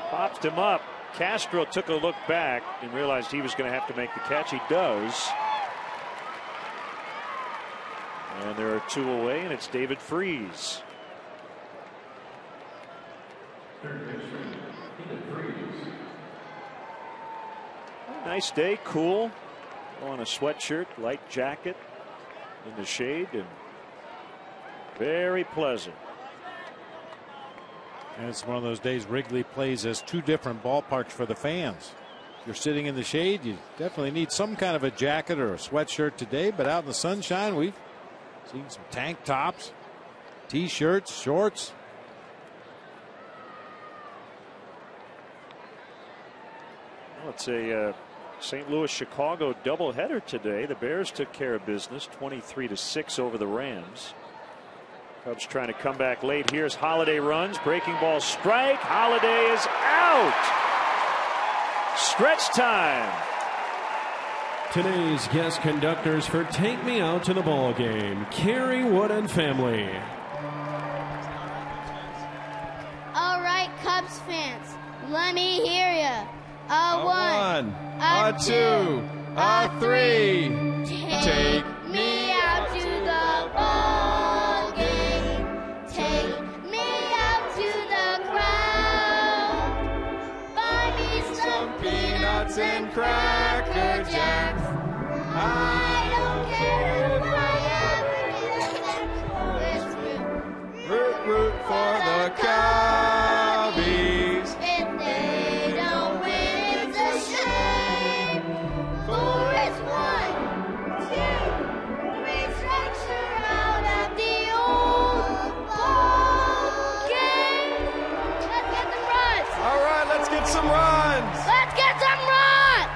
Popped him up. Castro took a look back and realized he was going to have to make the catch. He does. And there are 2 away, and it's David Freese. Nice day, cool. On a sweatshirt, light jacket in the shade, and very pleasant. And it's one of those days Wrigley plays as 2 different ballparks for the fans. If you're sitting in the shade, you definitely need some kind of a jacket or a sweatshirt today, but out in the sunshine, we've seen some tank tops, t-shirts, shorts. Well, it's a St. Louis-Chicago doubleheader today. The Bears took care of business 23-6 over the Rams. Cubs trying to come back late. Here's Holiday runs. Breaking ball strike. Holiday is out. Stretch time. Today's guest conductors for Take Me Out to the Ball Game, Kerry Wood and family. All right, Cubs fans, let me hear ya. A 1, a 2, a 3. Take me out to the ball game. Take me out to the crowd. Buy me some Peanuts and Cracker Jacks. I don't care if I ever get them. Root for the Cubbies. If they don't win, it's a shame. For it's 1, 2, 3 strikes, you're out at the old ball game. Let's get some runs. All right, let's get some runs. Let's get some runs.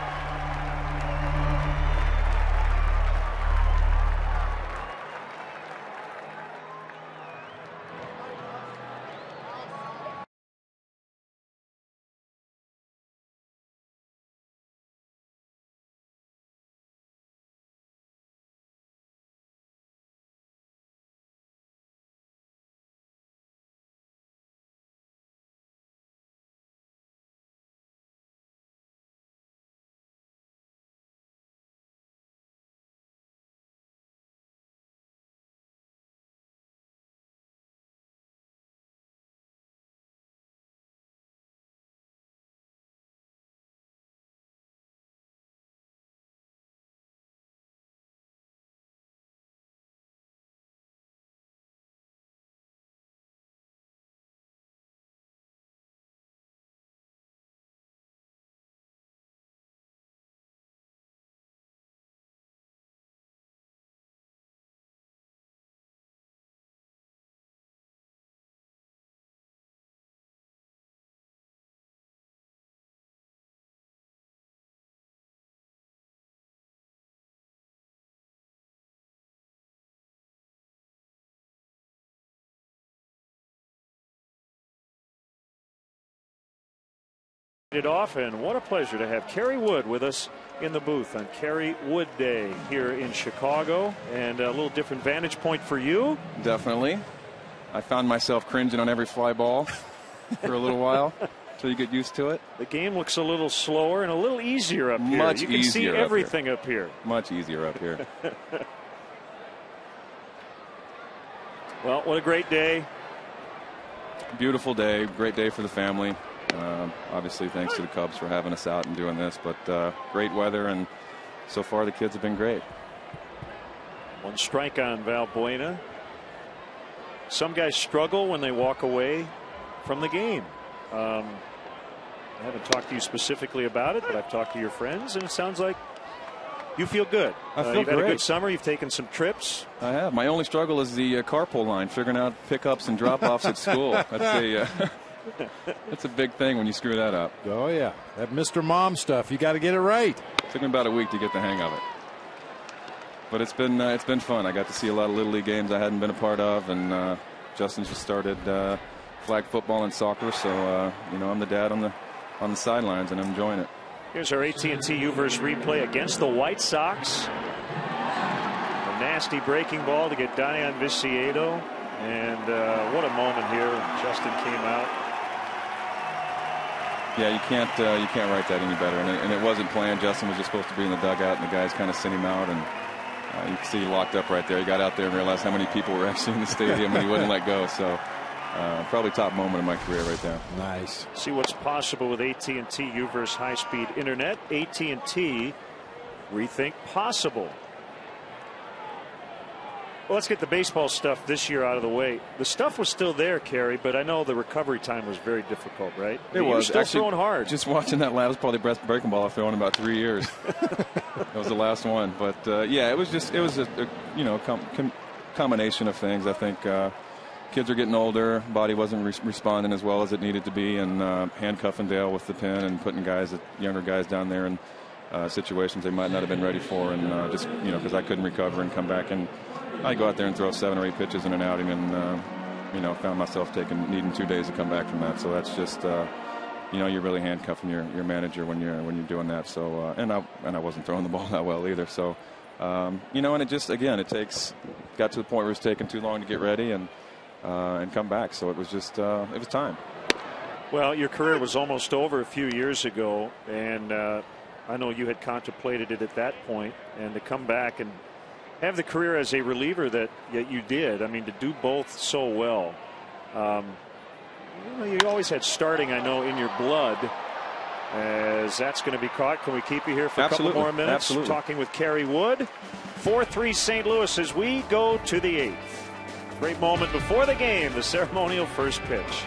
It off, and what a pleasure to have Kerry Wood with us in the booth on Kerry Wood Day here in Chicago, and a little different vantage point for you. Definitely. I found myself cringing on every fly ball for a little while until you get used to it. The game looks a little slower and a little easier up here. Much you can see easier everything up here. Much easier up here. Well, what a great day. Beautiful day. Great day for the family. Obviously, thanks to the Cubs for having us out and doing this, but great weather, and so far the kids have been great. One strike on Valbuena. Some guys struggle when they walk away from the game. I haven't talked to you specifically about it, but I've talked to your friends, and it sounds like you feel good. I feel you've great. had a good summer. You've taken some trips. I have. My only struggle is the carpool line, figuring out pickups and drop-offs at school. That's a big thing when you screw that up. Oh, yeah. That Mr. Mom stuff, you got to get it right. It took me about a week to get the hang of it. But it's been fun. I got to see a lot of Little League games I hadn't been a part of, and Justin just started flag football and soccer, so I'm the dad on the sidelines, and I'm enjoying it. Here's our AT&T U-verse replay against the White Sox. A nasty breaking ball to get Diane Viciedo, and what a moment here. Justin came out. Yeah, you can't write that any better, and it wasn't planned. Justin was just supposed to be in the dugout, and the guys kind of sent him out, and you can see he locked up right there. He got out there and realized how many people were actually in the stadium, and he wouldn't let go. So probably top moment of my career right there. Nice. See what's possible with AT&T U-verse high-speed internet. AT&T, rethink possible. Well, let's get the baseball stuff this year out of the way. The stuff was still there, Kerry, but I know the recovery time was very difficult, right? It was. You were still Actually, throwing hard. Just watching that was probably the best breaking ball I've thrown in about 3 years. That was the last one. But, yeah, it was a combination of things. I think kids are getting older. Body wasn't responding as well as it needed to be, and handcuffing Dale with the pin and putting younger guys down there in situations they might not have been ready for, and just because I couldn't recover and come back, and I go out there and throw 7 or 8 pitches in an outing, and found myself needing 2 days to come back from that. So that's just you're really handcuffing your manager when you're doing that. So and I wasn't throwing the ball that well either. So and it just got to the point where it was taking too long to get ready and come back. So it was just it was time. Well, your career was almost over a few years ago, and I know you had contemplated it at that point, and to come back and have the career as a reliever that you did. I mean, to do both so well. You always had starting, I know, in your blood. As that's going to be caught. Can we keep you here for a couple more minutes? Absolutely. Talking with Kerry Wood. 4-3 St. Louis as we go to the 8th. Great moment before the game, the ceremonial first pitch.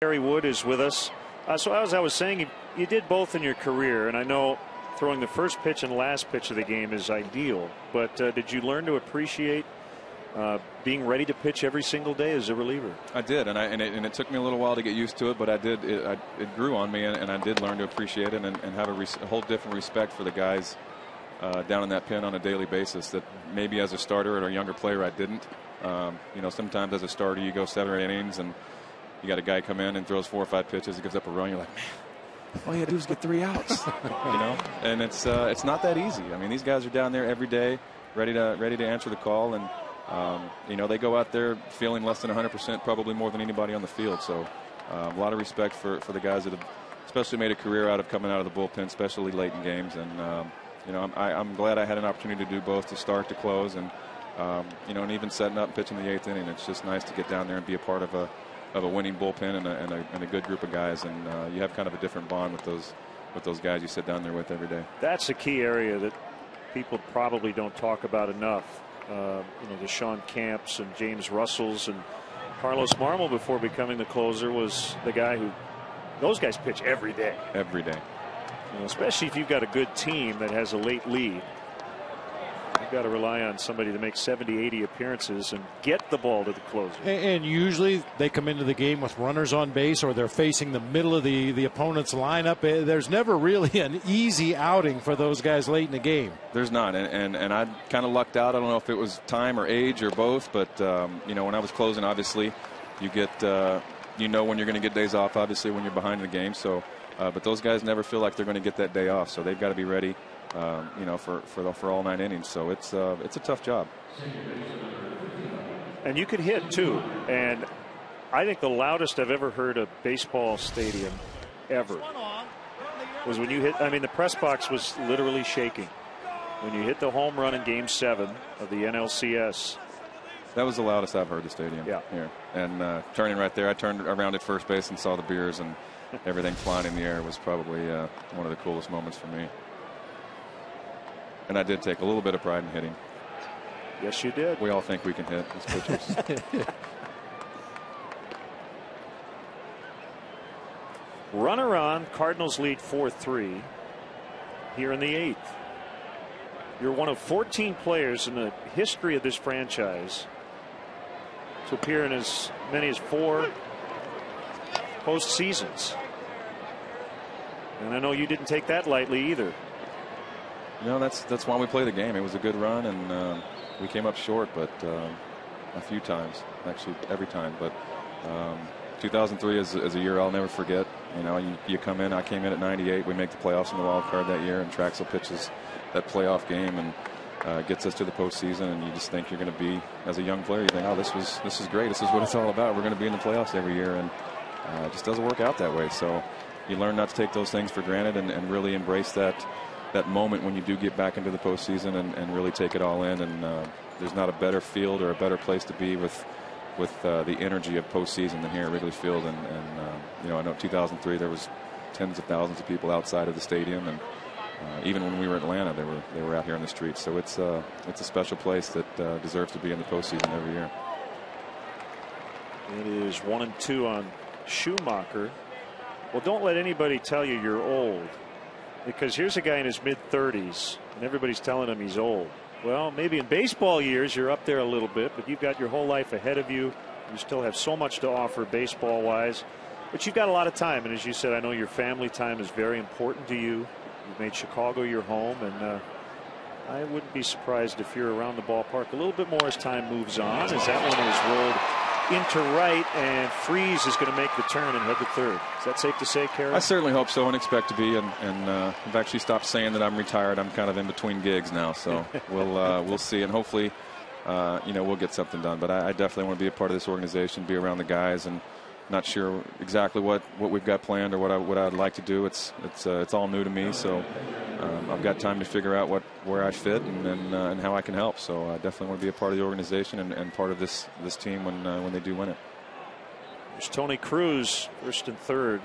Kerry Wood is with us. So as I was saying, you did both in your career, and I know throwing the first pitch and last pitch of the game is ideal, but did you learn to appreciate being ready to pitch every single day as a reliever? I did, and it took me a little while to get used to it, but I did. It grew on me, and I did learn to appreciate it and have a whole different respect for the guys down in that pen on a daily basis that maybe as a starter or a younger player I didn't. Sometimes as a starter you go 7 or 8 innings and you got a guy come in and throws 4 or 5 pitches, he gives up a run, you're like, man, all you had to do was get 3 outs. And it's not that easy. I mean, these guys are down there every day ready to answer the call, and they go out there feeling less than 100%, probably more than anybody on the field. So a lot of respect for the guys that have especially made a career out of coming out of the bullpen, especially late in games. And I'm glad I had an opportunity to do both, to start, to close, and even setting up and pitching the 8th inning. It's just nice to get down there and be a part of a winning bullpen and a good group of guys, and you have kind of a different bond with those guys you sit down there with every day. That's a key area that people probably don't talk about enough. The Sean Camps and James Russells and Carlos Marmol before becoming the closer was the guy who, those guys pitch every day. Every day. Especially if you've got a good team that has a late lead. You've got to rely on somebody to make 70, 80 appearances and get the ball to the closer. And usually they come into the game with runners on base, or they're facing the middle of the opponent's lineup. There's never really an easy outing for those guys late in the game. There's not, and I kind of lucked out. I don't know if it was time or age or both, but when I was closing, obviously you get when you're going to get days off, obviously when you're behind in the game. So but those guys never feel like they're going to get that day off, so they've got to be ready for all 9 innings. So it's a tough job. And you could hit too. And I think the loudest I've ever heard a baseball stadium ever was when you hit. I mean, the press box was literally shaking when you hit the home run in Game 7 of the NLCS. That was the loudest I've heard the stadium. Yeah. Here. And turning right there, I turned around at first base and saw the beers and everything flying in the air. Was probably one of the coolest moments for me. And I did take a little bit of pride in hitting. Yes, you did. We all think we can hit as pitchers. Runner on. Cardinals lead 4-3 here in the 8th. You're one of 14 players in the history of this franchise to appear in as many as 4 postseasons. And I know you didn't take that lightly either. That's why we play the game. It was a good run, and we came up short, but a few times, actually every time. But 2003 is a year I'll never forget. You come in. I came in at 98. We make the playoffs in the wild card that year, and Traxel pitches that playoff game and gets us to the postseason. And you just think you're going to be, as a young player, you think, oh, this is great. This is what it's all about. We're going to be in the playoffs every year, and it just doesn't work out that way. So you learn not to take those things for granted and really embrace that moment when you do get back into the postseason and really take it all in. And there's not a better field or a better place to be with the energy of postseason than here at Wrigley Field. And I know 2003 there was tens of thousands of people outside of the stadium, and even when we were in Atlanta, they were out here on the streets. So it's a special place that deserves to be in the postseason every year. It is 1-2 on Schumacher. Well, don't let anybody tell you you're old, because here's a guy in his mid-30s and everybody's telling him he's old. Well, maybe in baseball years you're up there a little bit, but you've got your whole life ahead of you. You still have so much to offer baseball wise, but you've got a lot of time. And as you said, I know your family time is very important to you. You've made Chicago your home, and I wouldn't be surprised if you're around the ballpark a little bit more as time moves on, as that one is rolled into right, and Freese is going to make the turn and head to third. Is that safe to say, Kerry? I certainly hope so and expect to be. And I've actually stopped saying that I'm retired. I'm kind of in between gigs now, so we'll see. And hopefully, we'll get something done. But I definitely want to be a part of this organization, be around the guys, and not sure exactly what we've got planned or what I'd like to do. It's all new to me, so I've got time to figure out where I fit and how I can help. So I definitely want to be a part of the organization and part of this team when they do win it. There's Tony Cruz, first and third,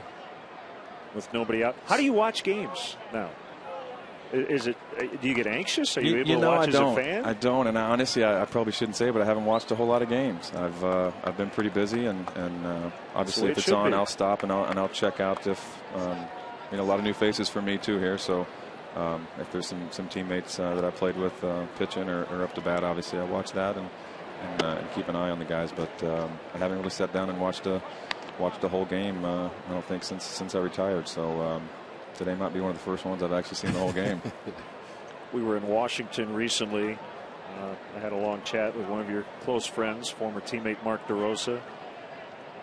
with nobody out. How do you watch games now? Is it? Do you get anxious? Are you able to watch as a fan? I don't, and honestly, I probably shouldn't say, but I haven't watched a whole lot of games. I've been pretty busy, and obviously if it's on, I'll stop and I'll check out if a lot of new faces for me too here. So if there's some teammates that I played with pitching or up to bat, obviously I watch that and keep an eye on the guys. But I haven't really sat down and watched the whole game. I don't think since I retired. So. Today might be one of the first ones I've actually seen the whole game. We were in Washington recently. I had a long chat with one of your close friends, former teammate Mark DeRosa.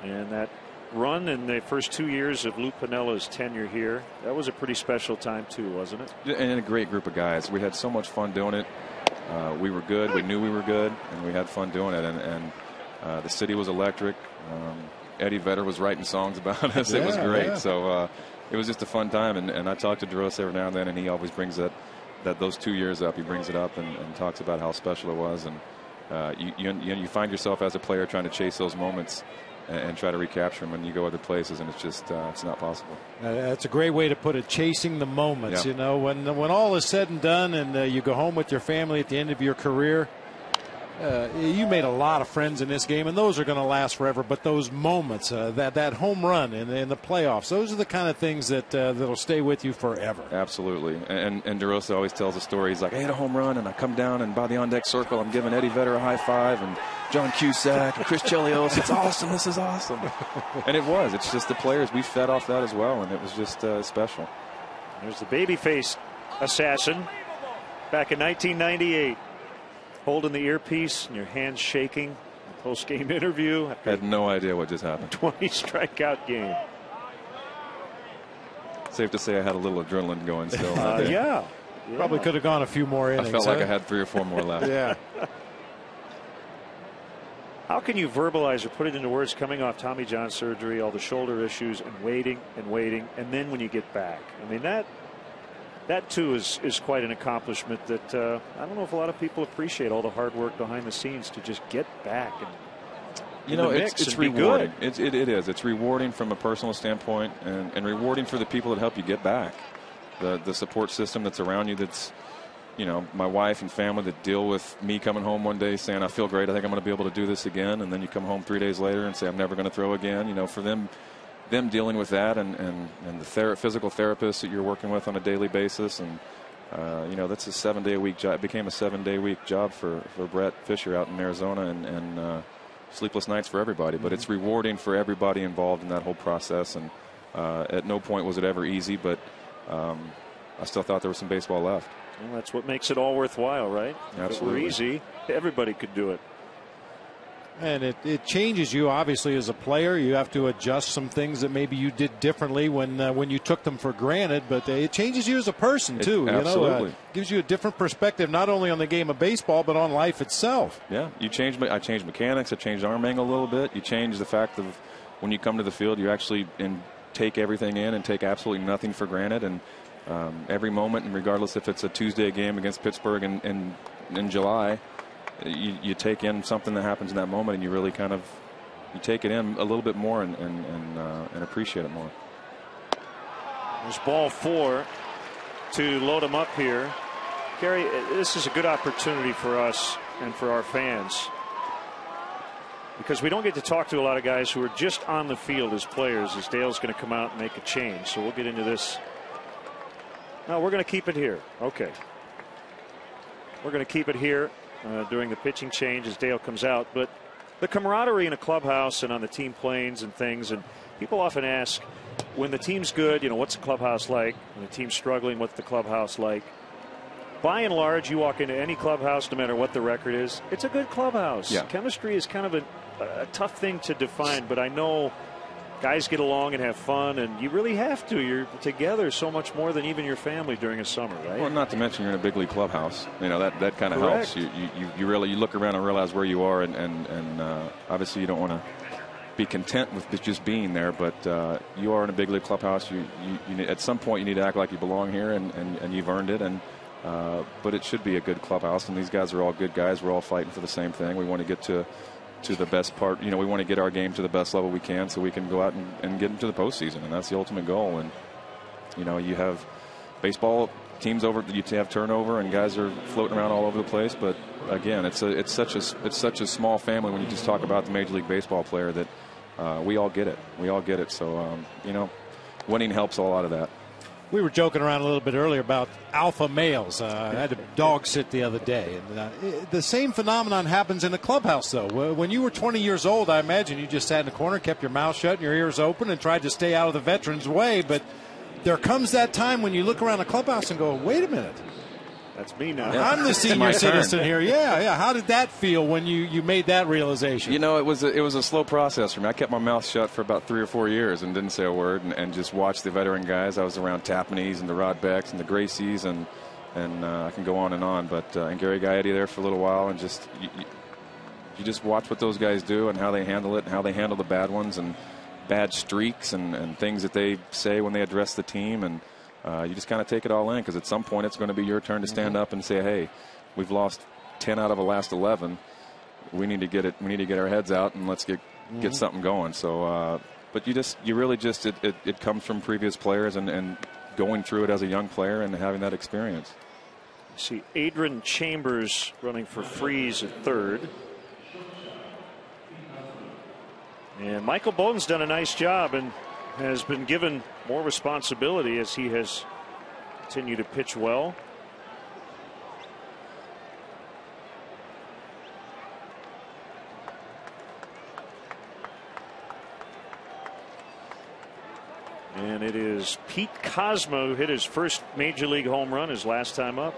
And that run in the first 2 years of Lou Pinella's tenure here, that was a pretty special time too, wasn't it? And a great group of guys. We had so much fun doing it. We were good. We knew we were good, and we had fun doing it. And the city was electric. Eddie Vedder was writing songs about us. It was great. Yeah. So it was just a fun time, and I talk to DeRosa every now and then, and he always brings those 2 years up. He brings it up and talks about how special it was, and you find yourself as a player trying to chase those moments and try to recapture them when you go other places, and it's just it's not possible. That's a great way to put it, chasing the moments. Yeah. When all is said and done, and you go home with your family at the end of your career. You made a lot of friends in this game, and those are going to last forever. But those moments, that home run in the playoffs, those are the kind of things that'll stay with you forever. Absolutely. And DeRosa always tells a story. He's like, I hit a home run, and I come down, and by the on-deck circle, I'm giving Eddie Vedder a high five, and John Cusack, and Chris Chelios. It's awesome. This is awesome. And it was. It's just the players. We fed off that as well, and it was just special. There's the babyface assassin back in 1998. Holding the earpiece and your hands shaking. Post-game interview. I had no idea what just happened. 20 strikeout game. Safe to say I had a little adrenaline going still. Yeah. Probably could have gone a few more innings. I felt like I had 3 or 4 more left. Yeah. How can you verbalize or put it into words coming off Tommy John surgery, all the shoulder issues, and waiting, and then when you get back? I mean, that too is quite an accomplishment that I don't know if a lot of people appreciate, all the hard work behind the scenes to just get back and it's rewarding. It is. It's rewarding from a personal standpoint, and rewarding for the people that help you get back. The support system that's around you, that's my wife and family that deal with me coming home one day saying I feel great, I think I'm going to be able to do this again, and then you come home 3 days later and say I'm never going to throw again. For them dealing with that, and the physical therapists that you're working with on a daily basis, and that's a 7-day-a-week job. It became a 7-day-a-week job for Brett Fisher out in Arizona, and sleepless nights for everybody. But it's rewarding for everybody involved in that whole process, and at no point was it ever easy, but I still thought there was some baseball left. Well, that's what makes it all worthwhile, right? Absolutely. If it were easy, everybody could do it. And it changes you, obviously, as a player. You have to adjust some things that maybe you did differently when you took them for granted. But it changes you as a person, too. Absolutely. Gives you a different perspective, not only on the game of baseball, but on life itself. Yeah, I changed mechanics. I changed arm angle a little bit. You change the fact of when you come to the field, you actually take everything in and take absolutely nothing for granted. And every moment, and regardless if it's a Tuesday game against Pittsburgh in July, you take in something that happens in that moment, and you really you take it in a little bit more and appreciate it more. There's ball 4 to load them up here. Gary, this is a good opportunity for us and for our fans, because we don't get to talk to a lot of guys who are just on the field as players, as Dale's going to come out and make a change. So we'll get into this. No, we're going to keep it here. Okay. We're going to keep it here during the pitching change as Dale comes out. But the camaraderie in a clubhouse and on the team planes and things, and people often ask, when the team's good, what's the clubhouse like? When the team's struggling, what's the clubhouse like? By and large, you walk into any clubhouse, no matter what the record is, it's a good clubhouse. Yeah. Chemistry is kind of a tough thing to define, but I know guys get along and have fun, and you really have to. You're together so much more than even your family during a summer, right? Well, not to mention you're in a big league clubhouse. That kind of helps. You really look around and realize where you are, and obviously you don't want to be content with just being there, but you are in a big league clubhouse. You at some point you need to act like you belong here, and you've earned it. But it should be a good clubhouse, and these guys are all good guys. We're all fighting for the same thing. We want to get to the best part. We want to get our game to the best level we can, so we can go out and get into the postseason, and that's the ultimate goal. And you have baseball teams over, you have turnover and guys are floating around all over the place. But again, it's such a small family when you just talk about the Major League Baseball player that we all get it. We all get it. So winning helps a lot of that. We were joking around a little bit earlier about alpha males. I had a dog sit the other day, and the same phenomenon happens in the clubhouse, though. When you were 20 years old, I imagine you just sat in the corner, kept your mouth shut and your ears open, and tried to stay out of the veterans' way. But there comes that time when you look around the clubhouse and go, wait a minute. That's me now. I'm the senior citizen here. Yeah. How did that feel when you made that realization? It was a slow process for me. I kept my mouth shut for about 3 or 4 years and didn't say a word and just watched the veteran guys. I was around Tappanees and the Rod Becks and the Gracies and I can go on and on. But and Gary Gaetti there for a little while, and just you just watch what those guys do and how they handle it and how they handle the bad ones and bad streaks and things that they say when they address the team. And you just kind of take it all in, because at some point it's going to be your turn to stand up and say, hey, we've lost 10 out of the last 11. We need to get it. We need to get our heads out and let's get something going. So, but you really just it comes from previous players and going through it as a young player and having that experience. You see Adrian Chambers running for Freeze at third. And Michael Bowden's done a nice job and has been given more responsibility as he has continued to pitch well. And it is Pete Cosmo who hit his first major league home run his last time up.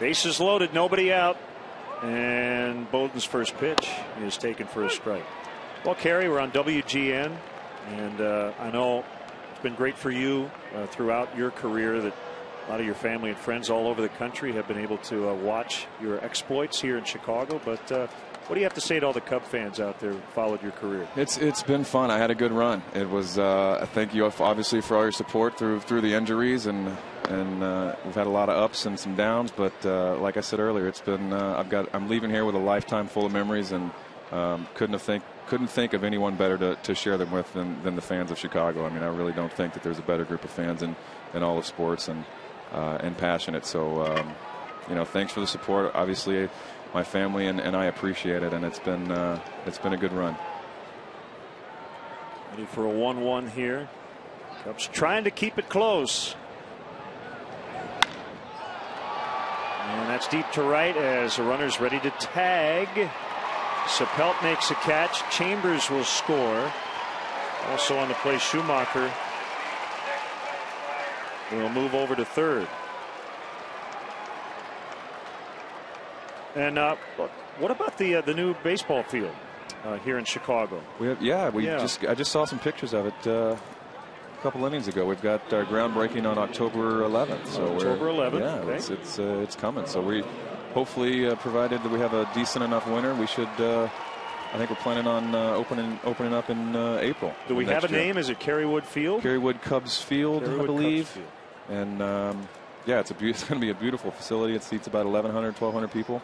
Bases loaded, nobody out, and Bowden's first pitch is taken for a strike. Well, Kerry, we're on WGN, and I know it's been great for you throughout your career that a lot of your family and friends all over the country have been able to watch your exploits here in Chicago. But what do you have to say to all the Cub fans out there who followed your career? It's been fun. I had a good run. It was. Thank you obviously for all your support through the injuries and we've had a lot of ups and some downs. But like I said earlier, it's been. I'm leaving here with a lifetime full of memories, and couldn't think of anyone better to share them with than the fans of Chicago. I mean, I really don't think that there's a better group of fans in all of sports and passionate. So thanks for the support. Obviously, my family and I appreciate it, and it's been a good run. Ready for a 1-1 here. Cubs trying to keep it close. And that's deep to right as the runner's ready to tag. Sapelt makes a catch. Chambers will score. Also on the play, Schumacher will move over to third. And what about the new baseball field here in Chicago? I just saw some pictures of it a couple innings ago. We've got our groundbreaking on October 11th. So October 11th. Yeah, okay. it's coming. So we hopefully, provided that we have a decent enough winter, we should. I think we're planning on opening up in April. Do we have a name? Is it Kerrywood Field? Kerrywood Cubs Field, I believe. Cubs Field. And it's going to be a beautiful facility. It seats about 1,100, 1,200 people.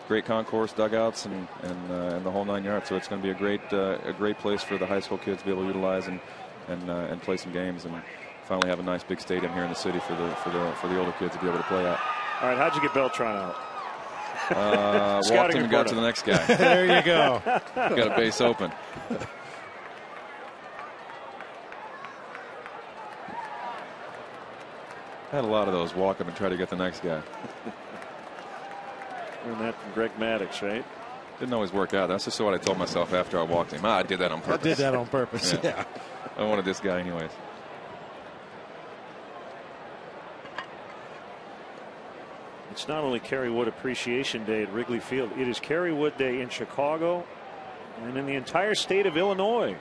Great concourse, dugouts, and the whole 9 yards. So it's going to be a great place for the high school kids to be able to utilize and play some games, and finally have a nice big stadium here in the city for the older kids to be able to play at. All right, how'd you get Beltran out? Walked him and got to the next guy. There you go. Got a base open. Had a lot of those. Walk him and try to get the next guy. Learned that from Greg Maddox, right? Didn't always work out. That's just what I told myself after I walked him. I did that on purpose. Yeah. I wanted this guy anyways. It's not only Kerrywood Appreciation Day at Wrigley Field. It is Kerrywood Day in Chicago and in the entire state of Illinois.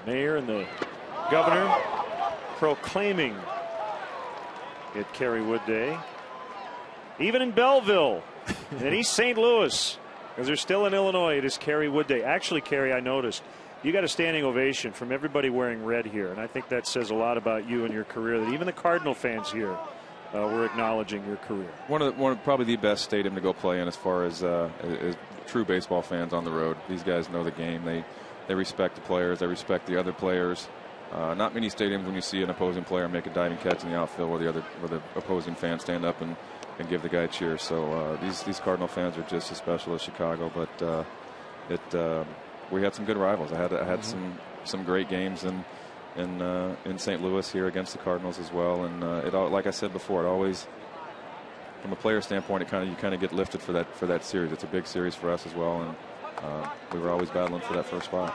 The mayor and the governor proclaiming it Kerrywood Day. Even in Belleville and East St. Louis, because they're still in Illinois, it is Kerrywood Day. Actually, Kerry, I noticed you got a standing ovation from everybody wearing red here, and I think that says a lot about you and your career, that even the Cardinal fans here were acknowledging your career. One of probably the best stadium to go play in as far as true baseball fans on the road. These guys know the game. They respect the players. They respect the other players. Not many stadiums when you see an opposing player make a diving catch in the outfield where the opposing fans stand up and give the guy a cheer. So these Cardinal fans are just as special as Chicago. But we had some good rivals. I had some great games in St. Louis here against the Cardinals as well. And like I said before, it always, from a player standpoint, you kind of get lifted for that series. It's a big series for us as well, and we were always battling for that first spot.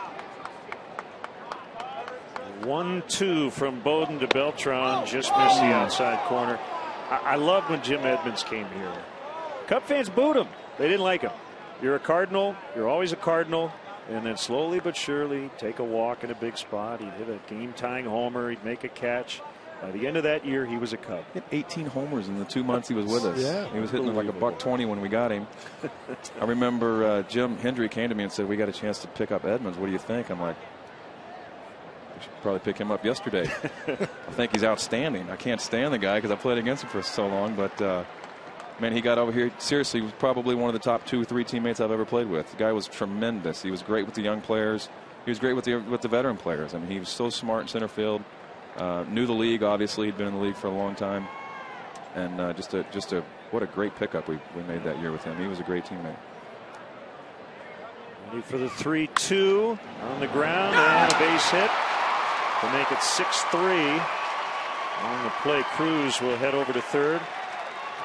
1-2 from Bowden to Beltran, just missed the outside corner. I loved when Jim Edmonds came here. Cub fans booed him. They didn't like him. You're a Cardinal. You're always a Cardinal. And then slowly but surely take a walk in a big spot. He'd hit a game-tying homer. He'd make a catch. By the end of that year, he was a Cub. He hit 18 homers in the 2 months he was with us. Yeah, he was hitting like $120 when we got him. I remember Jim Hendry came to me and said, "We got a chance to pick up Edmonds. What do you think?" I'm like, "We should probably pick him up yesterday." I think he's outstanding. I can't stand the guy because I played against him for so long, but man, he got over here. Seriously, he was probably one of the top 2 or 3 teammates I've ever played with. The guy was tremendous. He was great with the young players. He was great with the veteran players. I mean, he was so smart in center field. Knew the league. Obviously, he'd been in the league for a long time, and what a great pickup we made that year with him. He was a great teammate. Ready for the 3-2 on the ground and a base hit to make it 6-3. On the play, Cruz will head over to third.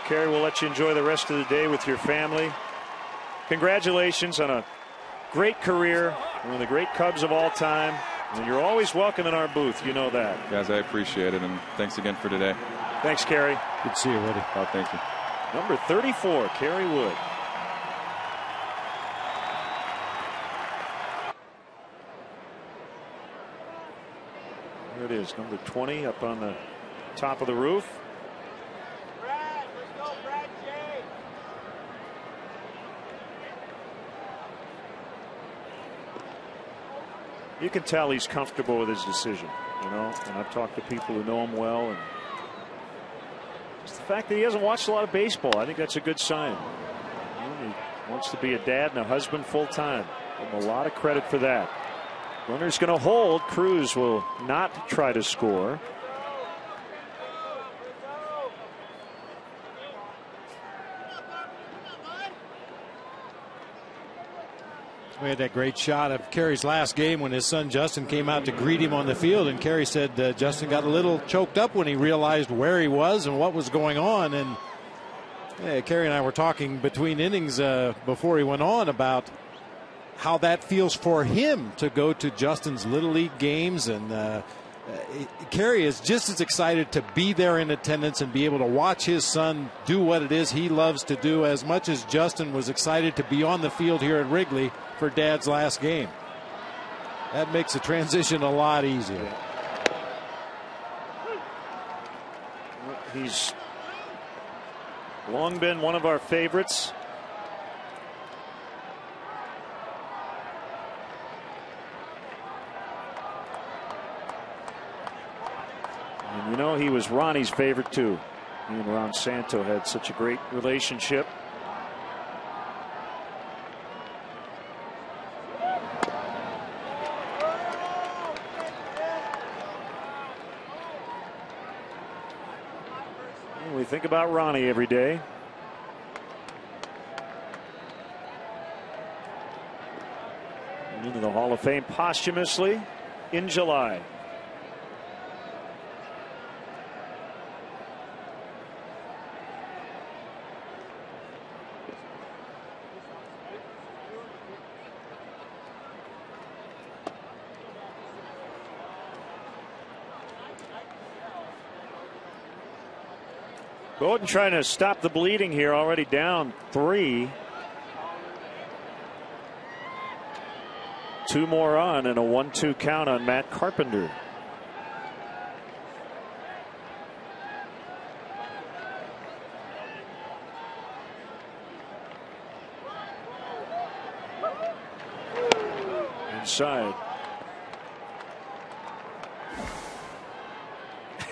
Kerry, we'll let you enjoy the rest of the day with your family. Congratulations on a great career, one of the great Cubs of all time. And you're always welcome in our booth. You know that. Guys, I appreciate it, and thanks again for today. Thanks, Kerry. Good to see you, Woody. Oh, thank you. Number 34, Kerry Wood. There it is, number 20 up on the top of the roof. You can tell he's comfortable with his decision, you know, and I've talked to people who know him well, and it's the fact that he hasn't watched a lot of baseball. I think that's a good sign. You know, he wants to be a dad and a husband full time. Give him a lot of credit for that. Runner's going to hold. Cruz will not try to score. We had that great shot of Kerry's last game when his son Justin came out to greet him on the field, and Kerry said Justin got a little choked up when he realized where he was and what was going on. And Kerry and I were talking between innings before he went on about how that feels for him to go to Justin's Little League games, and Kerry is just as excited to be there in attendance and be able to watch his son do what it is he loves to do as much as Justin was excited to be on the field here at Wrigley for Dad's last game. That makes the transition a lot easier. He's long been one of our favorites. And you know, he was Ronnie's favorite too. He and Ron Santo had such a great relationship. We think about Ronnie every day. Into the Hall of Fame posthumously in July. Bowden trying to stop the bleeding here, already down 3. 2 more on and a 1-2 count on Matt Carpenter. Inside.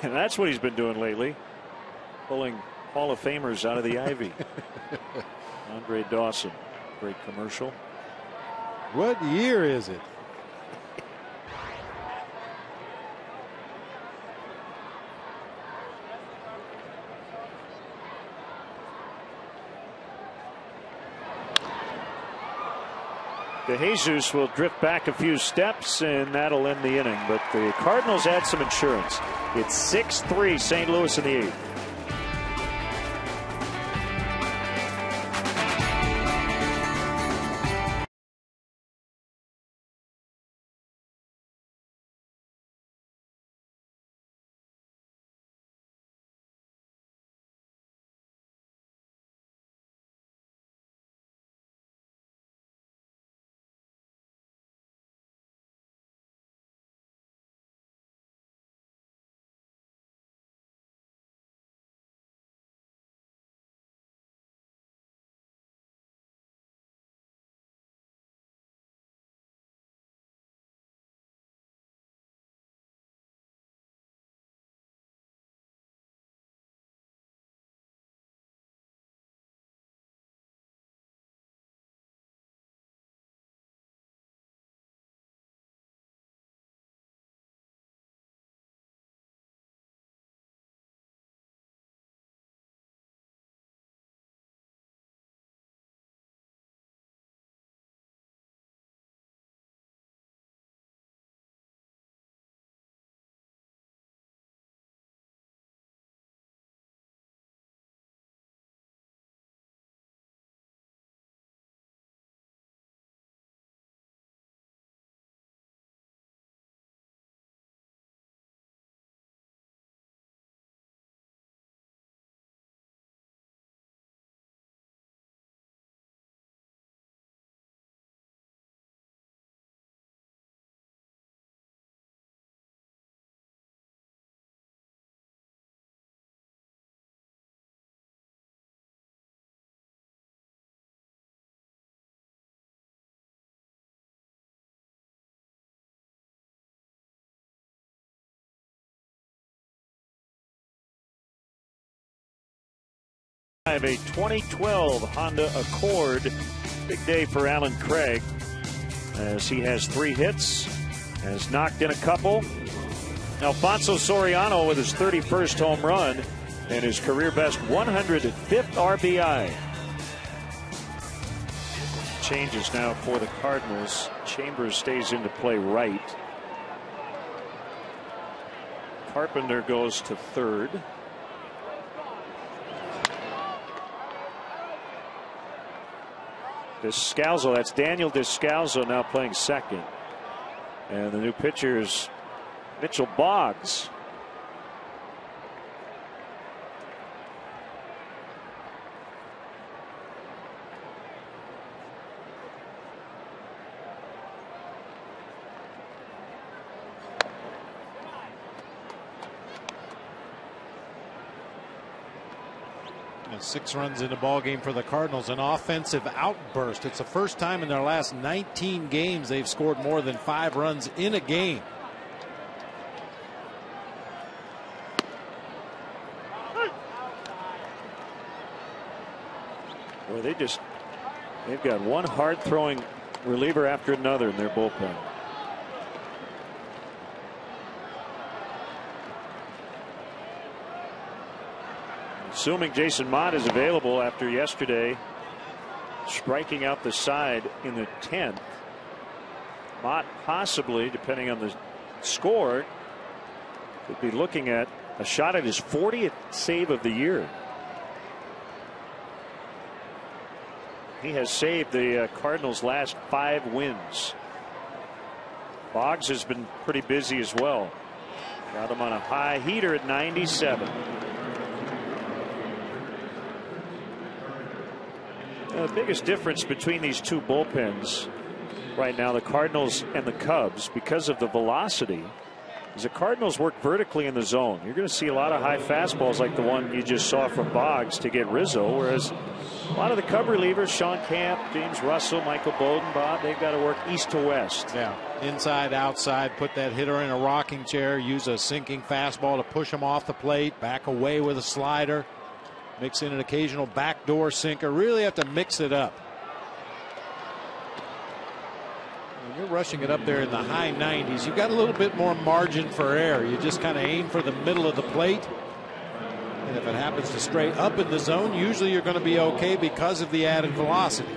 And that's what he's been doing lately. Pulling Hall of Famers out of the ivy. Andre Dawson. Great commercial. What year is it? DeJesus will drift back a few steps, and that'll end the inning. But the Cardinals add some insurance. It's 6-3 St. Louis in the 8th. A 2012 Honda Accord. Big day for Alan Craig as he has 3 hits, has knocked in a couple. Alfonso Soriano with his 31st home run and his career best 105th RBI. Changes now for the Cardinals. Chambers stays into play right. Carpenter goes to third. Descalzo, that's Daniel Descalzo now playing second. And the new pitcher is Mitchell Boggs. And 6 runs in the ball game for the Cardinals. An offensive outburst. It's the first time in their last 19 games they've scored more than 5 runs in a game. Well, they've got one hard throwing reliever after another in their bullpen. Assuming Jason Mott is available after yesterday striking out the side in the 10th. Mott possibly, depending on the score, could be looking at a shot at his 40th save of the year. He has saved the Cardinals' last 5 wins. Boggs has been pretty busy as well. Got him on a high heater at 97. The biggest difference between these two bullpens right now, the Cardinals and the Cubs, because of the velocity, is the Cardinals work vertically in the zone. You're going to see a lot of high fastballs like the one you just saw from Boggs to get Rizzo, whereas a lot of the Cub relievers, Sean Camp, James Russell, Michael Bowden, Bob, they've got to work east to west. Yeah, inside, outside, put that hitter in a rocking chair, use a sinking fastball to push him off the plate, back away with a slider. Mix in an occasional backdoor sinker. Really have to mix it up. When you're rushing it up there in the high 90s, you've got a little bit more margin for error. You just kind of aim for the middle of the plate. And if it happens to stray up in the zone, usually you're going to be okay because of the added velocity.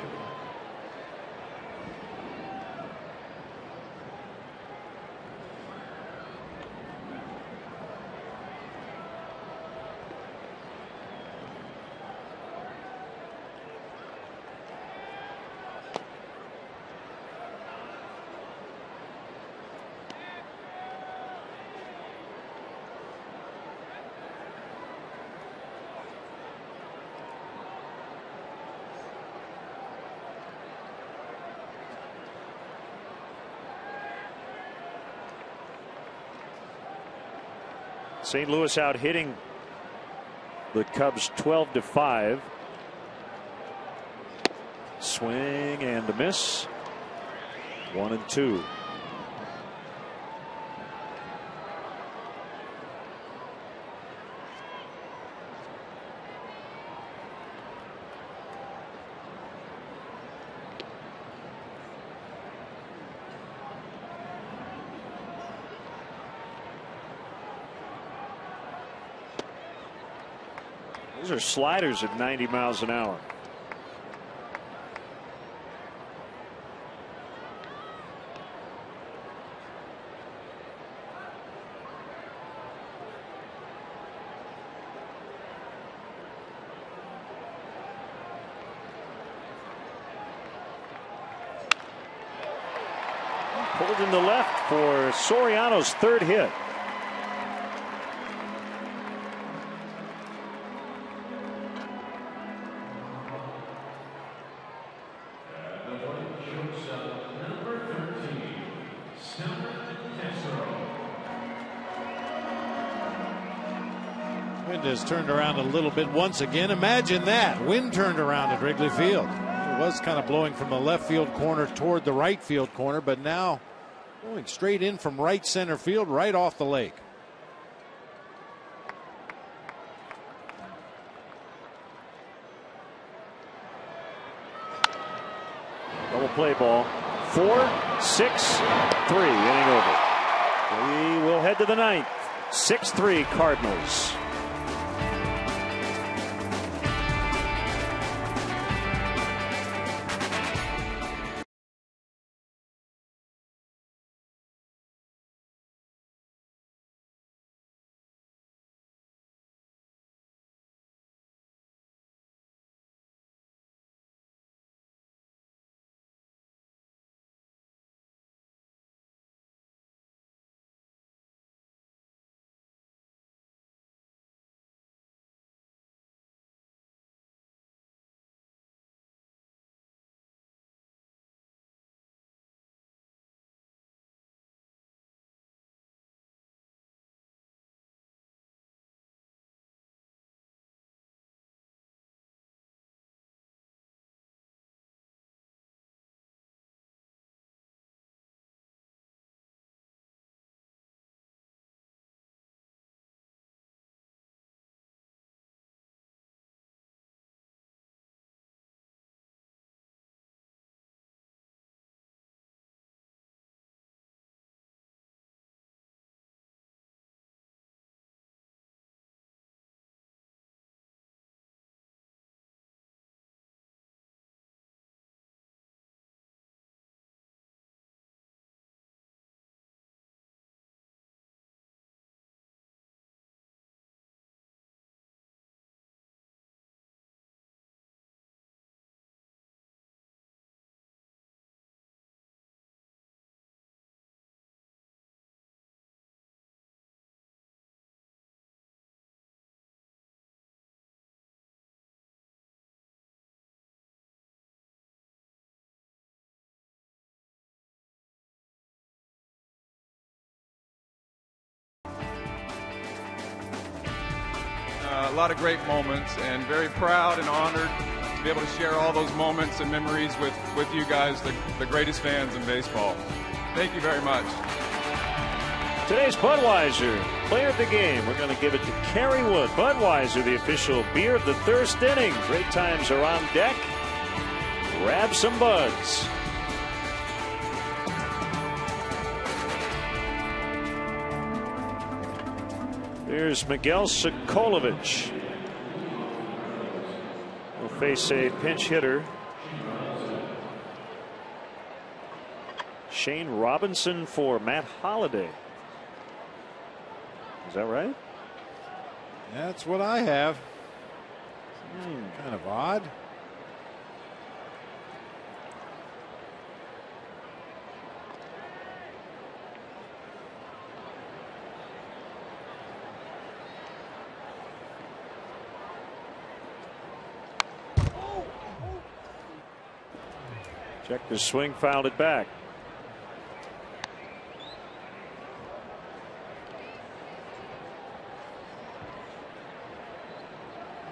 St. Louis out hitting the Cubs 12-5. Swing and a miss. 1-2. Those are sliders at 90 miles an hour. Pulled in the left for Soriano's third hit. Wind has turned around a little bit once again. Imagine that. Wind turned around at Wrigley Field. It was kind of blowing from the left field corner toward the right field corner, but now going straight in from right center field, right off the lake. Double play ball. 4-6-3. Inning over. We will head to the ninth. 6-3 Cardinals. A lot of great moments, and very proud and honored to be able to share all those moments and memories with you guys, the greatest fans in baseball. Thank you very much. Today's Budweiser player of the game, we're going to give it to Kerry Wood. Budweiser, the official beer of the thirst inning. Great times are on deck. Grab some buds. There's Miguel Sokolovic. Will face a pinch hitter. Shane Robinson for Matt Holliday. Is that right? That's what I have. Kind of odd. Checked the swing, fouled it back.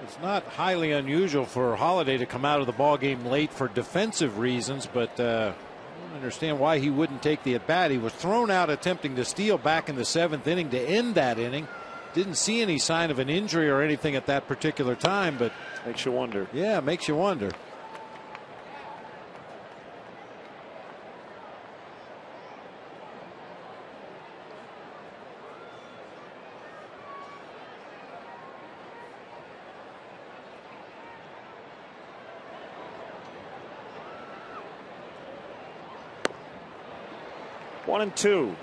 It's not highly unusual for Holliday to come out of the ball game late for defensive reasons, but I don't understand why he wouldn't take the at bat. He was thrown out attempting to steal back in the 7th inning to end that inning. Didn't see any sign of an injury or anything at that particular time, but makes you wonder. Yeah, makes you wonder. One and two.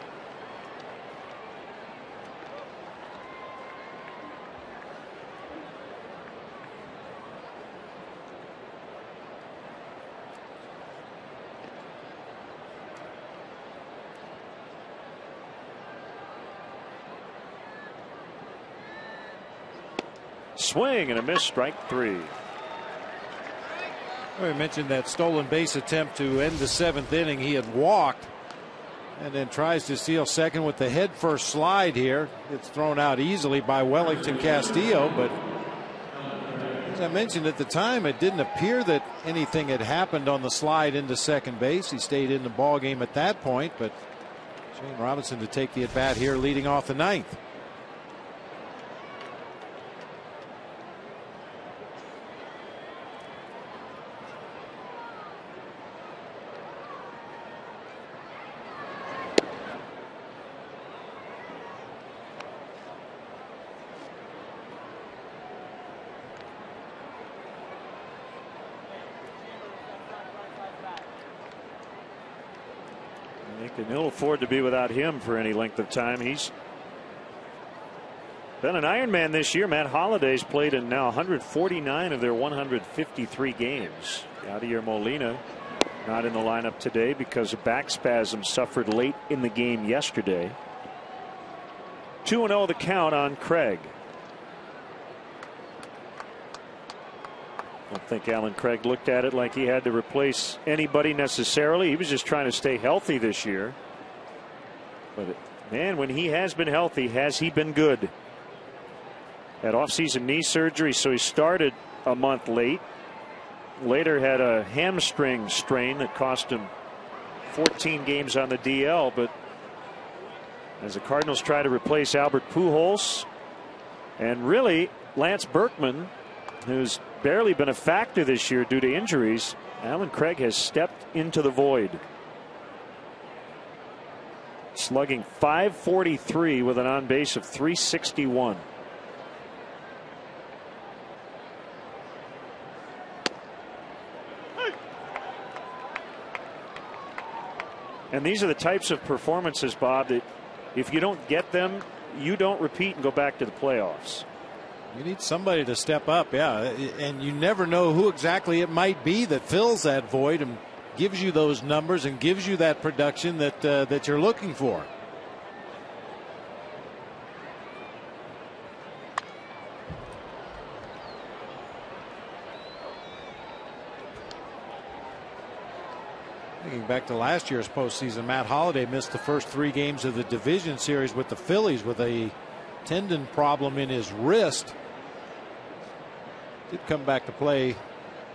Swing and a miss, strike 3. We mentioned that stolen base attempt to end the 7th inning. He had walked and then tries to steal second with the head first slide here. It's thrown out easily by Wellington Castillo, but as I mentioned at the time, it didn't appear that anything had happened on the slide into second base. He stayed in the ball game at that point, but Shane Robinson to take the at bat here leading off the 9th. And he'll afford to be without him for any length of time. He's been an Ironman this year. Matt Holliday's played in now 149 of their 153 games. Yadier Molina not in the lineup today because of back spasms suffered late in the game yesterday. 2-0 the count on Craig. I don't think Alan Craig looked at it like he had to replace anybody necessarily. He was just trying to stay healthy this year. But man, when he has been healthy, has he been good? Had offseason knee surgery, so he started a month late. Later had a hamstring strain that cost him 14 games on the DL. But as the Cardinals try to replace Albert Pujols and really Lance Berkman, who's barely been a factor this year due to injuries, Alan Craig has stepped into the void. Slugging .543 with an on base of .361. And these are the types of performances, Bob, that if you don't get them, you don't repeat and go back to the playoffs. You need somebody to step up, yeah, and you never know who exactly it might be that fills that void and gives you those numbers and gives you that production that that you're looking for. Thinking back to last year's postseason, Matt Holliday missed the first 3 games of the division series with the Phillies with a tendon problem in his wrist. Did come back to play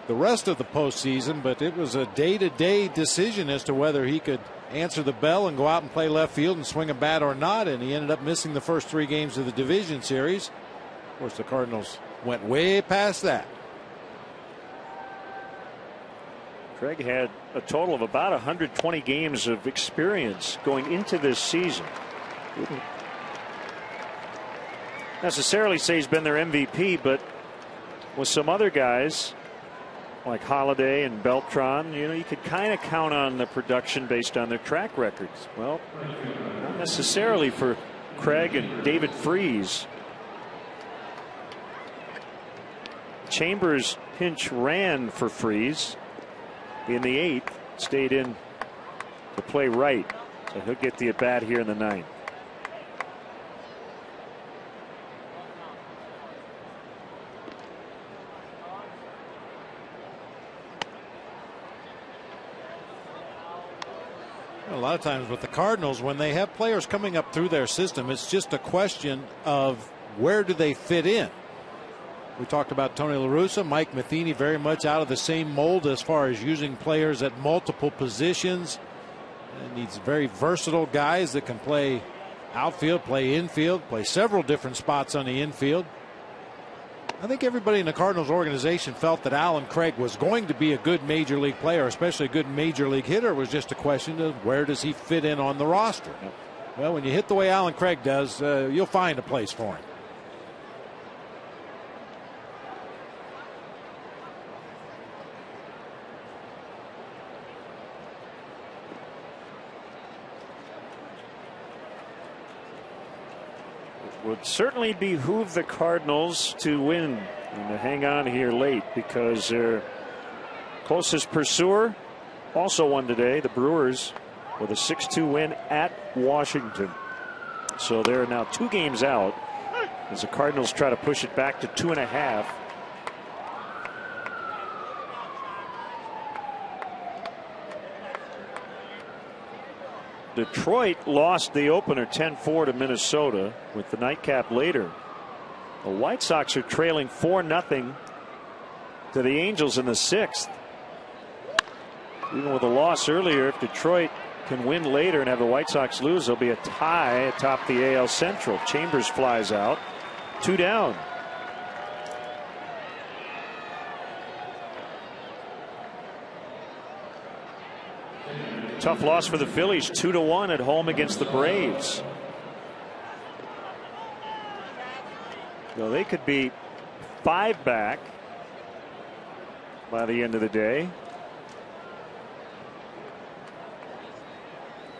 the rest of the postseason, but it was a day-to-day decision as to whether he could answer the bell and go out and play left field and swing a bat or not, and he ended up missing the first 3 games of the division series. Of course, the Cardinals went way past that. Craig had a total of about 120 games of experience going into this season. necessarily say he's been their MVP, but with some other guys like Holiday and Beltran, you could kind of count on the production based on their track records. Well, not necessarily for Craig and David Freese. Chambers pinch ran for Freese in the 8th, stayed in to play right, so he'll get the at bat here in the 9th. A lot of times with the Cardinals, when they have players coming up through their system, it's just a question of where do they fit in. We talked about Tony La Russa, Mike Matheny, very much out of the same mold as far as using players at multiple positions. And needs very versatile guys that can play outfield, play infield, play several different spots on the infield. I think everybody in the Cardinals organization felt that Alan Craig was going to be a good major league player, especially a good major league hitter. It was just a question of where does he fit in on the roster. Yep. Well, when you hit the way Alan Craig does, you'll find a place for him. Would certainly behoove the Cardinals to win and to hang on here late, because their closest pursuer also won today, the Brewers, with a 6-2 win at Washington. So they're now 2 games out as the Cardinals try to push it back to 2.5. Detroit lost the opener 10-4 to Minnesota with the nightcap later. The White Sox are trailing 4-0 to the Angels in the 6th. Even with a loss earlier, if Detroit can win later and have the White Sox lose, there'll be a tie atop the AL Central. Chambers flies out, 2 down. Tough loss for the Phillies, 2-1 at home against the Braves. So they could be 5 back by the end of the day.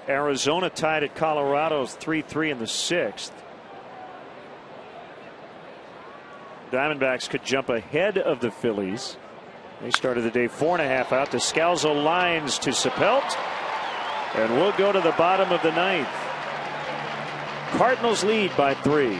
Arizona tied at Colorado's 3-3 in the 6th. Diamondbacks could jump ahead of the Phillies. They started the day 4.5 out. Descalzo lines to Sapelt. And we'll go to the bottom of the 9th. Cardinals lead by 3.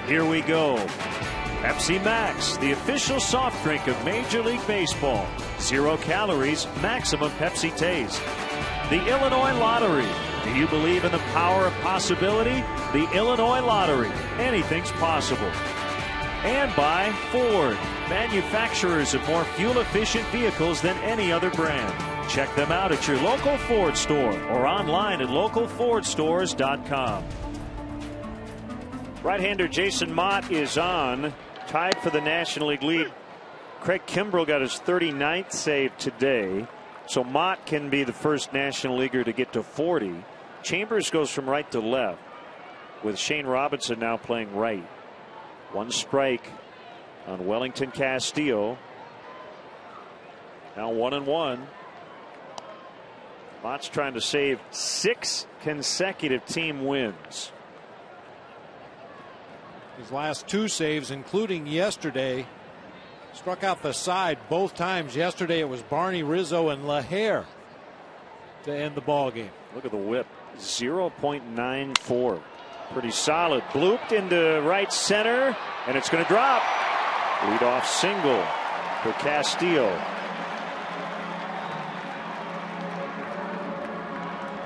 Here we go. Pepsi Max, the official soft drink of Major League Baseball. 0 calories, maximum Pepsi taste. The Illinois Lottery. Do you believe in the power of possibility? The Illinois Lottery. Anything's possible. And by Ford, manufacturers of more fuel-efficient vehicles than any other brand. Check them out at your local Ford store or online at localfordstores.com. Right-hander Jason Mott is on, tied for the National League lead. Craig Kimbrell got his 39th save today, so Mott can be the first National Leaguer to get to 40. Chambers goes from right to left, with Shane Robinson now playing right. 1 strike on Wellington Castillo. Now 1-1. Mott's trying to save 6 consecutive team wins. His last 2 saves, including yesterday, struck out the side both times. Yesterday it was Barney Rizzo and LaHare to end the ball game. Look at the whip, 0.94. Pretty solid. Blooped into right center, and it's going to drop. Leadoff single for Castillo.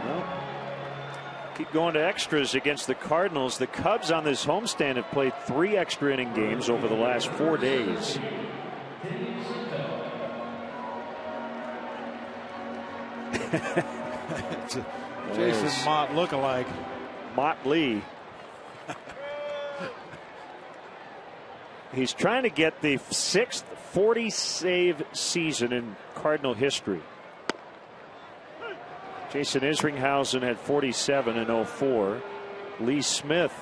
Well, keep going to extras against the Cardinals. The Cubs on this homestand have played 3 extra inning games over the last 4 days. Jason Mott lookalike. Mott Lee. He's trying to get the 6th 40 save season in Cardinal history. Jason Isringhausen had 47 in 04. Lee Smith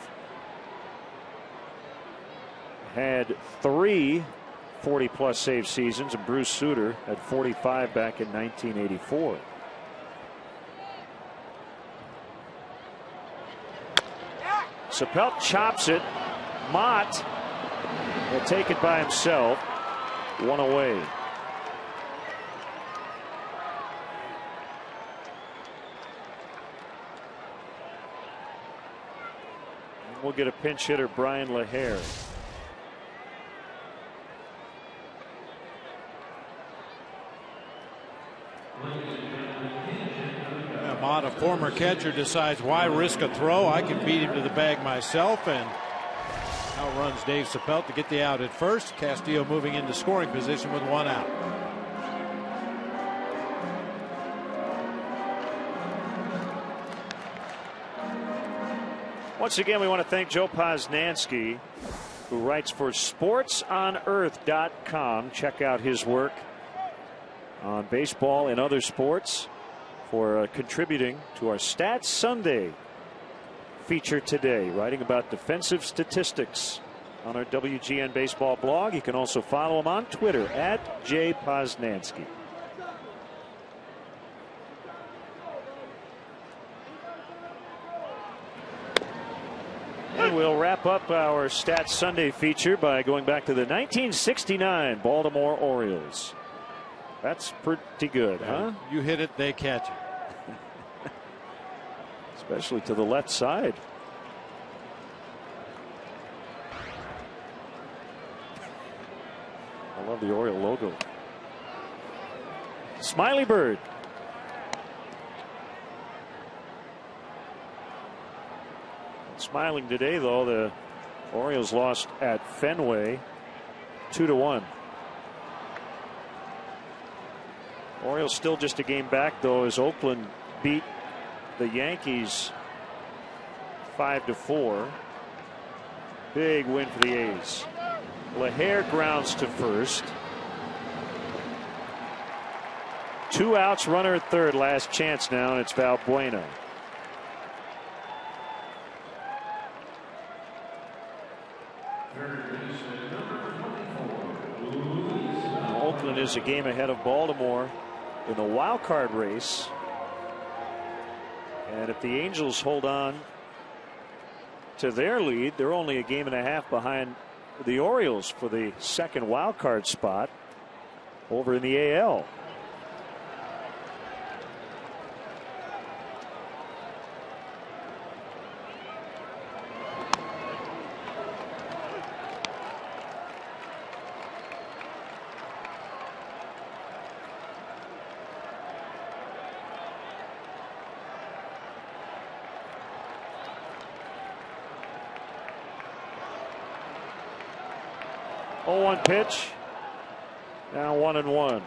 had 3 40-plus save seasons, and Bruce Sutter had 45 back in 1984. Sapelt chops it. Mott will take it by himself. 1 away. And we'll get a pinch hitter, Brian LaHare. Mott, a former catcher, decides why risk a throw. I can beat him to the bag myself, and outruns Dave Sapelt to get the out at first. Castillo moving into scoring position with 1 out. Once again, we want to thank Joe Posnanski, who writes for SportsOnEarth.com. Check out his work on baseball and other sports, for contributing to our Stats Sunday feature today, writing about defensive statistics on our WGN Baseball blog. You can also follow him on Twitter at @JPosnanski. And we'll wrap up our Stats Sunday feature by going back to the 1969 Baltimore Orioles. That's pretty good, huh? You hit it, they catch it. Especially to the left side. I love the Oriole logo. Smiley Bird. Smiling today, though. The Orioles lost at Fenway 2-1. Orioles still just a game back, though, as Oakland beat the Yankees 5-4. Big win for the A's. LaHare grounds to first. 2 outs, runner at third. Last chance now, and it's Valbuena. Oakland is a game ahead of Baltimore in the wild card race. And if the Angels hold on to their lead, they're only a game and a half behind the Orioles for the second wild card spot over in the AL. 0-1 pitch. Now 1-1.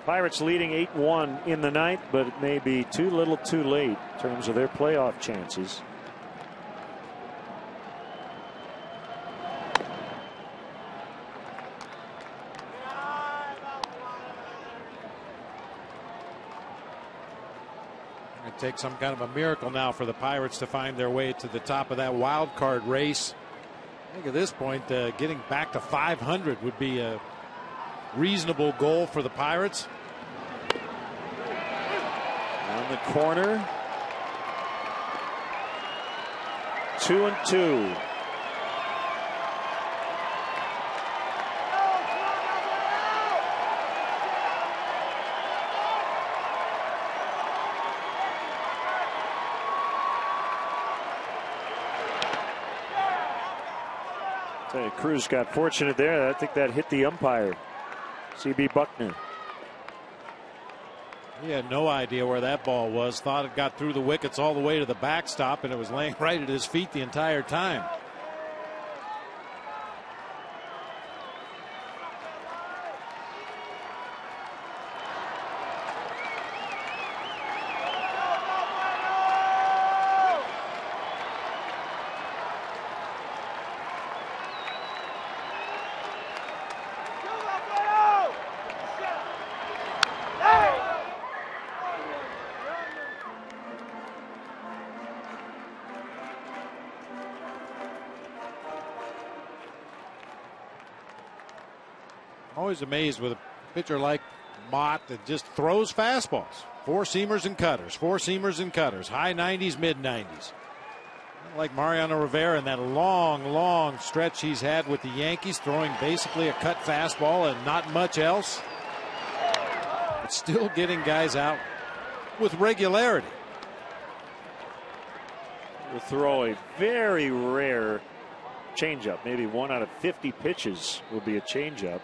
Pirates leading 8-1 in the ninth, but it may be too little too late in terms of their playoff chances. It takes some kind of a miracle now for the Pirates to find their way to the top of that wild card race. I think at this point, getting back to 500 would be a reasonable goal for the Pirates. On the corner. 2-2. Cruz got fortunate there. I think that hit the umpire, C.B. Buckner. He had no idea where that ball was. Thought it got through the wickets all the way to the backstop, and it was laying right at his feet the entire time. Always amazed with a pitcher like Mott that just throws fastballs. Four-seamers and cutters. Four-seamers and cutters. High 90s, mid 90s. Like Mariano Rivera in that long stretch he's had with the Yankees, throwing basically a cut fastball and not much else. But still getting guys out with regularity. Will throw a very rare changeup. Maybe 1 out of 50 pitches will be a changeup.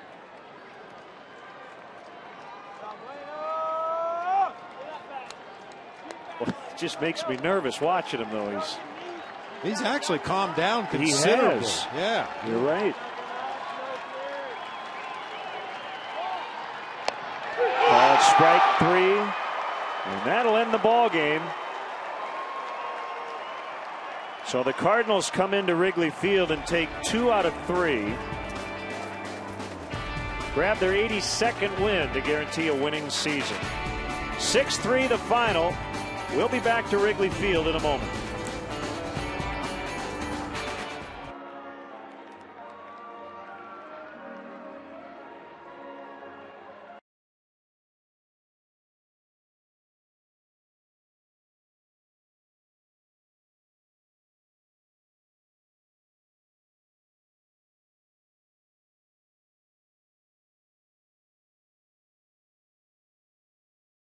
Just makes me nervous watching him, though. He's actually calmed down considerably. He has. Yeah, you're right. Called strike 3, and that'll end the ball game. So the Cardinals come into Wrigley Field and take 2 out of 3. Grab their 82nd win to guarantee a winning season. 6-3 the final. We'll be back to Wrigley Field in a moment.